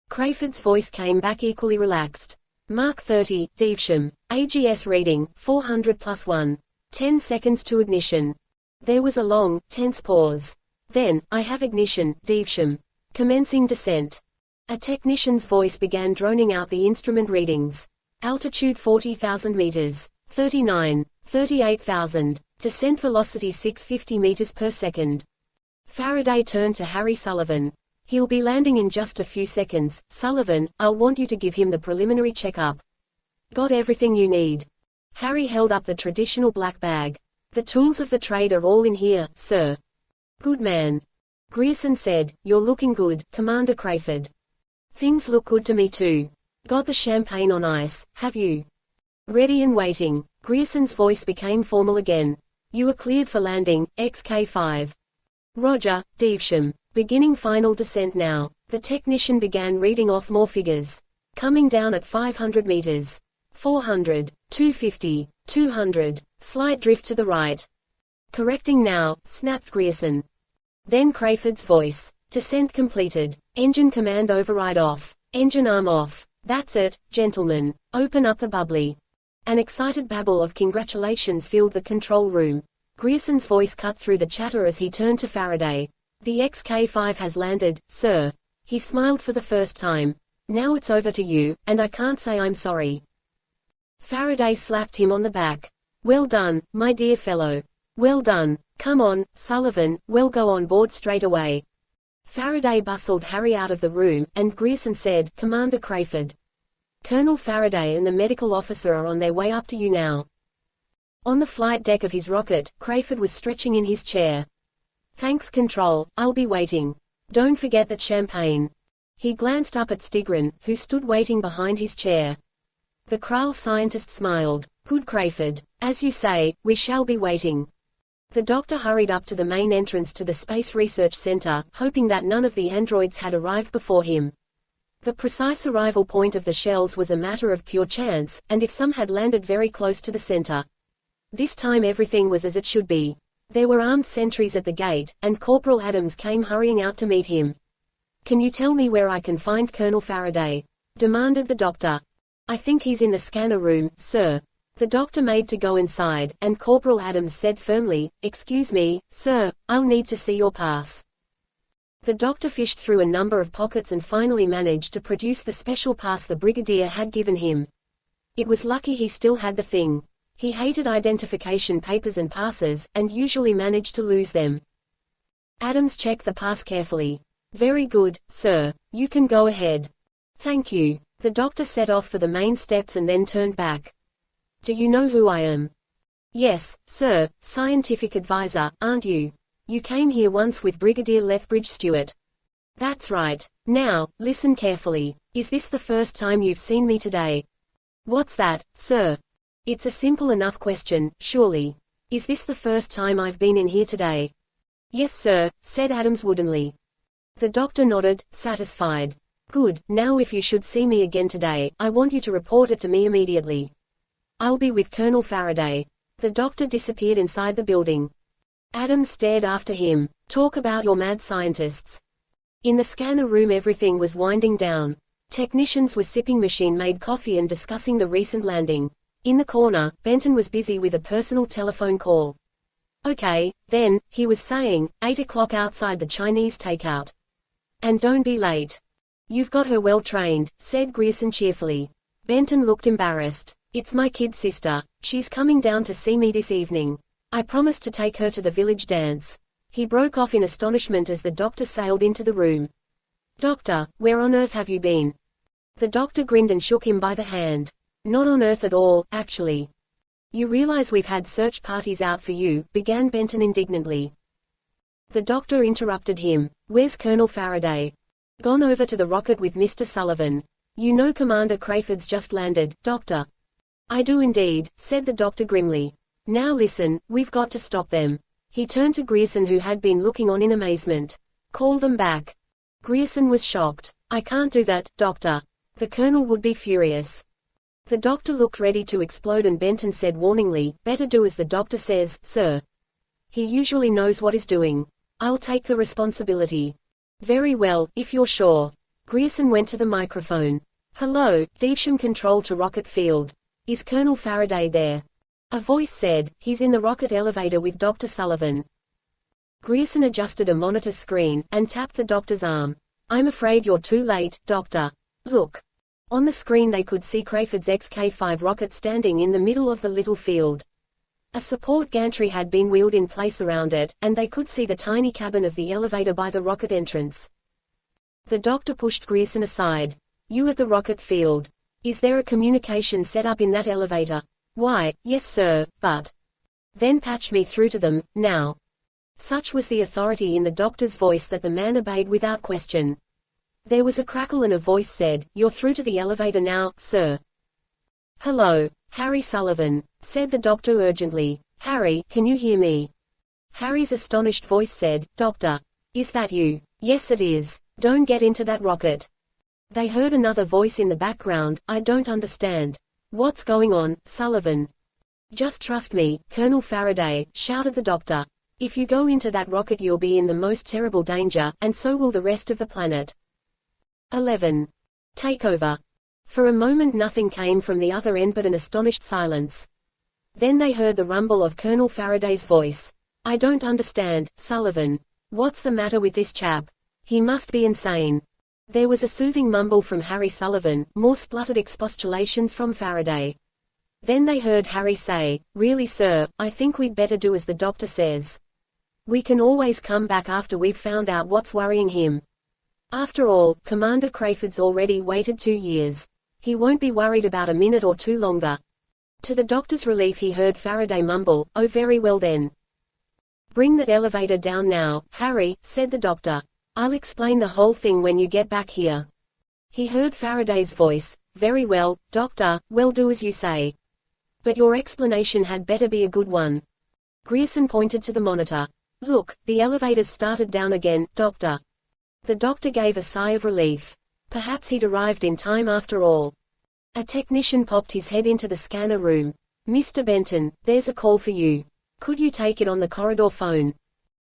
Crayford's voice came back equally relaxed. "Mark 30, Devesham. AGS reading, 400 plus 1. 10 seconds to ignition." There was a long, tense pause. Then, "I have ignition, Devesham. Commencing descent." A technician's voice began droning out the instrument readings. Altitude 40,000 meters. 39. 38,000. Descent velocity 650 meters per second. Faraday turned to Harry Sullivan. "He'll be landing in just a few seconds, Sullivan. I'll want you to give him the preliminary checkup." "Got everything you need." Harry held up the traditional black bag. "The tools of the trade are all in here, sir." "Good man." Grierson said, "You're looking good, Commander Crayford." "Things look good to me too. Got the champagne on ice, have you?" "Ready and waiting." Grierson's voice became formal again. "You are cleared for landing, XK5. "Roger, Devesham. Beginning final descent now." The technician began reading off more figures. "Coming down at 500 meters. 400, 250, 200, slight drift to the right." "Correcting now," snapped Grierson. Then Crayford's voice. "Descent completed. Engine command override off. Engine arm off. That's it, gentlemen. Open up the bubbly." An excited babble of congratulations filled the control room. Grierson's voice cut through the chatter as he turned to Faraday. "The XK5 has landed, sir." He smiled for the first time. "Now it's over to you, and I can't say I'm sorry." Faraday slapped him on the back. "Well done, my dear fellow. Well done. Come on, Sullivan, we'll go on board straight away." Faraday bustled Harry out of the room, and Grierson said, "Commander Crayford. Colonel Faraday and the medical officer are on their way up to you now." On the flight deck of his rocket, Crayford was stretching in his chair. "Thanks Control, I'll be waiting. Don't forget that champagne." He glanced up at Stigron, who stood waiting behind his chair. The Kral scientist smiled. Good, Crayford. As you say, we shall be waiting. The doctor hurried up to the main entrance to the Space Research Center, hoping that none of the androids had arrived before him. The precise arrival point of the shells was a matter of pure chance, and if some had landed very close to the center. This time everything was as it should be. There were armed sentries at the gate, and Corporal Adams came hurrying out to meet him. "Can you tell me where I can find Colonel Faraday?" demanded the doctor. "I think he's in the scanner room, sir." The doctor made to go inside, and Corporal Adams said firmly, "Excuse me, sir, I'll need to see your pass." The doctor fished through a number of pockets and finally managed to produce the special pass the brigadier had given him. It was lucky he still had the thing. He hated identification papers and passes, and usually managed to lose them. Adams checked the pass carefully. "Very good, sir. You can go ahead." "Thank you." The doctor set off for the main steps and then turned back. "Do you know who I am?" "Yes, sir, scientific advisor, aren't you? You came here once with Brigadier Lethbridge Stewart." "That's right. Now, listen carefully. Is this the first time you've seen me today?" "What's that, sir?" "It's a simple enough question, surely. Is this the first time I've been in here today?" "Yes, sir," said Adams woodenly. The doctor nodded, satisfied. "Good. Now if you should see me again today, I want you to report it to me immediately. I'll be with Colonel Faraday." The doctor disappeared inside the building. Adams stared after him. "Talk about your mad scientists." In the scanner room everything was winding down. Technicians were sipping machine-made coffee and discussing the recent landing. In the corner, Benton was busy with a personal telephone call. "Okay, then," he was saying, 8 o'clock outside the Chinese takeout. "And don't be late." "You've got her well trained," said Grierson cheerfully. Benton looked embarrassed. "It's my kid sister. She's coming down to see me this evening. I promised to take her to the village dance." He broke off in astonishment as the doctor sailed into the room. "Doctor, where on earth have you been?" The doctor grinned and shook him by the hand. "Not on earth at all, actually." "You realize we've had search parties out for you," began Benton indignantly. The doctor interrupted him. "Where's Colonel Faraday?" "Gone over to the rocket with Mr. Sullivan. You know Commander Crayford's just landed, Doctor." "I do indeed," said the doctor grimly. "Now listen, we've got to stop them." He turned to Grierson who had been looking on in amazement. "Call them back." Grierson was shocked. "I can't do that, Doctor. The Colonel would be furious." The doctor looked ready to explode and Benton said warningly, "Better do as the doctor says, sir. He usually knows what he's doing. I'll take the responsibility." "Very well, if you're sure." Grierson went to the microphone. "Hello, Devsham Control to Rocket Field. Is Colonel Faraday there?" A voice said, "He's in the rocket elevator with Dr. Sullivan." Grierson adjusted a monitor screen, and tapped the doctor's arm. "I'm afraid you're too late, Doctor. Look." On the screen they could see Crayford's XK-5 rocket standing in the middle of the little field. A support gantry had been wheeled in place around it, and they could see the tiny cabin of the elevator by the rocket entrance. The doctor pushed Grierson aside. "You at the rocket field. Is there a communication set up in that elevator?" "Why, yes sir, but..." "Then patch me through to them, now." Such was the authority in the doctor's voice that the man obeyed without question. There was a crackle and a voice said, "You're through to the elevator now, sir." "Hello, Harry Sullivan," said the doctor urgently. "Harry, can you hear me?" Harry's astonished voice said, "Doctor. Is that you?" "Yes it is. Don't get into that rocket." They heard another voice in the background, "I don't understand. What's going on, Sullivan?" "Just trust me, Colonel Faraday," shouted the doctor. "If you go into that rocket you'll be in the most terrible danger, and so will the rest of the planet." 11. Takeover. For a moment nothing came from the other end but an astonished silence. Then they heard the rumble of Colonel Faraday's voice. "I don't understand, Sullivan. What's the matter with this chap? He must be insane." There was a soothing mumble from Harry Sullivan, more spluttered expostulations from Faraday. Then they heard Harry say, "Really sir, I think we'd better do as the doctor says. We can always come back after we've found out what's worrying him. After all, Commander Crayford's already waited 2 years. He won't be worried about a minute or two longer." To the doctor's relief he heard Faraday mumble, "Oh very well then. Bring that elevator down now, Harry," said the doctor. "I'll explain the whole thing when you get back here." He heard Faraday's voice. Very well, doctor, well, do as you say. But your explanation had better be a good one. Grierson pointed to the monitor. Look, the elevators started down again, doctor. The doctor gave a sigh of relief. Perhaps he'd arrived in time after all. A technician popped his head into the scanner room. Mr. Benton, there's a call for you. Could you take it on the corridor phone?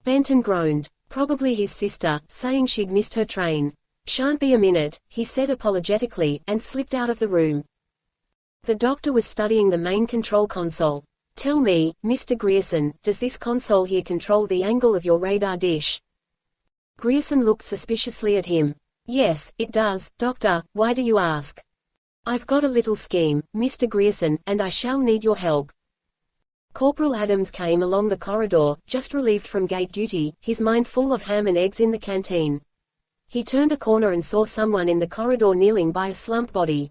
Benton groaned. Probably his sister, saying she'd missed her train. Shan't be a minute, he said apologetically, and slipped out of the room. The doctor was studying the main control console. Tell me, Mr. Grierson, does this console here control the angle of your radar dish? Grierson looked suspiciously at him. Yes, it does, doctor, why do you ask? I've got a little scheme, Mr. Grierson, and I shall need your help. Corporal Adams came along the corridor, just relieved from gate duty, his mind full of ham and eggs in the canteen. He turned a corner and saw someone in the corridor kneeling by a slumped body.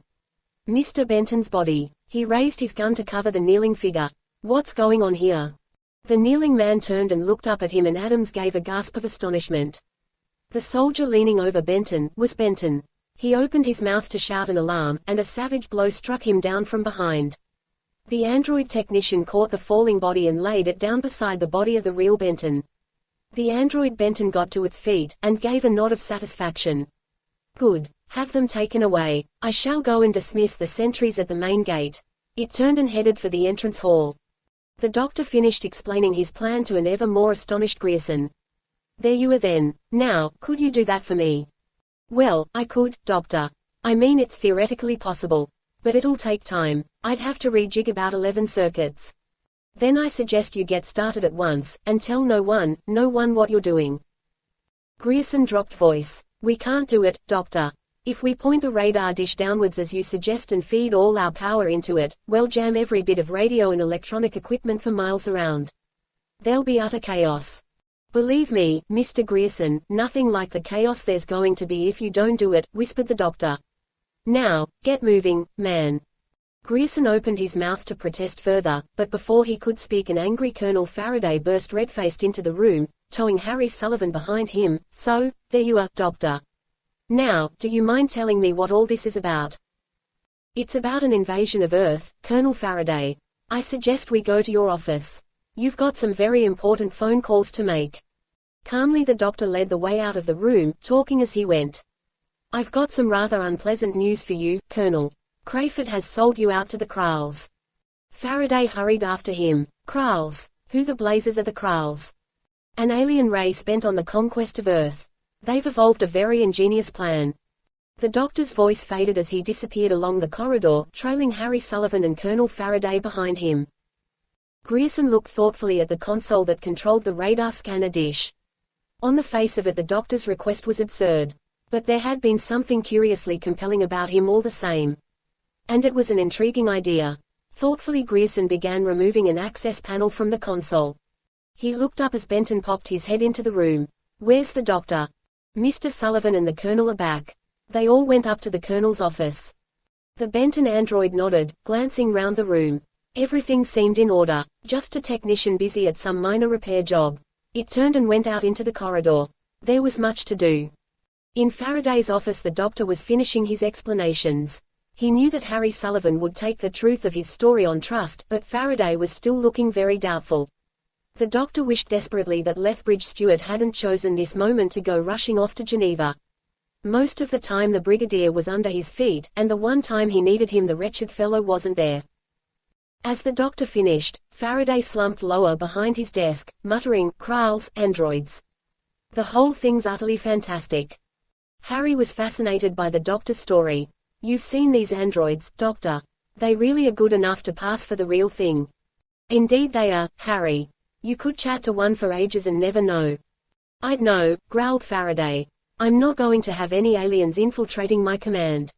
Mr. Benton's body. He raised his gun to cover the kneeling figure. What's going on here? The kneeling man turned and looked up at him, and Adams gave a gasp of astonishment. The soldier leaning over Benton was Benton. He opened his mouth to shout an alarm, and a savage blow struck him down from behind. The android technician caught the falling body and laid it down beside the body of the real Benton. The android Benton got to its feet, and gave a nod of satisfaction. Good. Have them taken away. I shall go and dismiss the sentries at the main gate. It turned and headed for the entrance hall. The doctor finished explaining his plan to an ever more astonished Grierson. There you are then. Now, could you do that for me? Well, I could, doctor. I mean, it's theoretically possible. But it'll take time. I'd have to rejig about 11 circuits. Then I suggest you get started at once, and tell no one what you're doing. Grierson dropped voice. We can't do it, doctor. If we point the radar dish downwards as you suggest and feed all our power into it, we'll jam every bit of radio and electronic equipment for miles around. There'll be utter chaos. Believe me, Mr. Grierson, nothing like the chaos there's going to be if you don't do it, whispered the doctor. Now, get moving, man. Grierson opened his mouth to protest further, but before he could speak, an angry Colonel Faraday burst red-faced into the room, towing Harry Sullivan behind him. So, there you are, doctor. Now, do you mind telling me what all this is about? It's about an invasion of Earth, Colonel Faraday. I suggest we go to your office. You've got some very important phone calls to make. Calmly the doctor led the way out of the room, talking as he went. I've got some rather unpleasant news for you, Colonel. Crayford has sold you out to the Kralls. Faraday hurried after him. Kralls? Who the blazes are the Kralls? An alien race bent on the conquest of Earth. They've evolved a very ingenious plan. The doctor's voice faded as he disappeared along the corridor, trailing Harry Sullivan and Colonel Faraday behind him. Grierson looked thoughtfully at the console that controlled the radar scanner dish. On the face of it, the doctor's request was absurd. But there had been something curiously compelling about him all the same. And it was an intriguing idea. Thoughtfully Grierson began removing an access panel from the console. He looked up as Benton popped his head into the room. Where's the doctor? Mr. Sullivan and the colonel are back. They all went up to the colonel's office. The Benton android nodded, glancing round the room. Everything seemed in order, just a technician busy at some minor repair job. It turned and went out into the corridor. There was much to do. In Faraday's office, the doctor was finishing his explanations. He knew that Harry Sullivan would take the truth of his story on trust, but Faraday was still looking very doubtful. The doctor wished desperately that Lethbridge Stewart hadn't chosen this moment to go rushing off to Geneva. Most of the time the brigadier was under his feet, and the one time he needed him the wretched fellow wasn't there. As the doctor finished, Faraday slumped lower behind his desk, muttering, Kralls, androids. The whole thing's utterly fantastic. Harry was fascinated by the doctor's story. You've seen these androids, doctor. They really are good enough to pass for the real thing. Indeed they are, Harry. You could chat to one for ages and never know. I'd know, growled Faraday. I'm not going to have any aliens infiltrating my command.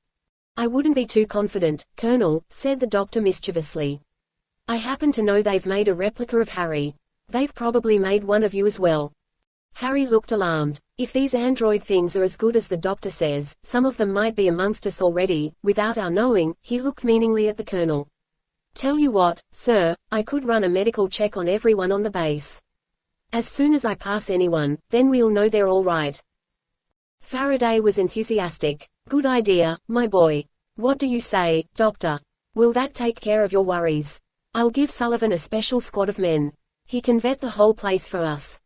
I wouldn't be too confident, Colonel, said the doctor mischievously. I happen to know they've made a replica of Harry. They've probably made one of you as well. Harry looked alarmed. If these android things are as good as the doctor says, some of them might be amongst us already, without our knowing. He looked meaningly at the colonel. Tell you what, sir, I could run a medical check on everyone on the base. As soon as I pass anyone, then we'll know they're all right. Faraday was enthusiastic. Good idea, my boy. What do you say, doctor? Will that take care of your worries? I'll give Sullivan a special squad of men. He can vet the whole place for us.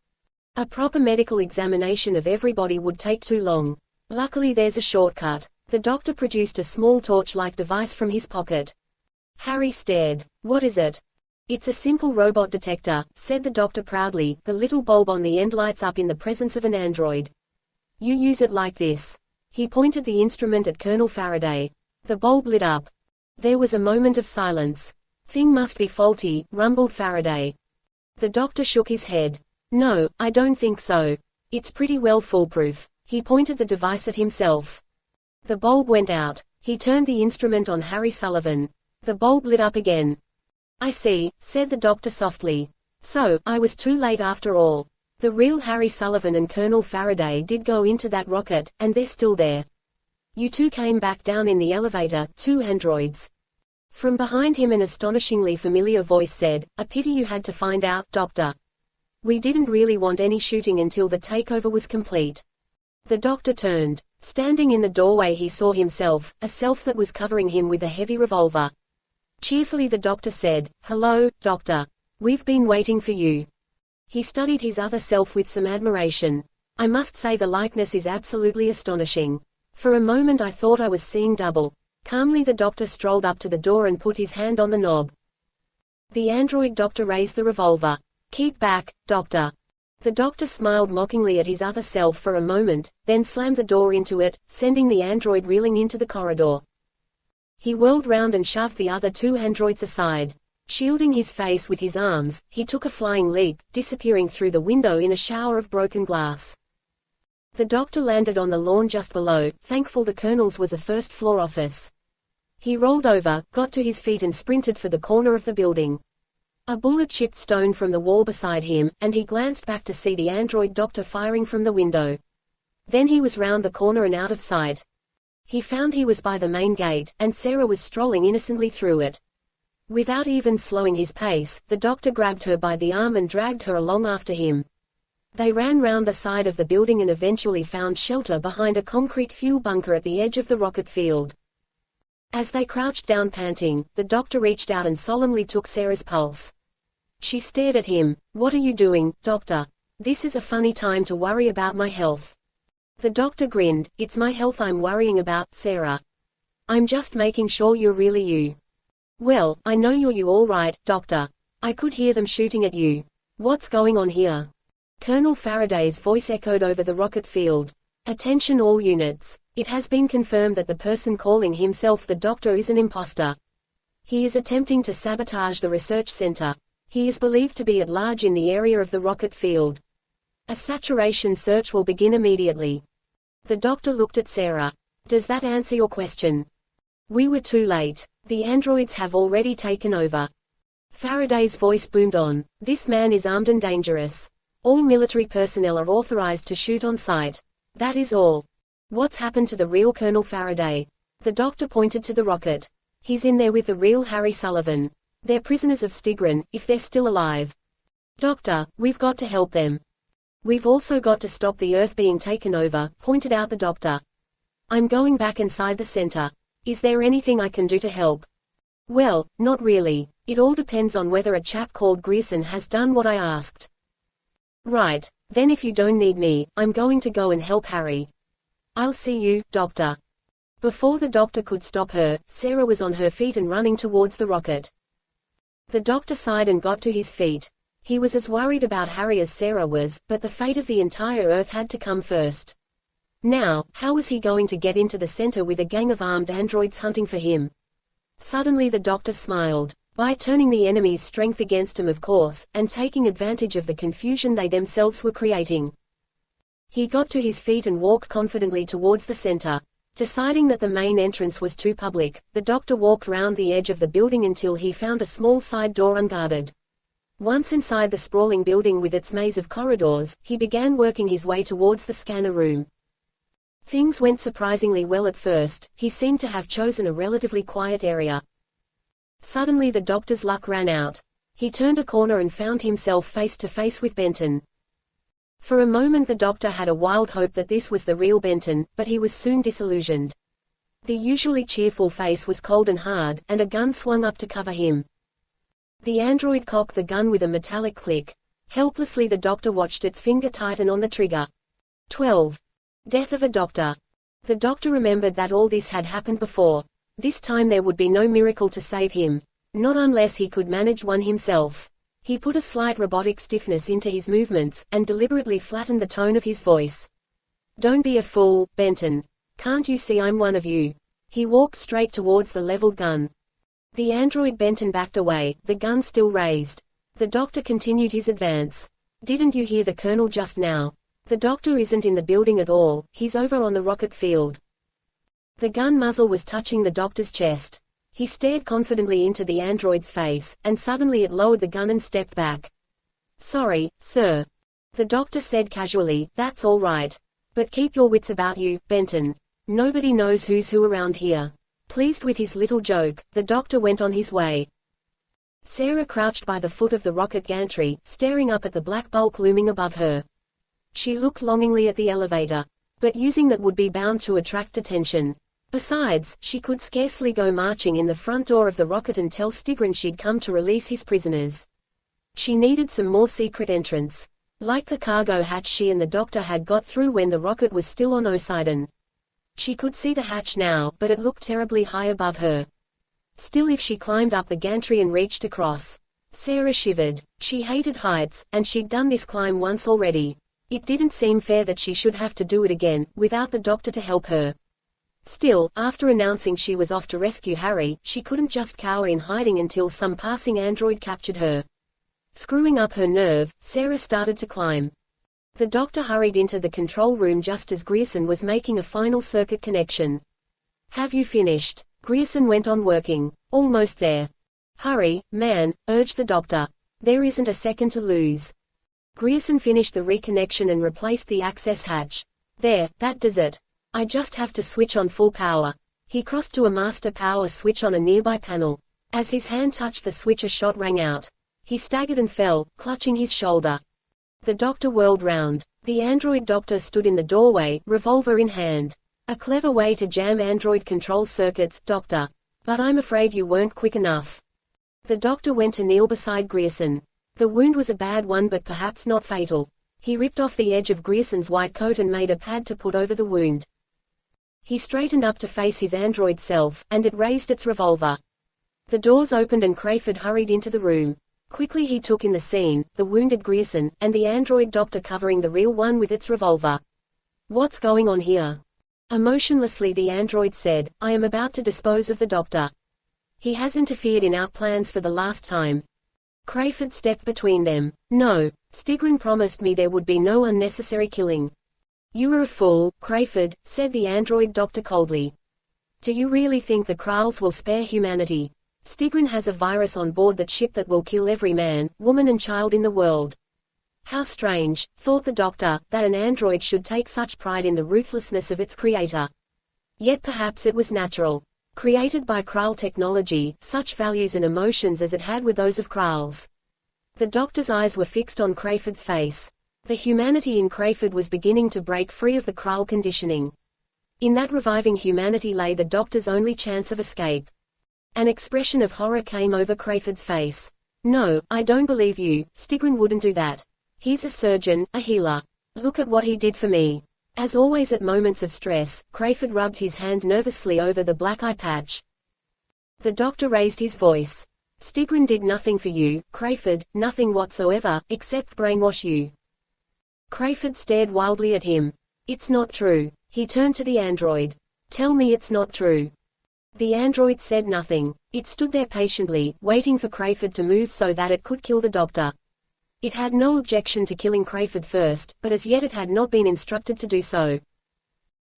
A proper medical examination of everybody would take too long. Luckily there's a shortcut. The doctor produced a small torch-like device from his pocket. Harry stared. What is it? It's a simple robot detector, said the doctor proudly. The little bulb on the end lights up in the presence of an android. You use it like this. He pointed the instrument at Colonel Faraday. The bulb lit up. There was a moment of silence. Thing must be faulty, rumbled Faraday. The doctor shook his head. No, I don't think so. It's pretty well foolproof. He pointed the device at himself. The bulb went out. He turned the instrument on Harry Sullivan. The bulb lit up again. I see, said the doctor softly. So, I was too late after all. The real Harry Sullivan and Colonel Faraday did go into that rocket, and they're still there. You two came back down in the elevator, two androids. From behind him an astonishingly familiar voice said, a pity you had to find out, Doctor. We didn't really want any shooting until the takeover was complete. The doctor turned. Standing in the doorway he saw himself, a self that was covering him with a heavy revolver. Cheerfully the doctor said, Hello, Doctor. We've been waiting for you. He studied his other self with some admiration. I must say the likeness is absolutely astonishing. For a moment I thought I was seeing double. Calmly the doctor strolled up to the door and put his hand on the knob. The android doctor raised the revolver. Keep back, Doctor. The doctor smiled mockingly at his other self for a moment, then slammed the door into it, sending the android reeling into the corridor. He whirled round and shoved the other two androids aside. Shielding his face with his arms, he took a flying leap, disappearing through the window in a shower of broken glass. The doctor landed on the lawn just below, thankful the colonel's was a first-floor office. He rolled over, got to his feet and sprinted for the corner of the building. A bullet chipped stone from the wall beside him, and he glanced back to see the android doctor firing from the window. Then he was round the corner and out of sight. He found he was by the main gate, and Sarah was strolling innocently through it. Without even slowing his pace, the doctor grabbed her by the arm and dragged her along after him. They ran round the side of the building and eventually found shelter behind a concrete fuel bunker at the edge of the rocket field. As they crouched down panting, the doctor reached out and solemnly took Sarah's pulse. She stared at him. What are you doing, Doctor? This is a funny time to worry about my health. The doctor grinned. It's my health I'm worrying about, Sarah. I'm just making sure you're really you. Well, I know you're you all right, Doctor. I could hear them shooting at you. What's going on here? Colonel Faraday's voice echoed over the rocket field. Attention all units. It has been confirmed that the person calling himself the doctor is an imposter. He is attempting to sabotage the research center. He is believed to be at large in the area of the rocket field. A saturation search will begin immediately. The doctor looked at Sarah. Does that answer your question? We were too late. The androids have already taken over. Faraday's voice boomed on. This man is armed and dangerous. All military personnel are authorized to shoot on sight. That is all. What's happened to the real Colonel Faraday? The doctor pointed to the rocket. He's in there with the real Harry Sullivan. They're prisoners of Stigron, if they're still alive. Doctor, we've got to help them. We've also got to stop the Earth being taken over, pointed out the doctor. I'm going back inside the center. Is there anything I can do to help? Well, not really. It all depends on whether a chap called Grierson has done what I asked. Right. Then if you don't need me, I'm going to go and help Harry. I'll see you, Doctor. Before the doctor could stop her, Sarah was on her feet and running towards the rocket. The doctor sighed and got to his feet. He was as worried about Harry as Sarah was, but the fate of the entire Earth had to come first. Now, how was he going to get into the center with a gang of armed androids hunting for him? Suddenly the doctor smiled. By turning the enemy's strength against him, of course, and taking advantage of the confusion they themselves were creating. He got to his feet and walked confidently towards the center. Deciding that the main entrance was too public, the doctor walked round the edge of the building until he found a small side door unguarded. Once inside the sprawling building with its maze of corridors, he began working his way towards the scanner room. Things went surprisingly well at first. He seemed to have chosen a relatively quiet area. Suddenly the doctor's luck ran out. He turned a corner and found himself face to face with Benton. For a moment the doctor had a wild hope that this was the real Benton, but he was soon disillusioned. The usually cheerful face was cold and hard, and a gun swung up to cover him. The android cocked the gun with a metallic click. Helplessly the doctor watched its finger tighten on the trigger. 12. Death of a doctor. The doctor remembered that all this had happened before. This time there would be no miracle to save him. Not unless he could manage one himself. He put a slight robotic stiffness into his movements, and deliberately flattened the tone of his voice. Don't be a fool, Benton. Can't you see I'm one of you? He walked straight towards the leveled gun. The android Benton backed away, the gun still raised. The doctor continued his advance. Didn't you hear the colonel just now? The doctor isn't in the building at all, he's over on the rocket field. The gun muzzle was touching the doctor's chest. He stared confidently into the android's face, and suddenly it lowered the gun and stepped back. Sorry, sir. The doctor said casually, that's all right. But keep your wits about you, Benton. Nobody knows who's who around here. Pleased with his little joke, the doctor went on his way. Sarah crouched by the foot of the rocket gantry, staring up at the black bulk looming above her. She looked longingly at the elevator. But using that would be bound to attract attention. Besides, she could scarcely go marching in the front door of the rocket and tell Stigrin she'd come to release his prisoners. She needed some more secret entrance. Like the cargo hatch she and the doctor had got through when the rocket was still on Osidon. She could see the hatch now, but it looked terribly high above her. Still, if she climbed up the gantry and reached across. Sarah shivered. She hated heights, and she'd done this climb once already. It didn't seem fair that she should have to do it again, without the doctor to help her. Still, after announcing she was off to rescue Harry, she couldn't just cower in hiding until some passing android captured her. Screwing up her nerve, Sarah started to climb. The doctor hurried into the control room just as Grierson was making a final circuit connection. Have you finished? Grierson went on working. Almost there. Hurry, man, urged the doctor. There isn't a second to lose. Grierson finished the reconnection and replaced the access hatch. There, that does it. I just have to switch on full power. He crossed to a master power switch on a nearby panel. As his hand touched the switch, a shot rang out. He staggered and fell, clutching his shoulder. The doctor whirled round. The android doctor stood in the doorway, revolver in hand. A clever way to jam android control circuits, doctor. But I'm afraid you weren't quick enough. The doctor went to kneel beside Grierson. The wound was a bad one, but perhaps not fatal. He ripped off the edge of Grierson's white coat and made a pad to put over the wound. He straightened up to face his android self, and it raised its revolver. The doors opened and Crayford hurried into the room. Quickly he took in the scene, the wounded Grierson, and the android doctor covering the real one with its revolver. What's going on here? Emotionlessly the android said, I am about to dispose of the doctor. He has interfered in our plans for the last time. Crayford stepped between them. No. Stigrin promised me there would be no unnecessary killing. You are a fool, Crayford, said the android doctor coldly. Do you really think the Kralls will spare humanity? Stigrin has a virus on board that ship that will kill every man, woman and child in the world. How strange, thought the doctor, that an android should take such pride in the ruthlessness of its creator. Yet perhaps it was natural. Created by Krall technology, such values and emotions as it had were those of Kralls. The doctor's eyes were fixed on Crayford's face. The humanity in Crayford was beginning to break free of the Krall conditioning. In that reviving humanity lay the doctor's only chance of escape. An expression of horror came over Crayford's face. No, I don't believe you, Stigrin wouldn't do that. He's a surgeon, a healer. Look at what he did for me. As always at moments of stress, Crayford rubbed his hand nervously over the black eye patch. The doctor raised his voice. Stigrin did nothing for you, Crayford, nothing whatsoever, except brainwash you. Crayford stared wildly at him. It's not true. He turned to the android. Tell me it's not true. The android said nothing. It stood there patiently, waiting for Crayford to move so that it could kill the doctor. It had no objection to killing Crayford first, but as yet it had not been instructed to do so.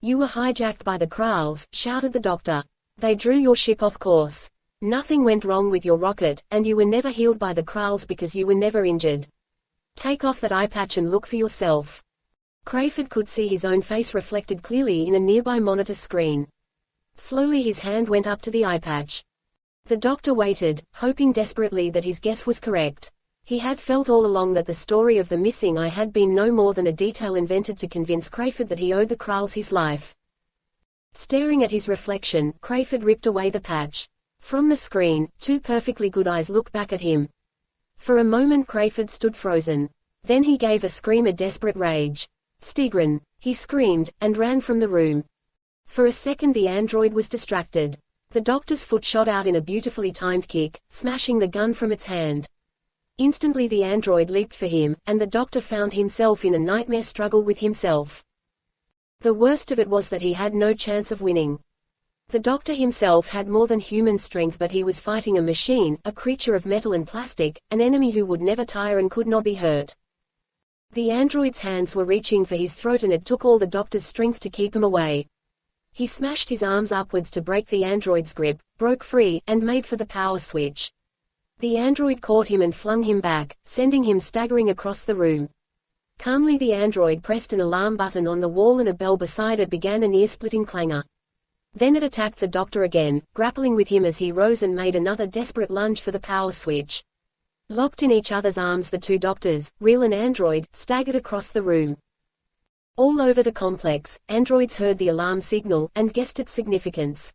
You were hijacked by the Kralls, shouted the doctor. They drew your ship off course. Nothing went wrong with your rocket, and you were never healed by the Kralls because you were never injured. Take off that eye patch and look for yourself. Crayford could see his own face reflected clearly in a nearby monitor screen. Slowly his hand went up to the eye patch. The doctor waited, hoping desperately that his guess was correct. He had felt all along that the story of the missing eye had been no more than a detail invented to convince Crayford that he owed the Kralls his life. Staring at his reflection, Crayford ripped away the patch. From the screen, two perfectly good eyes looked back at him. For a moment Crayford stood frozen. Then he gave a scream of desperate rage. "Stigron!" he screamed, and ran from the room. For a second the android was distracted. The doctor's foot shot out in a beautifully timed kick, smashing the gun from its hand. Instantly the android leaped for him, and the doctor found himself in a nightmare struggle with himself. The worst of it was that he had no chance of winning. The doctor himself had more than human strength, but he was fighting a machine, a creature of metal and plastic, an enemy who would never tire and could not be hurt. The android's hands were reaching for his throat, and it took all the doctor's strength to keep him away. He smashed his arms upwards to break the android's grip, broke free, and made for the power switch. The android caught him and flung him back, sending him staggering across the room. Calmly the android pressed an alarm button on the wall, and a bell beside it began an ear-splitting clangor. Then it attacked the doctor again, grappling with him as he rose and made another desperate lunge for the power switch. Locked in each other's arms, the two doctors, real and android, staggered across the room. All over the complex, androids heard the alarm signal, and guessed its significance.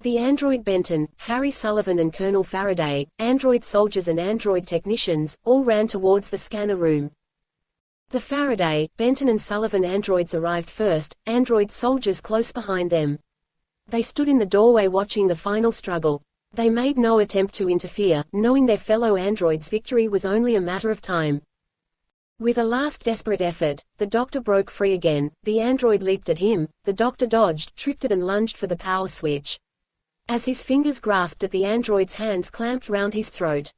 The android Benton, Harry Sullivan and Colonel Faraday, android soldiers and android technicians, all ran towards the scanner room. The Faraday, Benton and Sullivan androids arrived first, android soldiers close behind them. They stood in the doorway watching the final struggle. They made no attempt to interfere, knowing their fellow androids' victory was only a matter of time. With a last desperate effort, the doctor broke free again. The android leaped at him, the doctor dodged, tripped it and lunged for the power switch. As his fingers grasped at the android's hands clamped round his throat.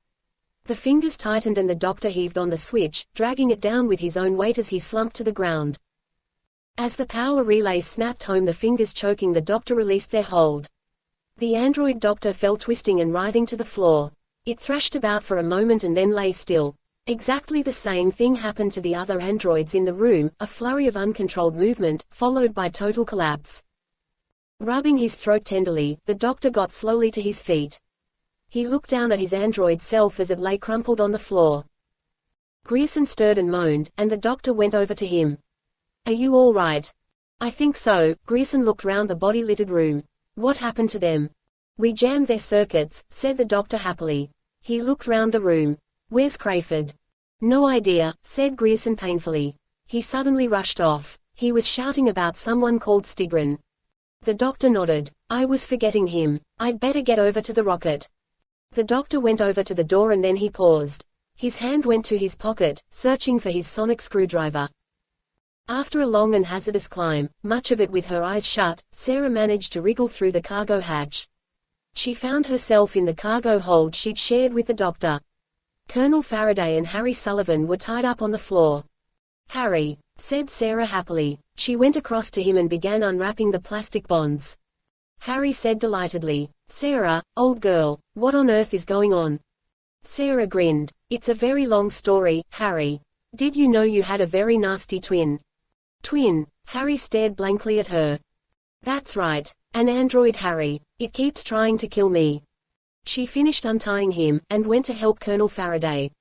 The fingers tightened and the doctor heaved on the switch, dragging it down with his own weight as he slumped to the ground. As the power relay snapped home, the fingers choking the doctor released their hold. The android doctor fell twisting and writhing to the floor. It thrashed about for a moment and then lay still. Exactly the same thing happened to the other androids in the room, a flurry of uncontrolled movement, followed by total collapse. Rubbing his throat tenderly, the doctor got slowly to his feet. He looked down at his android self as it lay crumpled on the floor. Grierson stirred and moaned, and the doctor went over to him. "Are you all right?" "I think so." Grierson looked round the body-littered room. "What happened to them?" "We jammed their circuits," said the doctor happily. He looked round the room. "Where's Crayford?" "No idea," said Grierson painfully. "He suddenly rushed off. He was shouting about someone called Stigron." The doctor nodded. "I was forgetting him. I'd better get over to the rocket." The doctor went over to the door and then he paused. His hand went to his pocket, searching for his sonic screwdriver. After a long and hazardous climb, much of it with her eyes shut, Sarah managed to wriggle through the cargo hatch. She found herself in the cargo hold she'd shared with the doctor. Colonel Faraday and Harry Sullivan were tied up on the floor. "Harry," said Sarah happily. She went across to him and began unwrapping the plastic bonds. Harry said delightedly, "Sarah, old girl, what on earth is going on?" Sarah grinned. "It's a very long story, Harry. Did you know you had a very nasty twin?" "Twin?" Harry stared blankly at her. "That's right. An android, Harry. It keeps trying to kill me." She finished untying him, and went to help Colonel Faraday.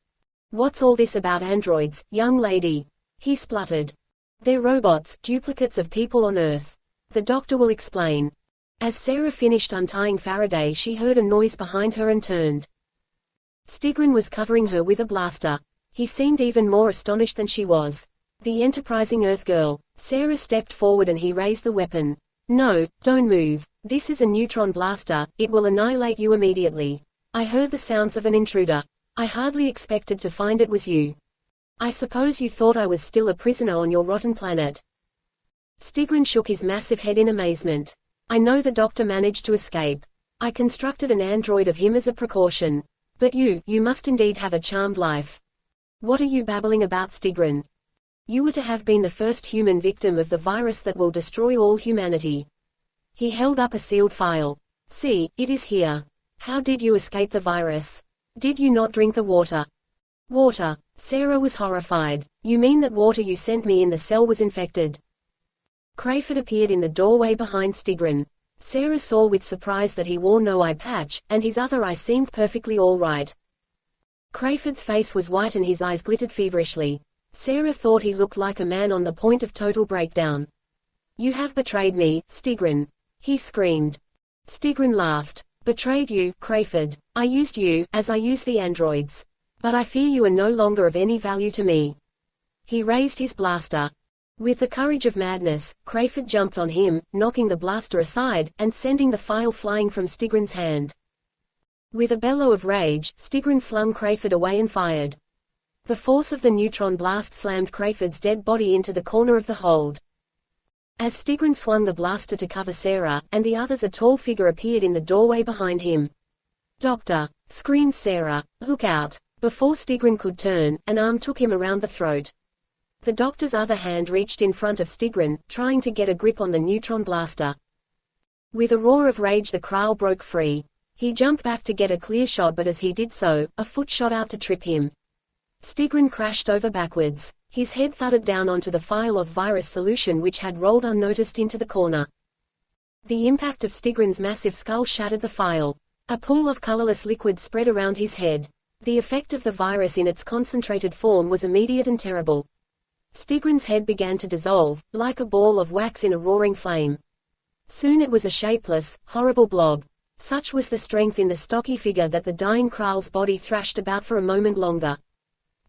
"What's all this about androids, young lady?" he spluttered. "They're robots, duplicates of people on Earth. The doctor will explain." As Sarah finished untying Faraday, she heard a noise behind her and turned. Stigron was covering her with a blaster. He seemed even more astonished than she was. The enterprising Earth girl. Sarah stepped forward and he raised the weapon. "No, don't move. This is a neutron blaster, it will annihilate you immediately." "I heard the sounds of an intruder. I hardly expected to find it was you. I suppose you thought I was still a prisoner on your rotten planet." Stigron shook his massive head in amazement. "I know the doctor managed to escape. I constructed an android of him as a precaution. But you must indeed have a charmed life. What are you babbling about, Stigron? You were to have been the first human victim of the virus that will destroy all humanity." He held up a sealed file. "See, it is here. How did you escape the virus? Did you not drink the water?" "Water?" Sarah was horrified. "You mean that water you sent me in the cell was infected?" Crayford appeared in the doorway behind Stigron. Sarah saw with surprise that he wore no eye patch, and his other eye seemed perfectly all right. Crayford's face was white and his eyes glittered feverishly. Sarah thought he looked like a man on the point of total breakdown. "You have betrayed me, Stigrin," he screamed. Stigrin laughed. "Betrayed you, Crayford. I used you, as I use the androids. But I fear you are no longer of any value to me." He raised his blaster. With the courage of madness, Crayford jumped on him, knocking the blaster aside, and sending the file flying from Stigrin's hand. With a bellow of rage, Stigrin flung Crayford away and fired. The force of the neutron blast slammed Crayford's dead body into the corner of the hold. As Stigrin swung the blaster to cover Sarah and the others, a tall figure appeared in the doorway behind him. "Doctor!" screamed Sarah. "Look out!" Before Stigrin could turn, an arm took him around the throat. The doctor's other hand reached in front of Stigrin, trying to get a grip on the neutron blaster. With a roar of rage, the Kral broke free. He jumped back to get a clear shot, but as he did so, a foot shot out to trip him. Stigrin crashed over backwards. His head thudded down onto the file of virus solution which had rolled unnoticed into the corner. The impact of Stigrin's massive skull shattered the file. A pool of colorless liquid spread around his head. The effect of the virus in its concentrated form was immediate and terrible. Stigrin's head began to dissolve, like a ball of wax in a roaring flame. Soon it was a shapeless, horrible blob. Such was the strength in the stocky figure that the dying Kral's body thrashed about for a moment longer.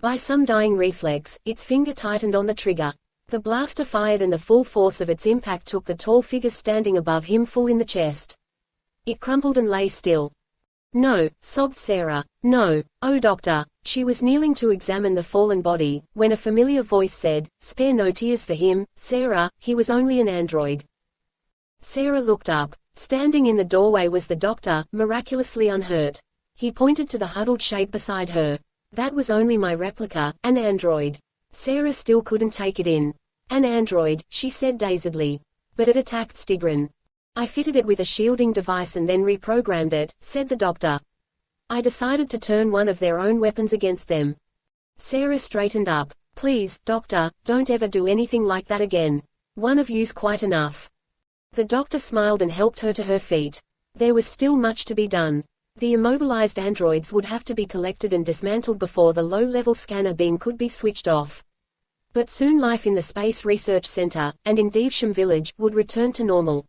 By some dying reflex, its finger tightened on the trigger. The blaster fired and the full force of its impact took the tall figure standing above him full in the chest. It crumpled and lay still. "No," sobbed Sarah. "No. Oh doctor." She was kneeling to examine the fallen body, when a familiar voice said, "Spare no tears for him, Sarah, he was only an android." Sarah looked up. Standing in the doorway was the doctor, miraculously unhurt. He pointed to the huddled shape beside her. "That was only my replica, an android." Sarah still couldn't take it in. "An android," she said dazedly. "But it attacked Stigrin. I fitted it with a shielding device and then reprogrammed it," said the doctor. "I decided to turn one of their own weapons against them." Sarah straightened up. "Please, doctor, don't ever do anything like that again. One of you's quite enough." The doctor smiled and helped her to her feet. There was still much to be done. The immobilized androids would have to be collected and dismantled before the low-level scanner beam could be switched off. But soon life in the Space Research Center, and in Devsham Village, would return to normal.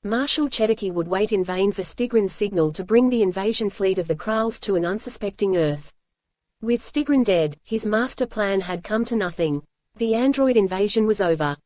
Marshal Cherokee would wait in vain for Stigrin's signal to bring the invasion fleet of the Kralls to an unsuspecting Earth. With Stigrin dead, his master plan had come to nothing. The android invasion was over.